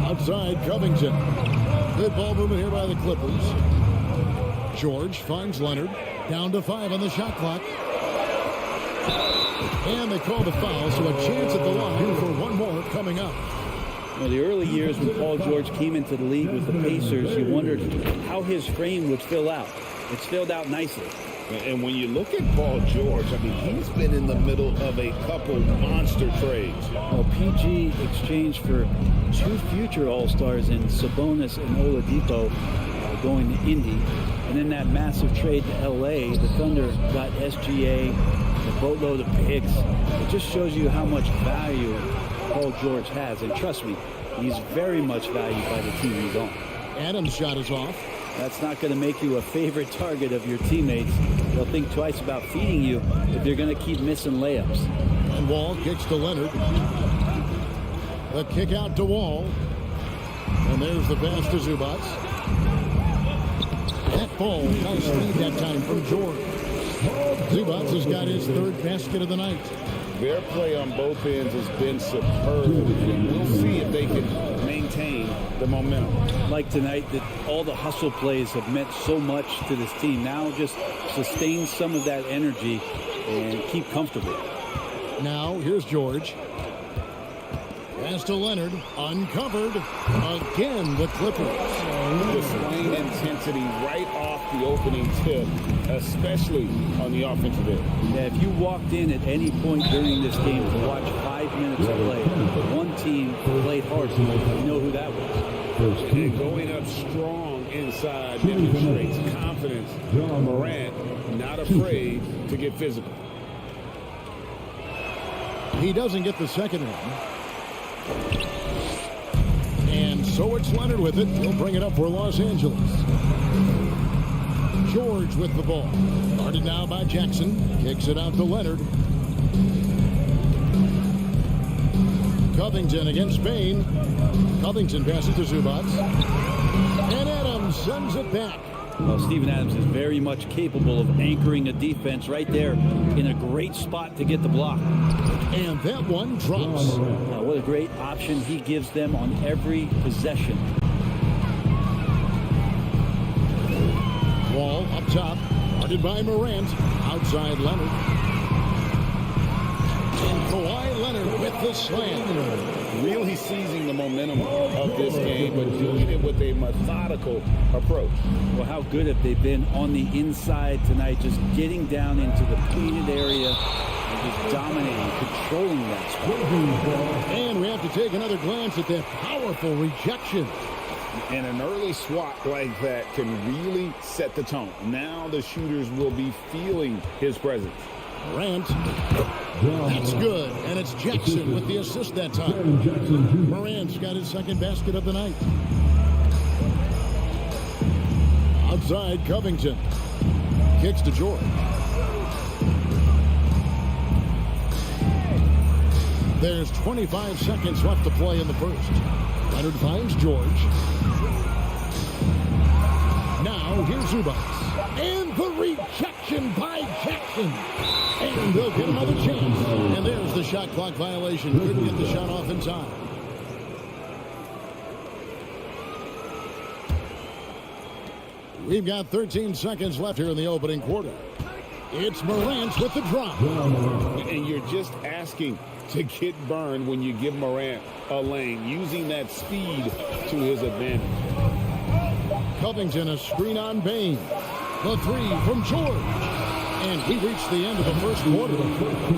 Outside Covington. Good ball movement here by the Clippers. George finds Leonard. Down to 5 on the shot clock. And they call the foul, so a chance at the line for one more coming up. Well, the early years when Paul George came into the league with the Pacers, you wondered how his frame would fill out. It's filled out nicely. And when you look at Paul George, I mean, he's been in the middle of a couple monster trades. Well, PG exchanged for 2 future All-Stars in Sabonis and Oladipo going to Indy. And in that massive trade to L.A., the Thunder got SGA, a boatload of picks. It just shows you how much value Paul George has. And trust me, he's very much valued by the team he's on. Adams' shot is off. That's not going to make you a favorite target of your teammates. They'll think twice about feeding you if you're going to keep missing layups. And Wall kicks to Leonard. The kick out to Wall. And there's the pass to Zubats. That ball, nice lead that time from George. Zubats has got his 3rd basket of the night. Their play on both ends has been superb. We'll see if they can maintain the momentum. Like tonight, that all the hustle plays have meant so much to this team. Now just sustain some of that energy and keep comfortable. Now here's George. Pass to Leonard. Uncovered. Again, the Clippers. Displaying intensity right off the opening tip, especially on the offensive end. Yeah, if you walked in at any point during this game to watch 5 minutes of play, one team played hard. You know who that was. And going up strong inside demonstrates confidence. Morant not afraid to get physical. He doesn't get the second one. And so it's Leonard with it. He'll bring it up for Los Angeles. George with the ball. Guarded now by Jackson. Kicks it out to Leonard. Covington against Spain. Covington passes to Zubats. And Adams sends it back. Well, Steven Adams is very much capable of anchoring a defense right there in a great spot to get the block. And that one drops. What a great option he gives them on every possession. Wall up top. Guarded by Morant. Outside Leonard. And Kawhi Leonard with the slam. Really seizing the momentum of this game, but doing it with a methodical approach. Well, how good have they been on the inside tonight, just getting down into the painted area and just dominating, controlling that spot. And we have to take another glance at that powerful rejection. And an early swat like that can really set the tone. Now the shooters will be feeling his presence. Morant. That's good. And it's Jackson with the assist that time. Morant's got his second basket of the night. Outside, Covington. Kicks to George. There's 25 seconds left to play in the first. Leonard finds George. Now, here's Zubac. And the rejection by Jackson. And they'll get another chance. And there's the shot clock violation. Couldn't get the shot off in time. We've got 13 seconds left here in the opening quarter. It's Morant with the drop. And you're just asking to get burned when you give Morant a lane, using that speed to his advantage. Covington, a screen on Bain. The three from George. And we reach the end of the first quarter.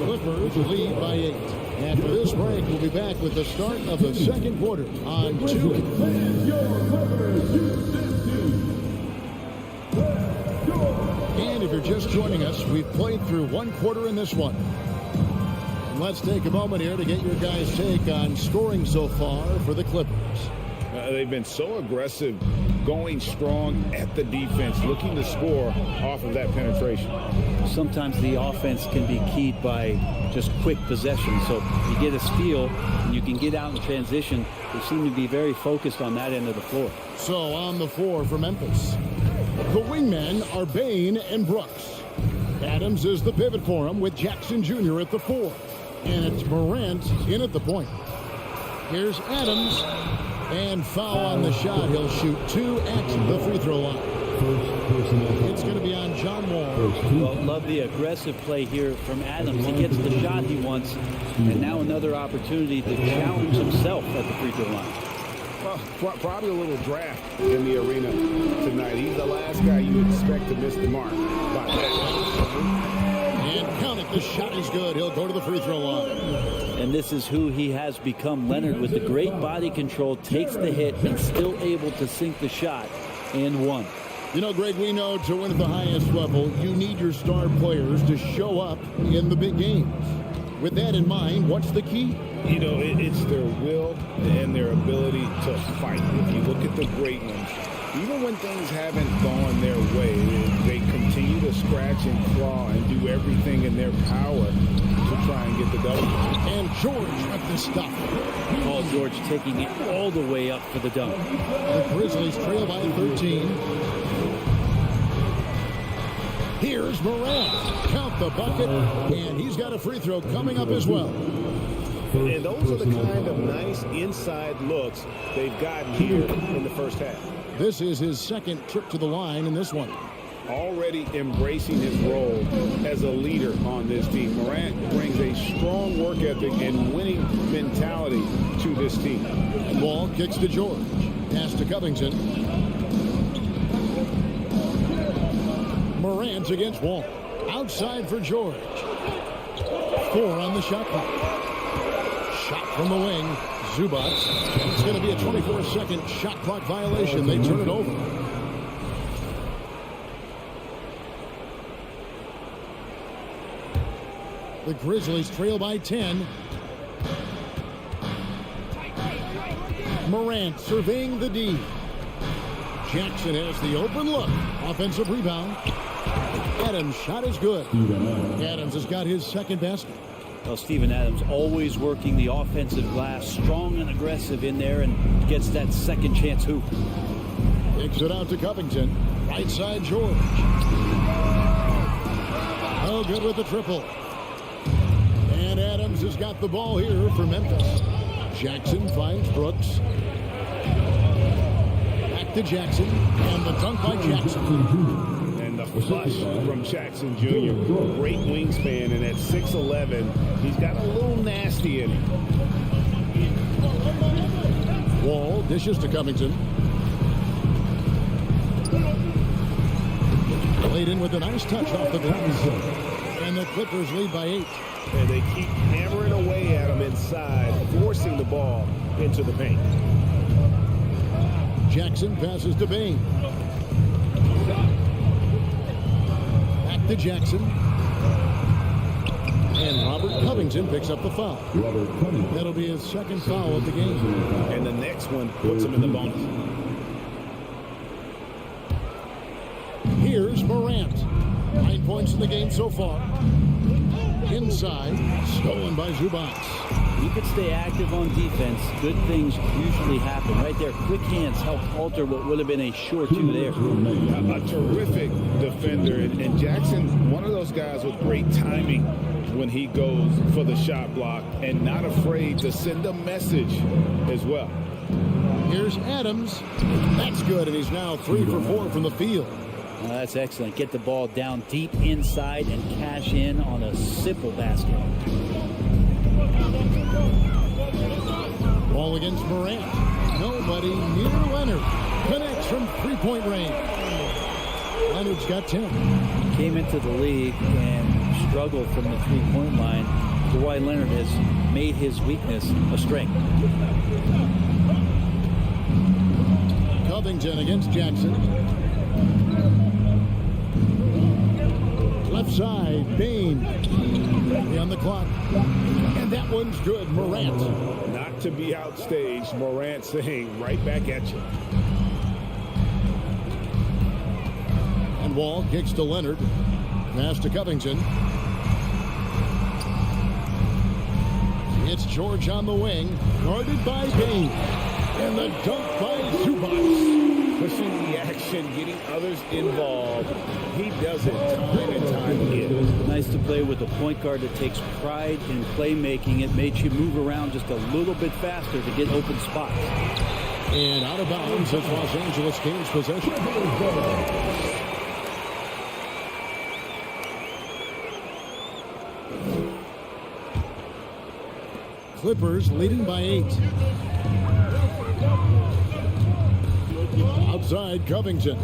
Clippers lead by 8. After this break, we'll be back with the start of the second quarter on 2. And if you're just joining us, we've played through one quarter in this one. And let's take a moment here to get your guys' take on scoring so far for the Clippers. They've been so aggressive, going strong at the defense, looking to score off of that penetration. Sometimes the offense can be keyed by just quick possession. So you get a steal and you can get out in transition. They seem to be very focused on that end of the floor. So on the floor for Memphis, the wingmen are Bain and Brooks. Adams is the pivot for him with Jackson Jr. at the 4. And it's Morant in at the point. Here's Adams. And foul on the shot. He'll shoot 2 at the free throw line. It's going to be on John Wall. Well, love the aggressive play here from Adams. He gets the shot he wants. And now another opportunity to challenge himself at the free throw line. Well, probably a little draft in the arena tonight. He's the last guy you expect to miss the mark by that. And count it. The shot is good. He'll go to the free throw line. And this is who he has become. Leonard, with the great body control, takes the hit and still able to sink the shot and one. You know, Greg, we know to win at the highest level, you need your star players to show up in the big games. With that in mind, what's the key? You know, it's their will and their ability to fight. If you look at the great ones, even when things haven't gone their way, they continue to scratch and claw and do everything in their power to try and get the W. And George with the stop. Paul George taking it all the way up for the dunk. The Grizzlies trail by 13. Here's Morant. Count the bucket. And he's got a free throw coming up as well. And those are the kind of nice inside looks they've gotten here in the first half. This is his second trip to the line in this one. Already embracing his role as a leader on this team. Morant brings a strong work ethic and winning mentality to this team. Ball kicks to George. Pass to Covington. Morant against Wall. Outside for George. 4 on the shot clock. Shot from the wing. Zubac. It's going to be a 24-second shot clock violation. They turn it over. The Grizzlies trail by 10. Morant surveying the D. Jackson has the open look. Offensive rebound. Adams' shot is good. Adams has got his second basket. Well, Steven Adams always working the offensive glass, strong and aggressive in there, and gets that second chance hoop. Kicks it out to Covington. Right side, George. Oh, good with the triple. And Adams has got the ball here for Memphis. Jackson finds Brooks. Back to Jackson. And the dunk by Jackson. The flush from Jackson Jr. Great wingspan, and at 6'11", he's got a little nasty in him. Wall dishes to Covington. Played in with a nice touch off the glass. And the Clippers lead by 8. And they keep hammering away at him inside, forcing the ball into the paint. Jackson passes to Bain. Back to Jackson. And Robert Covington picks up the foul. That'll be his second foul of the game. And the next one puts him in the bonus. Here's Morant. 9 points in the game so far. Inside, stolen by Zubac. You could stay active on defense. Good things usually happen. Right there, quick hands help alter what would have been a sure two there. A terrific defender. And Jackson, one of those guys with great timing when he goes for the shot block and not afraid to send a message as well. Here's Adams. That's good, and he's now 3 for 4 from the field. That's excellent. Get the ball down deep inside and cash in on a simple basket. Ball against Morant. Nobody near Leonard. Connects from three-point range. Leonard's got 10. Came into the league and struggled from the three-point line. Kawhi Leonard has made his weakness a strength. Covington against Jackson. Left side, Bain. On the clock. And that one's good. Morant. Not to be outstaged, Morant saying right back at you. And Wall kicks to Leonard. Pass to Covington. It's George on the wing. Guarded by Bain. And the dunk by Zubac. Pushing the action, getting others involved. He does it time and time again. Nice to play with a point guard that takes pride in playmaking. It makes you move around just a little bit faster to get open spots. And out of bounds, it's Los Angeles Kings possession. Clippers leading by 8. Outside, Covington.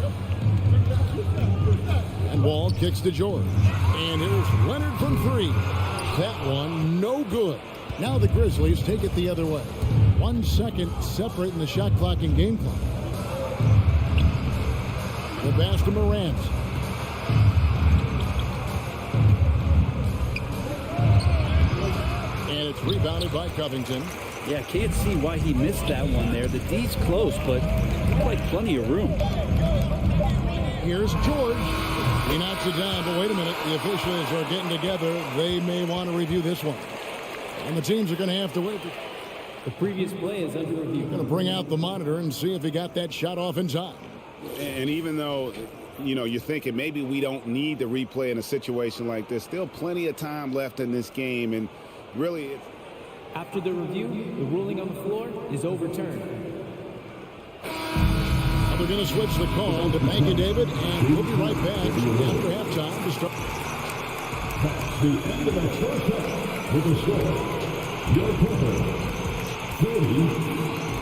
And Wall kicks to George. And here's Leonard from 3. That one, no good. Now the Grizzlies take it the other way. 1 second separating the shot clock and game clock. The pass to Morant. And it's rebounded by Covington. Yeah, can't see why he missed that one there. The D's close, but like plenty of room. Here's George. He knocks it down, but wait a minute. The officials are getting together. They may want to review this one. And the teams are going to have to wait. The previous play is under review. Going to bring out the monitor and see if he got that shot off in time. And even though, you know, you're thinking maybe we don't need the replay in a situation like this, still plenty of time left in this game. And really, after the review, the ruling on the floor is overturned. They're going to switch the call to Thank you, David, and we'll be right back after halftime to start. The end of the first half with the score. Your Clippers 30,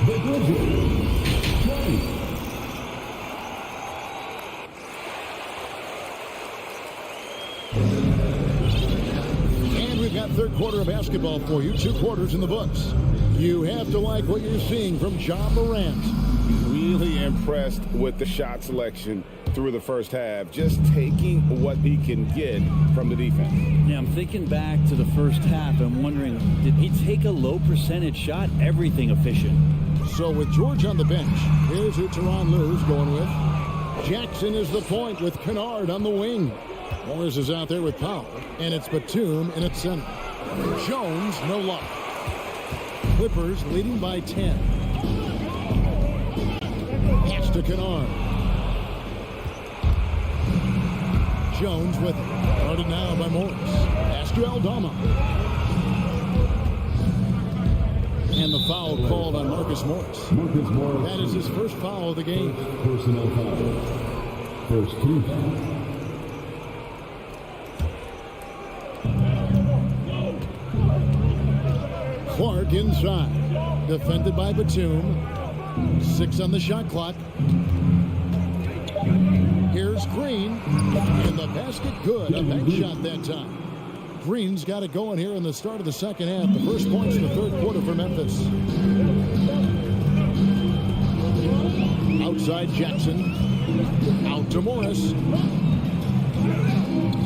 the Grizzlies 20. And we've got third quarter of basketball for you. 2 quarters in the books. You have to like what you're seeing from Ja Morant. Really impressed with the shot selection through the first half, just taking what he can get from the defense. Yeah, I'm thinking back to the first half and wondering, did he take a low percentage shot? Everything efficient. So with George on the bench, here's who Tyronn Lue's going with. Jackson is the point with Kennard on the wing. Morris is out there with Powell, and it's Batum in its center. Jones, no luck. Clippers leading by 10. Pass to Kennard. Jones with it. Guarded now by Morris. Pass to Aldama. And the foul called on Marcus Morris. That is his first foul of the game. Personal foul. First 2 fouls. Clark inside. Defended by Batum. 6 on the shot clock. Here's Green. And the basket good. A bank shot that time. Green's got it going here in the start of the second half. The first points in the third quarter for Memphis. side, Jackson. Out to Morris.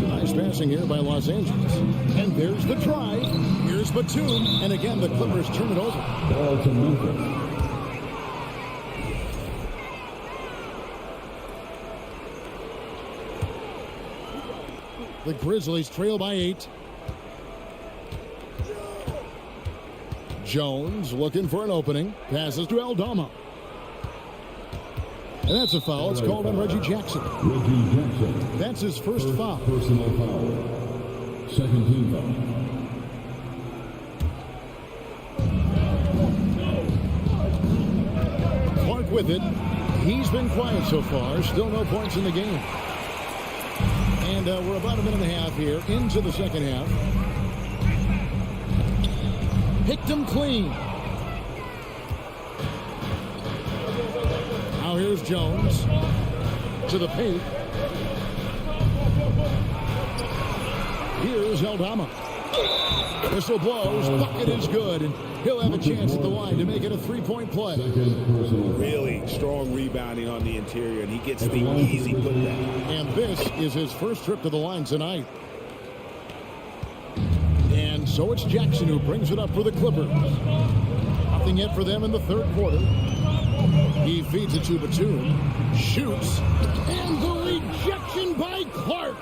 Nice passing here by Los Angeles. And there's the drive. Here's Batum. And again, the Clippers turn it over. Ball to Memphis. The Grizzlies trail by 8. Jones looking for an opening. Passes to Aldama. And that's a foul. It's called on Reggie Jackson. Reggie Jackson. That's his first foul. Personal foul. Second team foul. Clark with it. He's been quiet so far. Still no points in the game. And we're about a minute and a half here into the second half. Picked him clean. Now here's Jones to the paint. Here's Aldama. Whistle blows. Bucket is good. And he'll have a chance at the line to make it a three-point play. Really strong rebounding on the interior, and he gets the easy putback. And this is his first trip to the line tonight. And so it's Jackson who brings it up for the Clippers. Nothing yet for them in the third quarter. He feeds it to Batum. Shoots. And the rejection by Clark.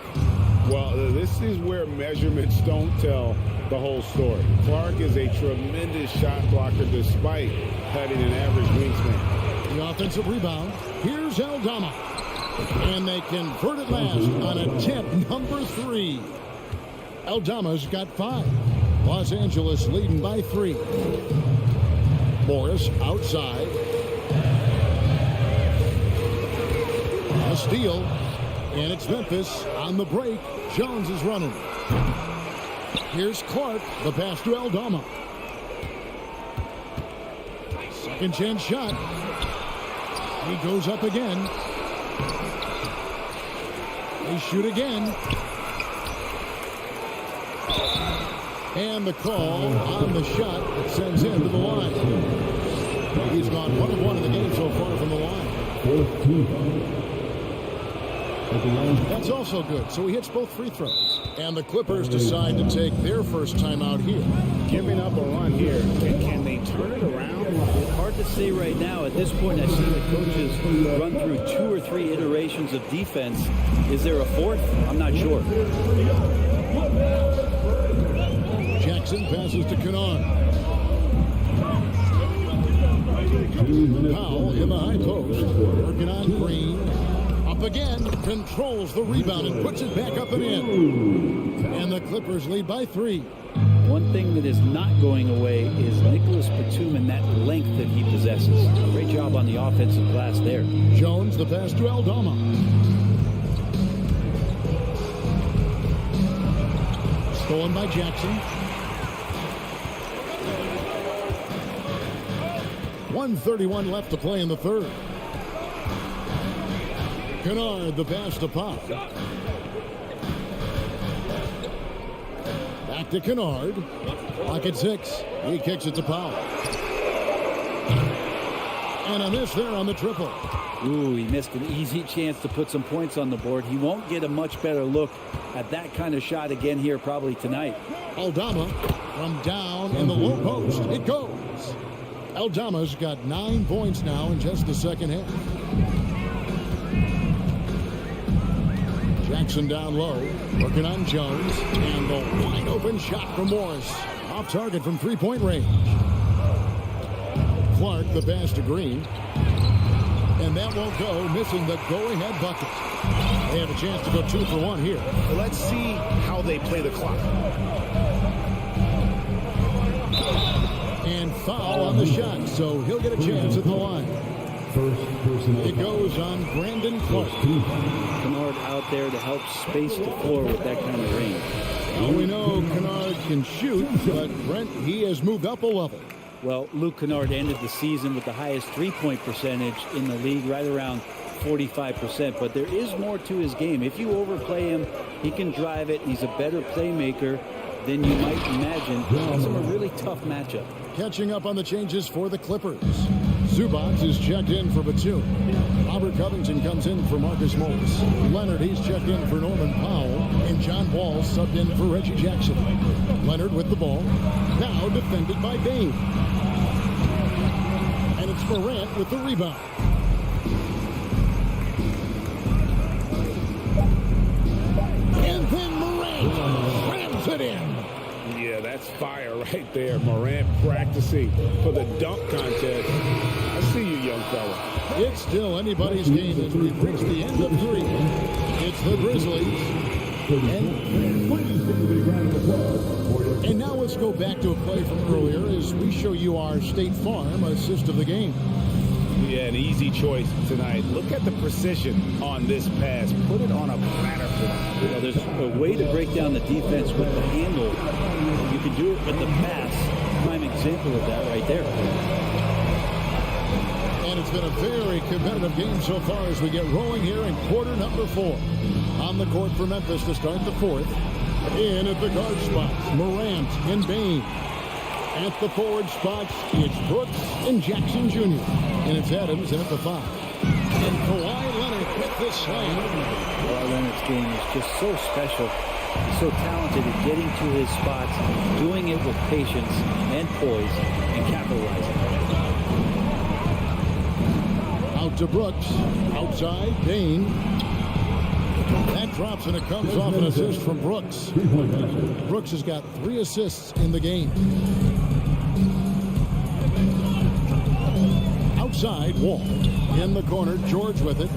Well, this is where measurements don't tell the whole story. Clark is a tremendous shot blocker despite having an average wingspan. The offensive rebound. Here's Aldama. And they convert it last on attempt number 3. Aldama's got 5. Los Angeles leading by 3. Morris outside. A steal. And it's Memphis on the break. Jones is running. Here's Clark. The pass to Aldama. Second chance shot. He goes up again. They shoot again. And the call on the shot that sends him to the line. He's gone 1 of 1 in the game so far from the line. That's also good. So he hits both free throws. And the Clippers decide to take their first time out here. Giving up a run here. Can they turn it around? It's hard to say right now. At this point, I've seen the coaches run through 2 or 3 iterations of defense. Is there a fourth? I'm not sure. Jackson passes to Kennard. Powell in the high post. Working on Green. Up again. Controls the rebound and puts it back up and in. And the Clippers lead by 3. One thing that is not going away is Nicholas Batum and that length that he possesses. Great job on the offensive glass there. Jones, the pass to Aldama. Stolen by Jackson. 1:31 left to play in the third. Kennard, the pass to Pop. Back to Kennard. Clock at 6. He kicks it to Powell. And a miss there on the triple. Ooh, he missed an easy chance to put some points on the board. He won't get a much better look at that kind of shot again here probably tonight. Aldama from down in the low post. It goes. Aldama's got 9 points now in just the second half. Jackson down low, working on Jones, and the wide open shot from Morris. Off target from 3-point range. Clark, the pass to Green. And that won't go, missing the go-ahead bucket. They have a chance to go 2 for 1 here. Well, let's see how they play the clock. And foul on the shot, so he'll get a chance at the line. It goes on Brandon Clark. Kennard out there to help space the floor with that kind of range. Well, we know Kennard can shoot, but Brent, he has moved up a level. Well, Luke Kennard ended the season with the highest three-point percentage in the league, right around 45%. But there is more to his game. If you overplay him, he can drive it. He's a better playmaker than you might imagine. It's a really tough matchup. Catching up on the changes for the Clippers. Zubac is checked in for Batum. Robert Covington comes in for Marcus Morris. Leonard, he's checked in for Norman Powell. And John Wall subbed in for Reggie Jackson. Leonard with the ball. Now defended by Bain. And it's Morant with the rebound. And then Morant rams it in. Yeah, that's fire right there. Morant practicing for the dunk contest. I see you, young fella. It's still anybody's game as we've reached the end of 3. It's the Grizzlies. And now let's go back to a play from earlier as we show you our State Farm assist of the game. Yeah, an easy choice tonight. Look at the precision on this pass. Put it on a platter for them. Well, there's a way to break down the defense with the handle. You can do it with the pass. Prime example of that right there. And it's been a very competitive game so far as we get rolling here in quarter number 4. On the court for Memphis to start the 4th. In at the guard spots, Morant and Bain. At the forward spots, it's Brooks and Jackson Jr. And it's Adams in at the 5. And Kawhi Leonard with the slam. Kawhi Leonard's game is just so special. He's so talented at getting to his spots, doing it with patience and poise, and capitalizing. Out to Brooks. Outside, Bain. That drops and it comes off an assist from Brooks. Brooks has got 3 assists in the game. Outside, Wall. In the corner, George with it.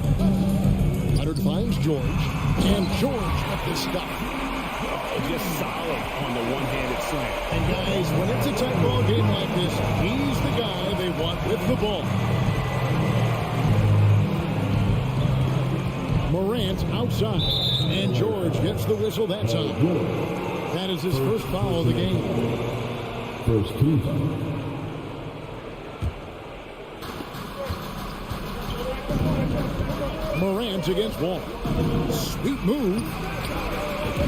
Leonard finds George. And George with the stop. Just solid on the one-handed slam. And guys, when it's a tight ball game like this, he's the guy they want with the ball. Morant outside. And George gets the whistle that time. That is his first foul of the game. First team. Morant against Wall. Sweet move.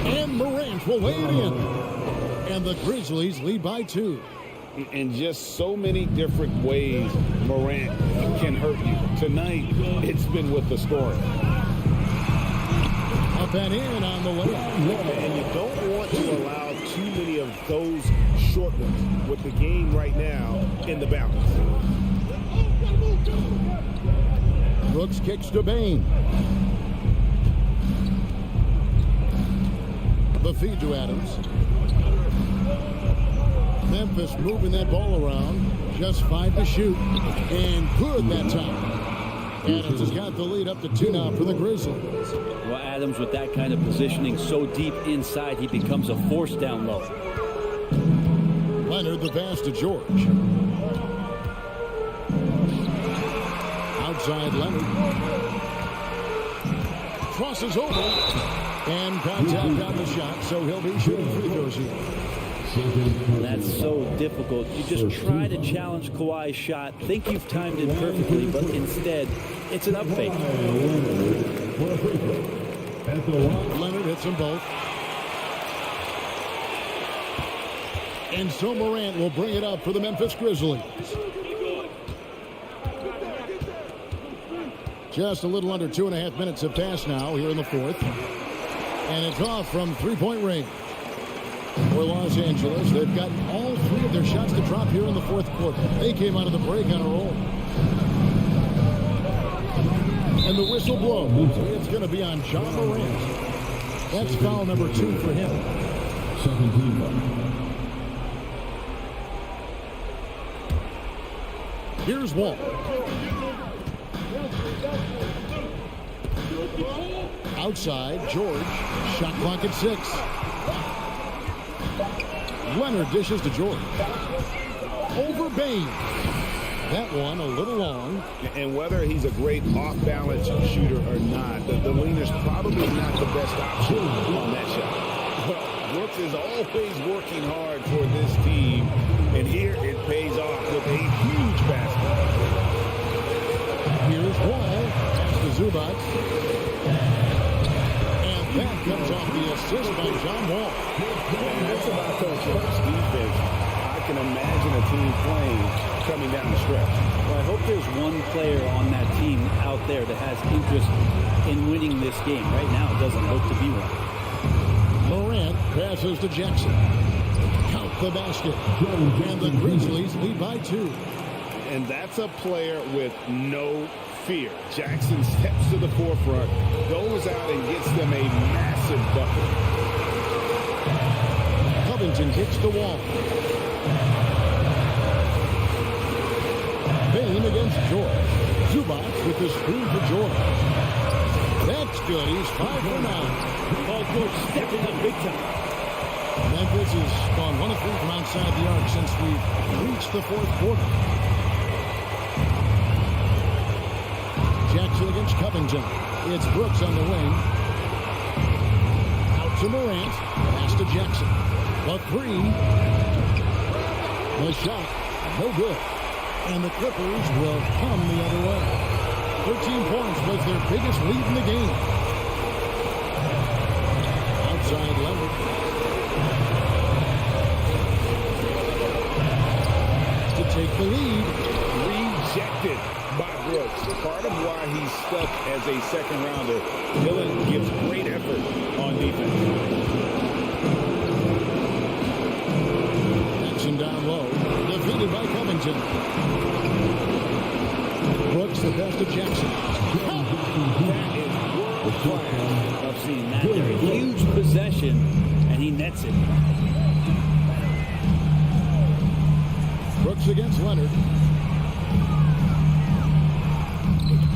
And Morant will lay it in. And the Grizzlies lead by 2. In just so many different ways, Morant can hurt you. Tonight, it's been with the scoring. Up and in on the way. And you don't want to allow too many of those short ones with the game right now in the balance. Brooks kicks to Bain. The feed to Adams. Memphis moving that ball around. Just 5 to shoot. And good that time. Adams has got the lead up to 2 now for the Grizzlies. Well, Adams with that kind of positioning so deep inside, he becomes a force down low. Leonard the pass to George. Outside Leonard. Crosses over. And contact on the shot, so he'll be shooting free throws here. That's so difficult. You just try to challenge Kawhi's shot, think you've timed it perfectly, but instead, it's an up fake. Leonard hits them both. And so Morant will bring it up for the Memphis Grizzlies. Just a little under 2.5 minutes have passed now here in the 4th. And it's off from 3-point range. For Los Angeles, they've got all 3 of their shots to drop here in the 4th quarter. They came out of the break on a roll. And the whistle blows. It's going to be on John Morant. That's foul number 2 for him. 17. Here's Wall. Outside, George. Shot clock at 6. Leonard dishes to George. Over Bain. That one a little long. And whether he's a great off-balance shooter or not, the leaner's probably not the best option on that shot. Brooks is always working hard for this team, and here it pays off with a huge basket. Here's Wall. Pass to Zubac. And that comes off the assist by John Wall. And that's about Coach Buck's defense. I can imagine a team playing coming down the stretch. Well, I hope there's one player on that team out there that has interest in winning this game. Right now, it doesn't look to be one. Morant passes to Jackson. Count the basket. And the Grizzlies lead by 2. And that's a player with no fear. Jackson steps to the forefront, goes out and gets them a massive bucket. Covington hits the wall. Bain against George. Zubac with the screen for George. That's good. He's 5 for 9. Paul George stepping up big time. Memphis has gone 1 of 3 from outside the arc since we've reached the 4th quarter. Jackson against Covington. It's Brooks on the wing. Out to Morant. Pass to Jackson. The 3. The shot. No good. And the Clippers will come the other way. 13 points was their biggest lead in the game. Outside Leonard. To take the lead. Rejected by Brooks. Part of why he's stuck as a second rounder. Dillon gives great effort on defense. Jackson down low. Defeated by Covington. Brooks the pass to Jackson. That is world class. I've seen that. They're a huge possession, and he nets it. Brooks against Leonard.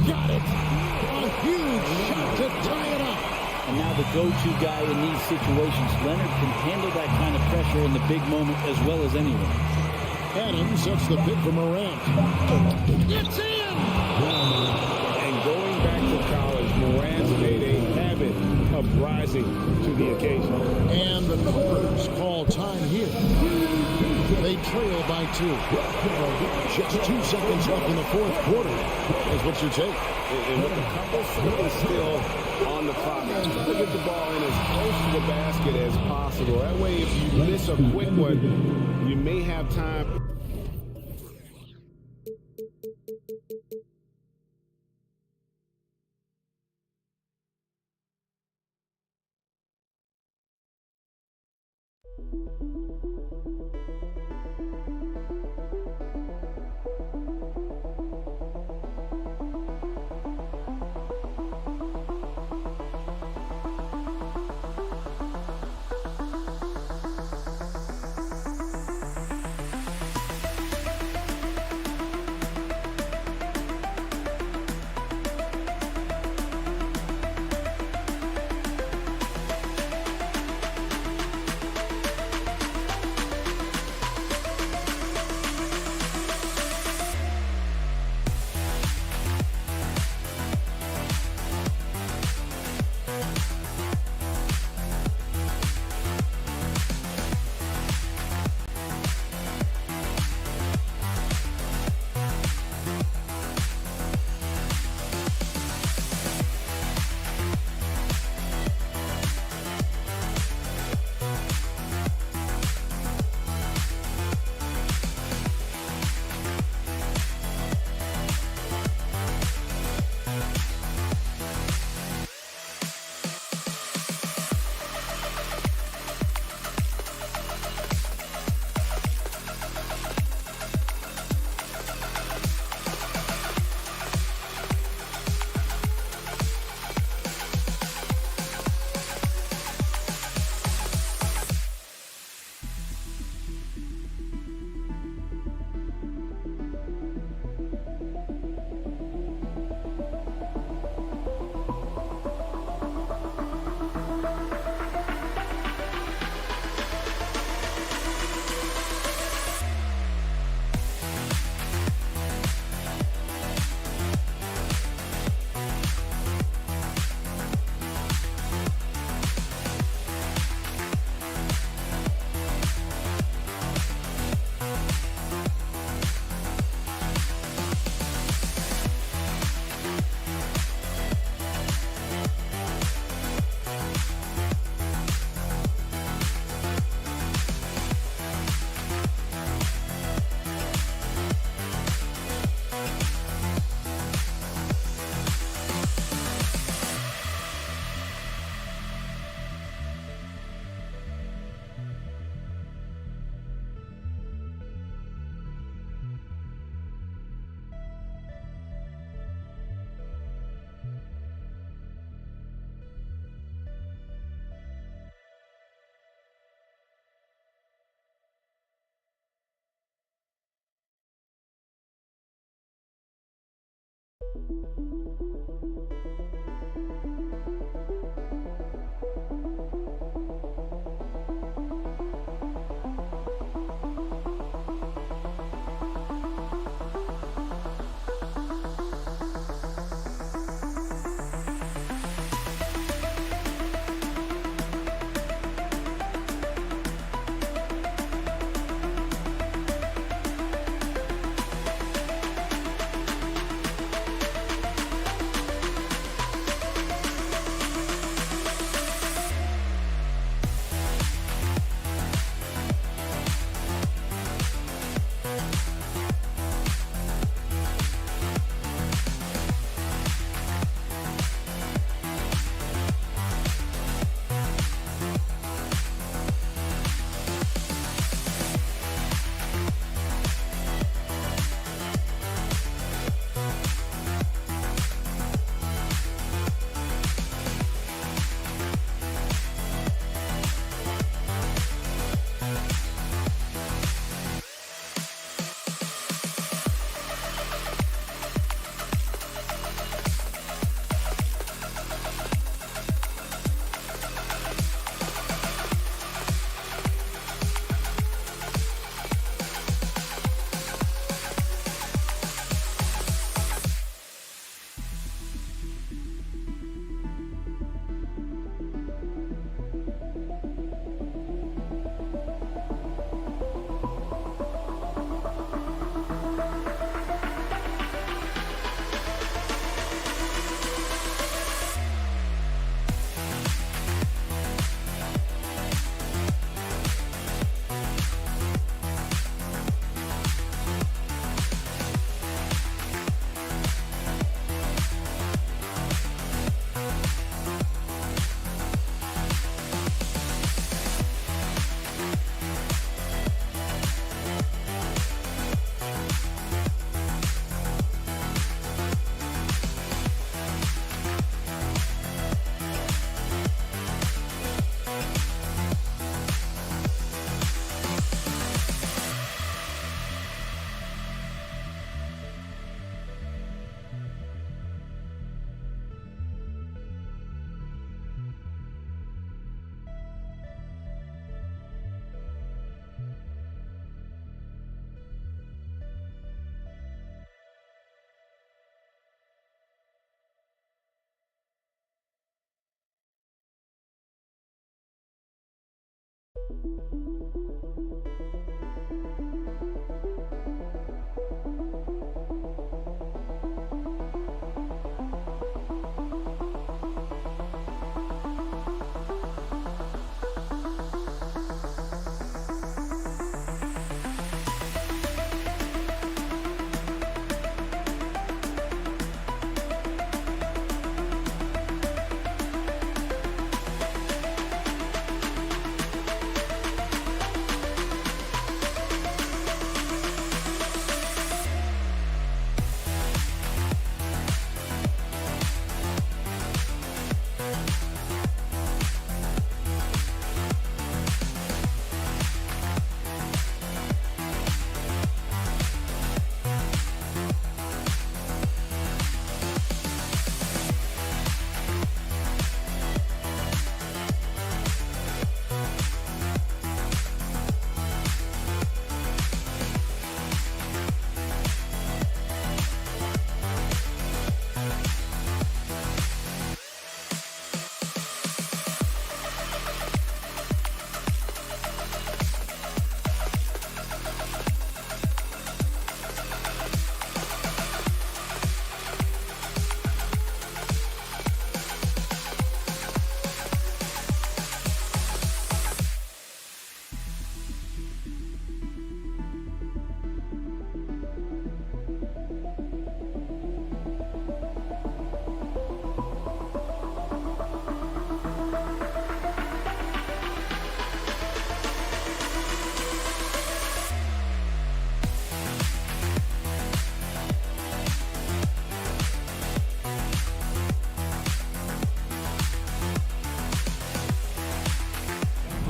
Got it. A huge shot to tie it up. And now the go-to guy in these situations. Leonard can handle that kind of pressure in the big moment as well as anyone. Adams sets the pick for Morant. It's in! And going back to college, Morant's made a habit of rising to the occasion. And the Clippers call time here. They trail by 2. Just 2 seconds left in the 4th quarter. Is what you take. And with a couple seconds still on the clock, try to get the ball in as close to the basket as possible. That way, if you miss a quick one, you may have time.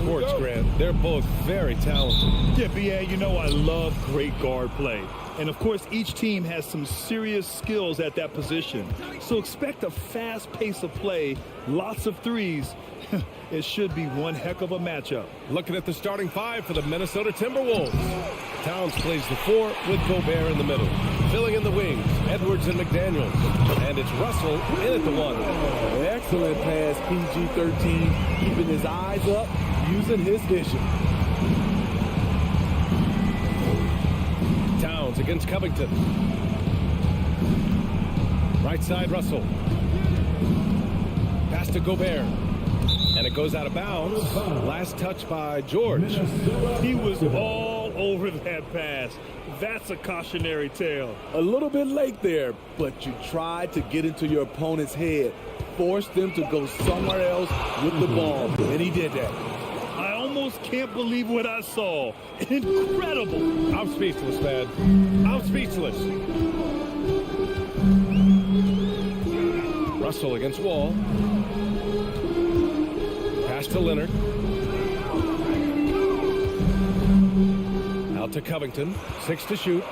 Courts, Grant. They're both very talented. Yeah, B.A., you know I love great guard play. And, of course, each team has some serious skills at that position. So expect a fast pace of play, lots of threes. It should be one heck of a matchup. Looking at the starting five for the Minnesota Timberwolves. Towns plays the 4 with Gobert in the middle. Filling in the wings, Edwards and McDaniels. And it's Russell in at the 1. Excellent pass, PG-13, keeping his eyes up, using his vision. Towns against Covington. Right side, Russell. Pass to Gobert. And it goes out of bounds. Last touch by George. He was all over that pass. That's a cautionary tale. A little bit late there, but you tried to get into your opponent's head. Forced them to go somewhere else with the ball, and he did that. I almost can't believe what I saw. Incredible. I'm speechless, man. I'm speechless. Russell against Wall. Pass to Leonard. Out to Covington. 6 to shoot.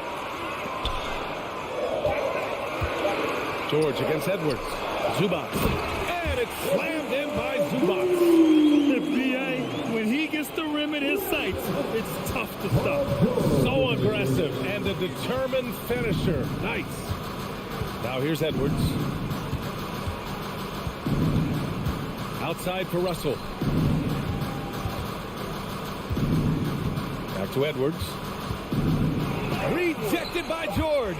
George against Edwards. Zubac. And it's slammed in by Zubac. B.A., when he gets the rim in his sights, it's tough to stop. So aggressive and a determined finisher. Nice. Now here's Edwards. Outside for Russell. Back to Edwards. Rejected by George.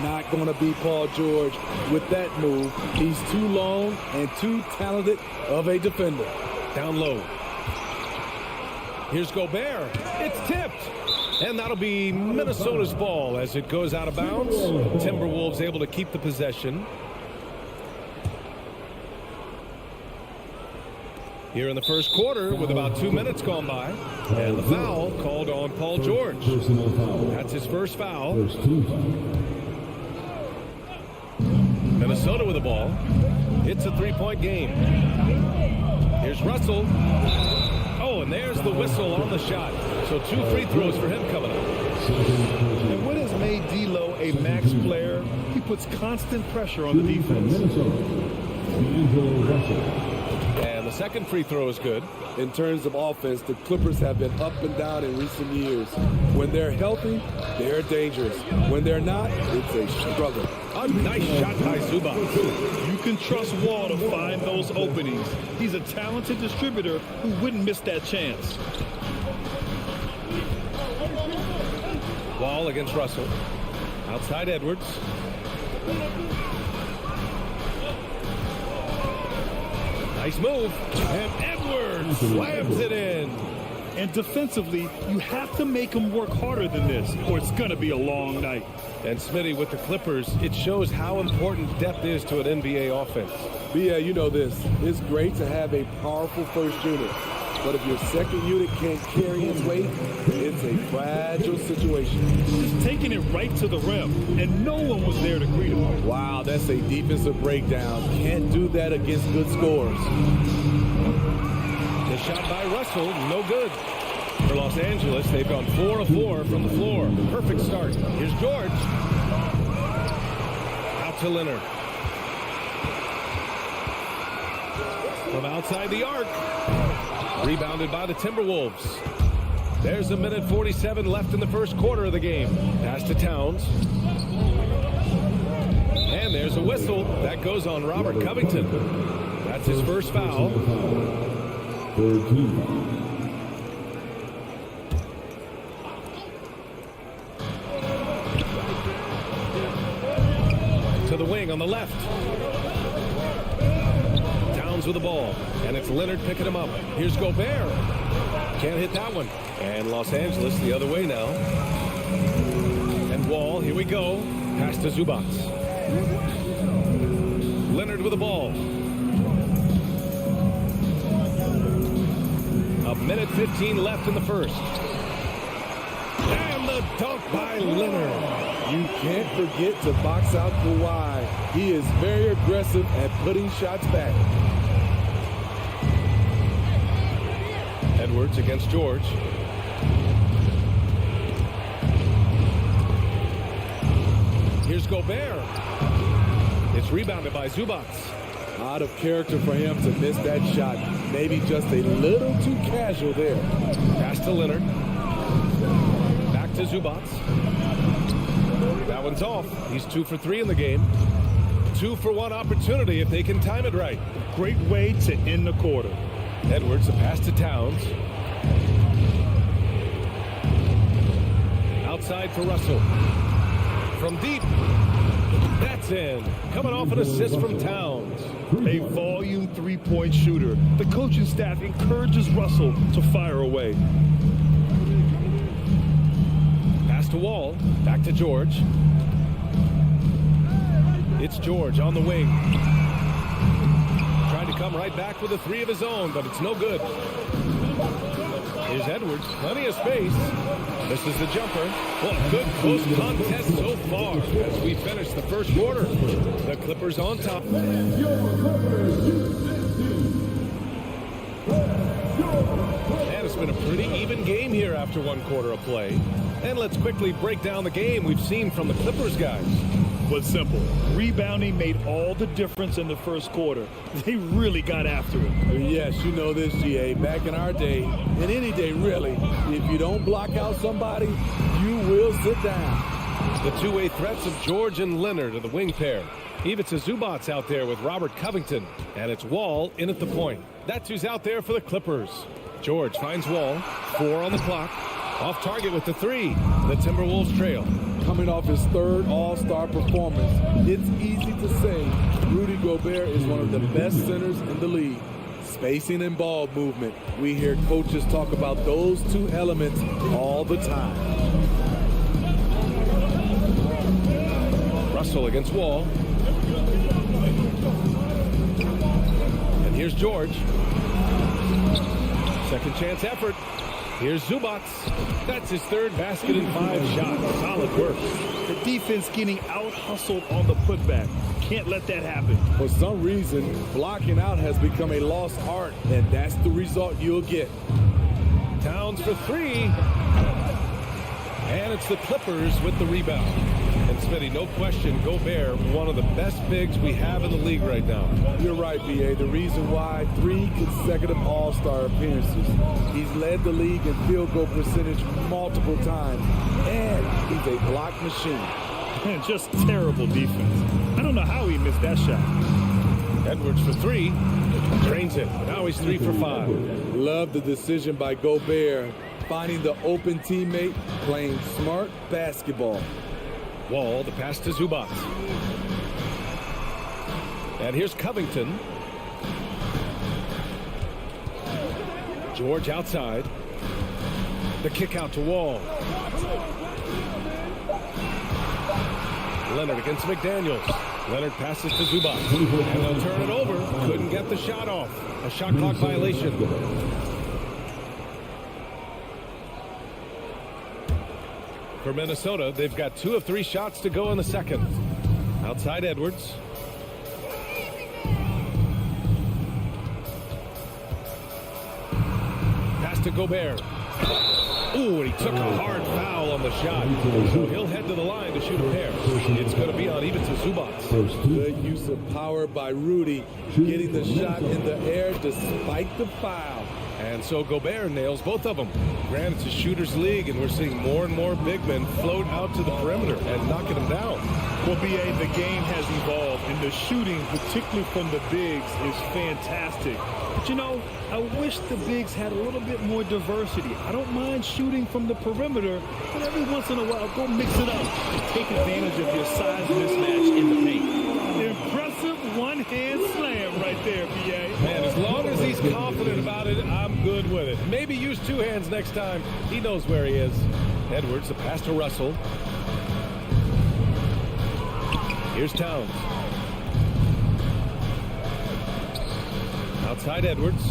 Not going to beat Paul George with that move. He's too long and too talented of a defender. Down low. Here's Gobert. It's tipped. And that'll be Minnesota's ball as it goes out of bounds. Timberwolves able to keep the possession. Here in the first quarter with about 2 minutes gone by. And the foul called on Paul George. That's his first foul. Minnesota with the ball. It's a 3-point game. Here's Russell. Oh, and there's the whistle on the shot. So 2 free throws for him coming up. And what has made D'Lo a max player? He puts constant pressure on the defense. And the second free throw is good. In terms of offense, the Clippers have been up and down in recent years. When they're healthy, they're dangerous. When they're not, it's a struggle. A nice shot by Zubac. You can trust Wall to find those openings. He's a talented distributor who wouldn't miss that chance. Wall against Russell. Outside Edwards. Nice move. And Edwards slams it in. And defensively, you have to make them work harder than this, or it's going to be a long night. And Smitty with the Clippers, it shows how important depth is to an NBA offense. But yeah, you know this. It's great to have a powerful first unit. But if your second unit can't carry its weight, it's a fragile situation. Just taking it right to the rim, and no one was there to greet him. Wow, that's a defensive breakdown. Can't do that against good scores. The shot by Russell, no good. For Los Angeles, they've gone 4 of 4 from the floor. Perfect start. Here's George. Out to Leonard. From outside the arc. Rebounded by the Timberwolves. There's 1:47 left in the first quarter of the game. Pass to Towns. And there's a whistle. That goes on Robert Covington. That's his first foul. 13. To the wing on the left. Towns with the ball. And it's Leonard picking him up. Here's Gobert. Can't hit that one. And Los Angeles the other way now. And Wall, here we go. Pass to Zubac. Leonard with the ball. 1:15 left in the first. And the dunk by Leonard. You can't forget to box out Kawhi. He is very aggressive at putting shots back. Edwards against George. Here's Gobert. It's rebounded by Zubac. Out of character for him to miss that shot. Maybe just a little too casual there. Pass to Leonard. Back to Zubac. That one's off. He's 2 for 3 in the game. 2 for 1 opportunity if they can time it right. Great way to end the quarter. Edwards, a pass to Towns. Outside for Russell. From deep. That's in. Coming off an assist from Towns. A volume three-point shooter. The coaching staff encourages Russell to fire away. Pass to Wall. Back to George. It's George on the wing. Trying to come right back with a 3 of his own, but it's no good. Here's Edwards. Plenty of space. This is the jumper. Well, good close contest so far as we finish the first quarter. The Clippers on top. And it's been a pretty even game here after 1 quarter of play. And let's quickly break down the game we've seen from the Clippers guys. Was simple. Rebounding made all the difference in the first quarter. They really got after it. Yes, you know this, GA. Back in our day, and any day really, if you don't block out somebody, you will sit down. The two-way threats of George and Leonard are the wing pair. Ivica Zubac out there with Robert Covington. And it's Wall in at the point. That's who's out there for the Clippers. George finds Wall. 4 on the clock. Off target with the 3. The Timberwolves trail. Coming off his 3rd All-Star performance, it's easy to say Rudy Gobert is one of the best centers in the league. Spacing and ball movement. We hear coaches talk about those 2 elements all the time. Russell against Wall. And here's George. Second chance effort. Here's Zubac. That's his 3rd basket in 5 shots. Solid work. The defense getting out-hustled on the putback. Can't let that happen. For some reason, blocking out has become a lost art, and that's the result you'll get. Towns for 3. And it's the Clippers with the rebound. And Smitty, no question, Gobert, one of the best bigs we have in the league right now. You're right, B.A. The reason why 3 consecutive All-Star appearances. He's led the league in field goal percentage multiple times. And he's a block machine. Just terrible defense. I don't know how he missed that shot. Edwards for 3. Drains it. Now he's 3 for 5. Love the decision by Gobert. finding the open teammate, playing smart basketball. Wall, the pass to Zubac. And here's Covington. George outside. The kick out to Wall. Leonard against McDaniels. Leonard passes to Zubac. And they'll turn it over. Couldn't get the shot off. A shot clock violation. For Minnesota, they've got 2 of 3 shots to go in the second. Outside Edwards. Pass to Gobert. Ooh, and he took a hard foul on the shot. So he'll head to the line to shoot a pair. It's going to be on even to Zubac. Good use of power by Rudy, getting the shot in the air despite the foul. And so Gobert nails both of them. Granted, it's a shooter's league, and we're seeing more and more big men float out to the perimeter and knocking them down. Well, B.A., the game has evolved, and the shooting, particularly from the bigs, is fantastic. But, you know, I wish the bigs had a little bit more diversity. I don't mind shooting from the perimeter, but every once in a while, go mix it up and take advantage of your size mismatch in the paint. Impressive one-hand slam right there, B.A. Man, as long as he's confident about it, I'm good with it. Maybe use 2 hands next time. He knows where he is. Edwards, the pass to Russell. Here's Towns. Outside Edwards.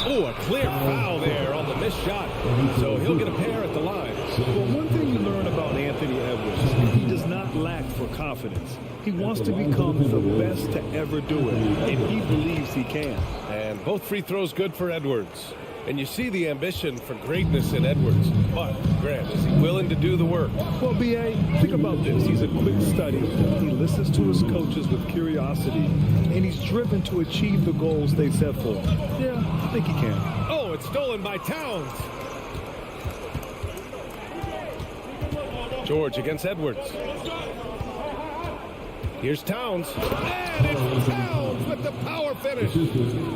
Oh, a clear foul there on the missed shot. So he'll get a pair at the line. Well, one thing you learn about Anthony Edwards is he does not lack for confidence. He wants to become the best to ever do it, and he believes he can. And both free throws good for Edwards. And you see the ambition for greatness in Edwards. But, Grant, is he willing to do the work? Well, B.A., think about this. He's a quick study. He listens to his coaches with curiosity, and he's driven to achieve the goals they set for him. Yeah, I think he can. Oh, it's stolen by Towns. George against Edwards. Here's Towns. And it's Towns with the power finish.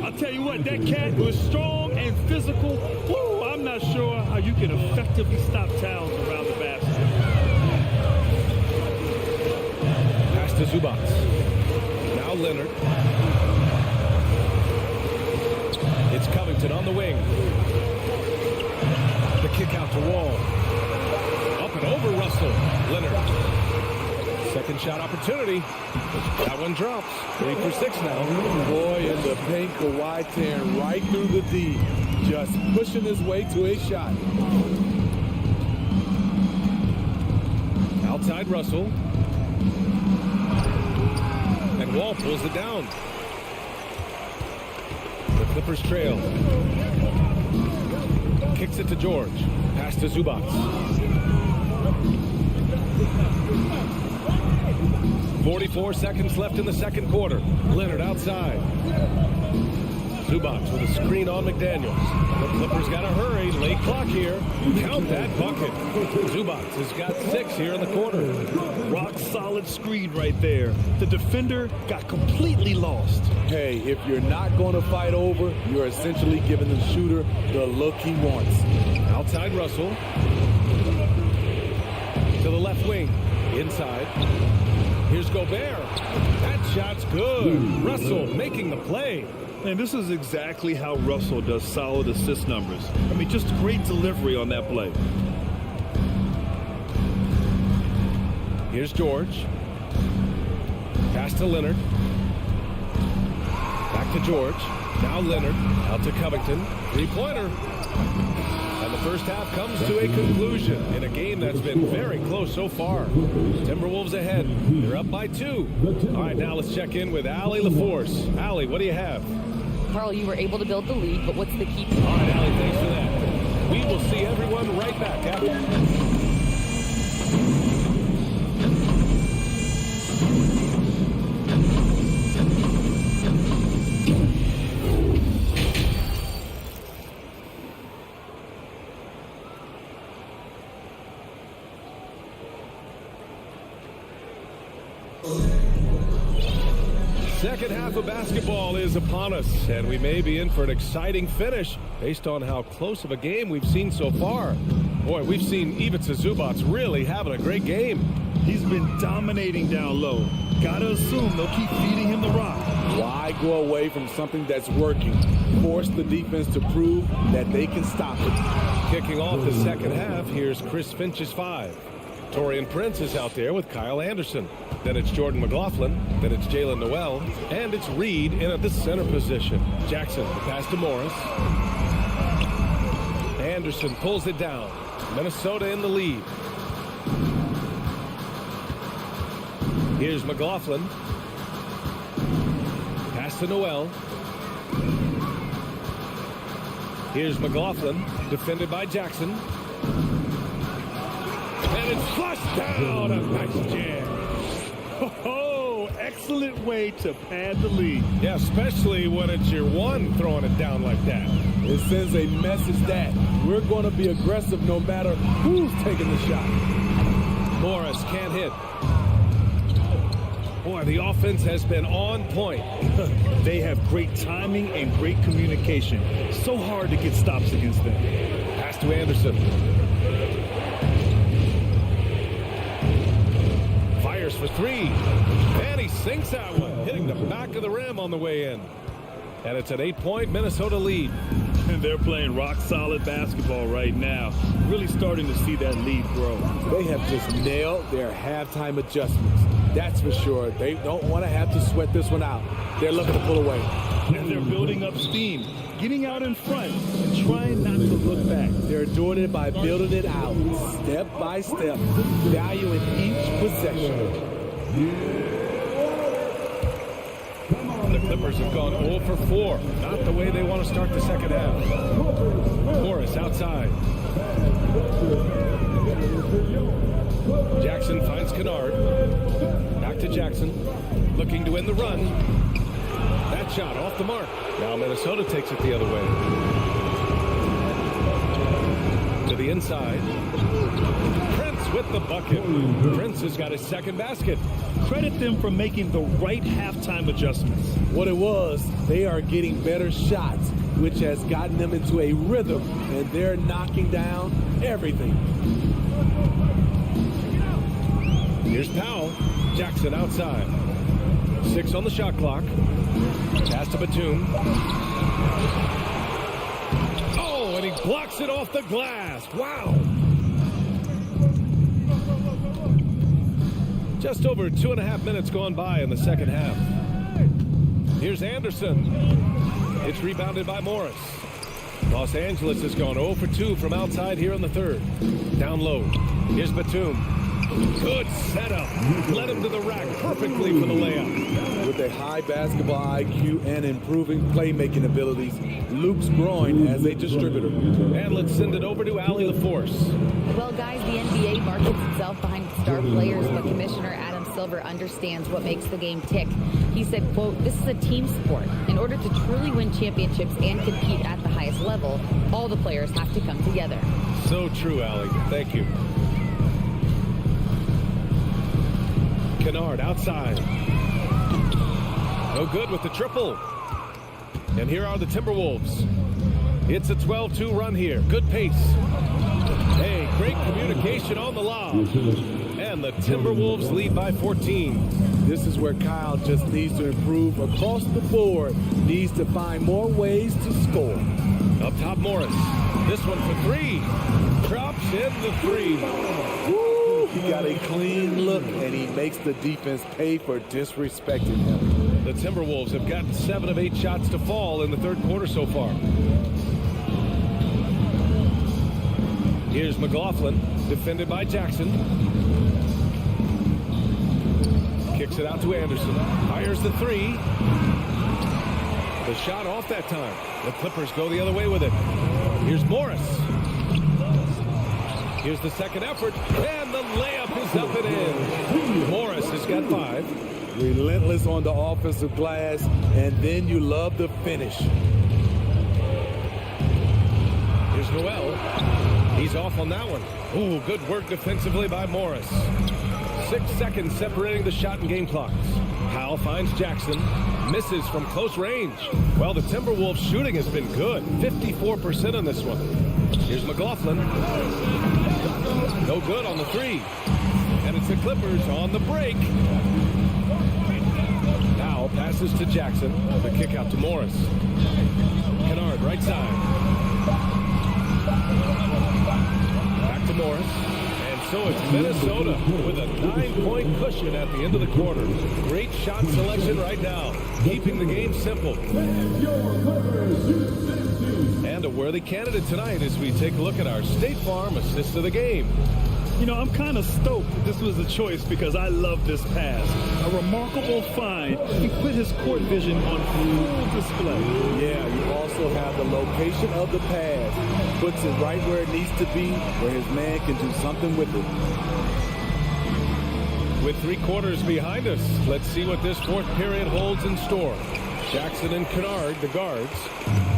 I'll tell you what, that cat was strong and physical. Woo, I'm not sure how you can effectively stop Towns around the basket. Pass to Zubac. Now Leonard. It's Covington on the wing. The kick out to Wall. Up and over Russell. Leonard. Second shot opportunity. That one drops. 3 for 6 now. Boy, in the paint, Kawhi tearing right through the D. Just pushing his way to a shot. Outside Russell. And Wall pulls it down. The Clippers trail. Kicks it to George. Pass to Zubac. 44 seconds left in the second quarter. Leonard outside. Zubac with a screen on McDaniels. The Clippers got to hurry. Late clock here. Count that bucket. Zubac has got 6 here in the quarter. Rock solid screen right there. The defender got completely lost. Hey, if you're not going to fight over, you're essentially giving the shooter the look he wants. Outside Russell. To the left wing. Inside. Here's Gobert. That shot's good. Russell making the play. And this is exactly how Russell does solid assist numbers. I mean, just great delivery on that play. Here's George. Pass to Leonard. Back to George. Now Leonard. Out to Covington. 3-pointer. And the first half comes to a conclusion in a game that's been very close so far. Timberwolves ahead. They're up by 2. All right, now let's check in with Allie LaForce. Allie, what do you have? Carl, you were able to build the lead, but what's the key? All right, Allie, thanks for that. We will see everyone right back after. Second half of basketball is upon us, and we may be in for an exciting finish based on how close of a game we've seen so far. Boy, we've seen Ivica Zubac really having a great game. He's been dominating down low. Gotta assume they'll keep feeding him the rock. Why go away from something that's working? Force the defense to prove that they can stop it. Kicking off the second half, here's Chris Finch's 5. Torian Prince is out there with Kyle Anderson. Then it's Jordan McLaughlin. Then it's Jalen Noel. And it's Reed in at the center position. Jackson, the pass to Morris. Anderson pulls it down. Minnesota in the lead. Here's McLaughlin. Pass to Noel. Here's McLaughlin, defended by Jackson. And it's flushed down. A nice jam. Oh, excellent way to pad the lead. Yeah, especially when it's your one throwing it down like that. It sends a message that we're going to be aggressive no matter who's taking the shot. Morris can't hit. Boy, the offense has been on point. They have great timing and great communication. So hard to get stops against them. Pass to Anderson. Fires for 3. And he sinks that one, hitting the back of the rim on the way in. And it's an 8-point Minnesota lead. And they're playing rock-solid basketball right now. Really starting to see that lead grow. They have just nailed their halftime adjustments. That's for sure. They don't want to have to sweat this one out. They're looking to pull away. And they're building up steam, getting out in front, and trying not to look back. They're doing it by building it out, step by step, valuing each possession. The Clippers have gone 0 for 4. Not the way they want to start the second half. Morris outside. Jackson finds Kennard. Back to Jackson. Looking to win the run. That shot off the mark. Now Minnesota takes it the other way. To the inside. Prince with the bucket. Prince has got his second basket. Credit them for making the right halftime adjustments. What it was, they are getting better shots, which has gotten them into a rhythm, and they're knocking down everything. Here's Powell. Jackson outside. 6 on the shot clock. Pass to Batum. Oh, and he blocks it off the glass. Wow. Just over 2.5 minutes gone by in the second half. Here's Anderson. It's rebounded by Morris. Los Angeles has gone 0 for 2 from outside here in the third. Down low. Here's Batum. Good setup. Led him to the rack perfectly for the layup. With a high basketball IQ and improving playmaking abilities, Luke's growing as a distributor. And let's send it over to Allie LaForce. Well, guys, the NBA markets itself behind star players, but Commissioner Adam Silver understands what makes the game tick. He said, quote, "This is a team sport. In order to truly win championships and compete at the highest level, all the players have to come together." So true, Allie. Thank you. Kennard outside. No good with the triple. And here are the Timberwolves. It's a 12-2 run here. Good pace. Hey, great communication on the lob. And the Timberwolves lead by 14. This is where Kyle just needs to improve across the board. Needs to find more ways to score. Up top, Morris. This one for 3. Drops in the 3. Woo! He got a clean look, and he makes the defense pay for disrespecting him. The Timberwolves have gotten 7 of 8 shots to fall in the third quarter so far. Here's McLaughlin, defended by Jackson. Kicks it out to Anderson. Fires the 3. The shot off that time. The Clippers go the other way with it. Here's Morris. Here's the second effort, and the layup is up and in. Morris has got 5. Relentless on the offensive glass, and then you love the finish. Here's Noel. He's off on that one. Ooh, good work defensively by Morris. 6 seconds separating the shot and game clocks. Powell finds Jackson. Misses from close range. Well, the Timberwolves shooting has been good. 54% on this one. Here's McLaughlin. No good on the three. And it's the Clippers on the break. Powell passes to Jackson. The kick out to Morris. Kennard right side. Back to Morris. And so it's Minnesota with a 9-point cushion at the end of the quarter. Great shot selection right now, keeping the game simple. And a worthy candidate tonight as we take a look at our State Farm assist of the game. You know, I'm kind of stoked that this was a choice because I love this pass. A remarkable find. He put his court vision on full display. Yeah, you also have the location of the pass. Puts it right where it needs to be, where his man can do something with it. With 3 quarters behind us, let's see what this fourth period holds in store. Jackson and Kennard, the guards.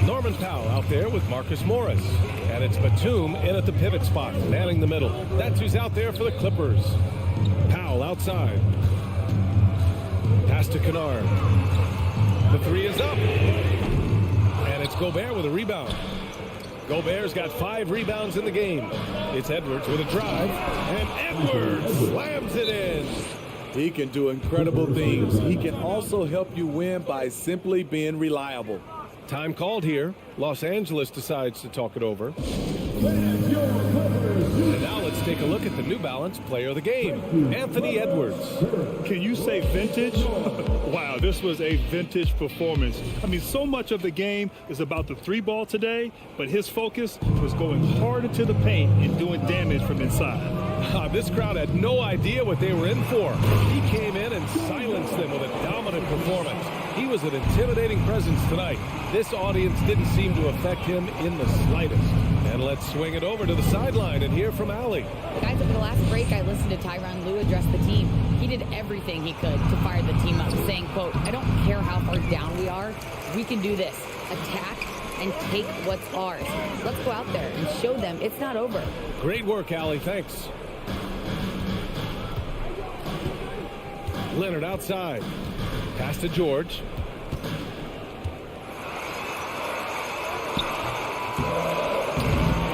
Norman Powell out there with Marcus Morris. And it's Batum in at the pivot spot, manning the middle. That's who's out there for the Clippers. Powell outside. Pass to Kennard. The three is up. And it's Gobert with a rebound. Gobert's got 5 rebounds in the game. It's Edwards with a drive. And Edwards slams it in. He can do incredible things. He can also help you win by simply being reliable. Time called here. Los Angeles decides to talk it over. And now let's take a look at the New Balance player of the game, Anthony Edwards. Can you say vintage? Wow, this was a vintage performance. I mean, so much of the game is about the 3-ball today, but his focus was going hard into the paint and doing damage from inside. This crowd had no idea what they were in for. He came in and silenced them with a dominant performance. He was an intimidating presence tonight. This audience didn't seem to affect him in the slightest. And let's swing it over to the sideline and hear from Allie. Guys, over the last break, I listened to Tyronn Lue address the team. He did everything he could to fire the team up, saying, quote, "I don't care how far down we are. We can do this. Attack and take what's ours. Let's go out there and show them it's not over." Great work, Allie. Thanks. Leonard outside. Pass to George.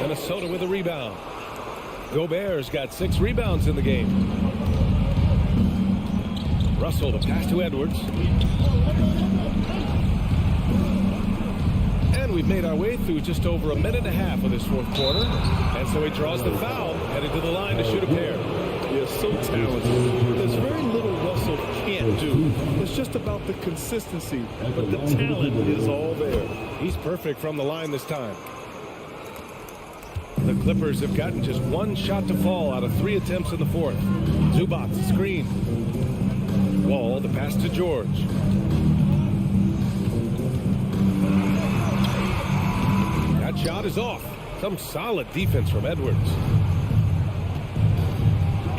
Minnesota with a rebound. Gobert's got 6 rebounds in the game. Russell, the pass to Edwards. And we've made our way through just over a minute and a half of this fourth quarter. And so he draws the foul, headed to the line to shoot a pair. Yeah, so talented. There's very little Russell can't do. It's just about the consistency, but the talent is all there. He's perfect from the line this time. The Clippers have gotten just 1 shot to fall out of 3 attempts in the fourth. Zubac, screen. Wall, the pass to George. That shot is off. Some solid defense from Edwards.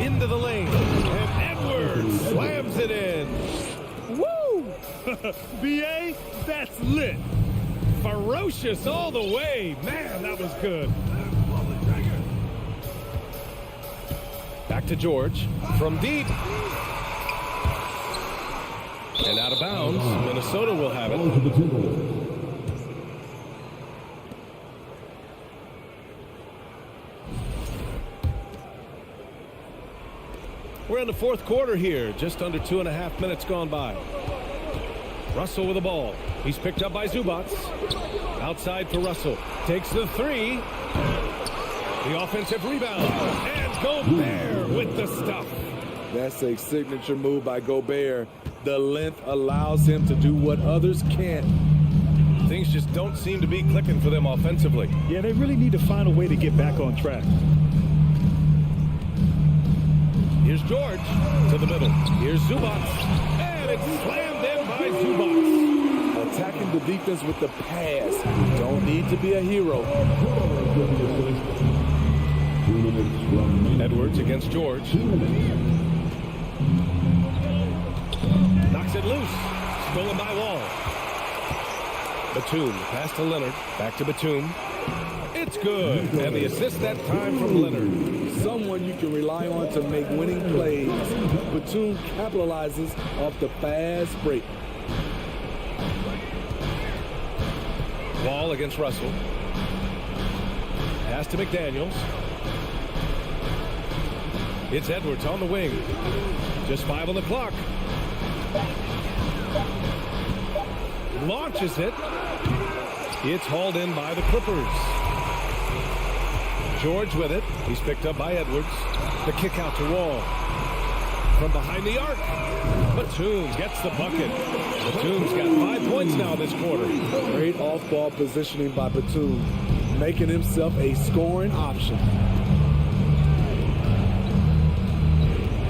Into the lane. And Edwards slams it in. Woo! BA, that's lit. Ferocious all the way. Man, that was good. Back to George from deep. And out of bounds. Minnesota will have it. We're in the fourth quarter here. Just under 2.5 minutes gone by. Russell with the ball. He's picked up by Zubac. Outside for Russell. Takes the 3. The offensive rebound. And Gobert with the stuff. That's a signature move by Gobert. The length allows him to do what others can't. Things just don't seem to be clicking for them offensively. Yeah, they really need to find a way to get back on track. Here's George to the middle. Here's Zubac. And it's slammed in by Zubac. Attacking the defense with the pass. You don't need to be a hero. Edwards against George. Knocks it loose. Stolen by Wall. Batum. Pass to Leonard. Back to Batum. It's good. And the assist that time from Leonard. someone you can rely on to make winning plays. Batum capitalizes off the fast break. Wall against Russell. Pass to McDaniels. It's Edwards on the wing. Just 5 on the clock. Launches it. It's hauled in by the Clippers. George with it. He's picked up by Edwards. The kick out to Wall. From behind the arc. Batum gets the bucket. Batum's got 5 points now this quarter. Great off-ball positioning by Batum, making himself a scoring option.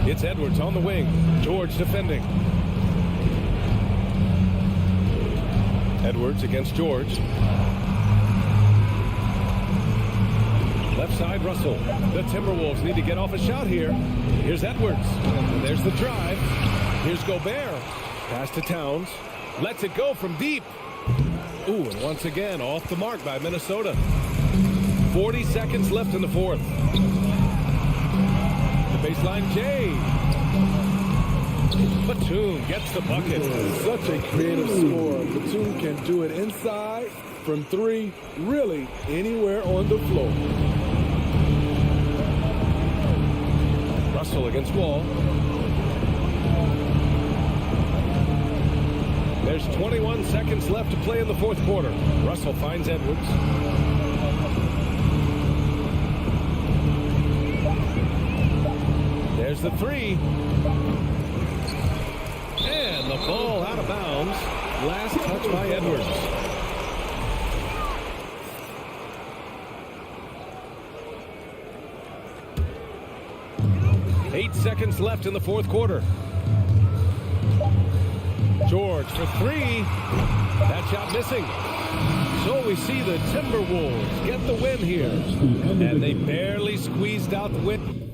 It's Edwards on the wing. George defending. Edwards against George. Left side, Russell. The Timberwolves need to get off a shot here. Here's Edwards. And there's the drive. Here's Gobert. Pass to Towns. Lets it go from deep. Ooh, and once again, off the mark by Minnesota. 40 seconds left in the fourth. The baseline, Jay. Batum gets the bucket. Such a creative scorer. Batum can do it inside, from 3, really anywhere on the floor. Russell against Wall. There's 21 seconds left to play in the fourth quarter. Russell finds Edwards. There's the 3. And the ball out of bounds. Last touch by Edwards. Eight seconds left in the fourth quarter. George for 3. That shot missing. So we see the Timberwolves get the win here. And they barely squeezed out the win.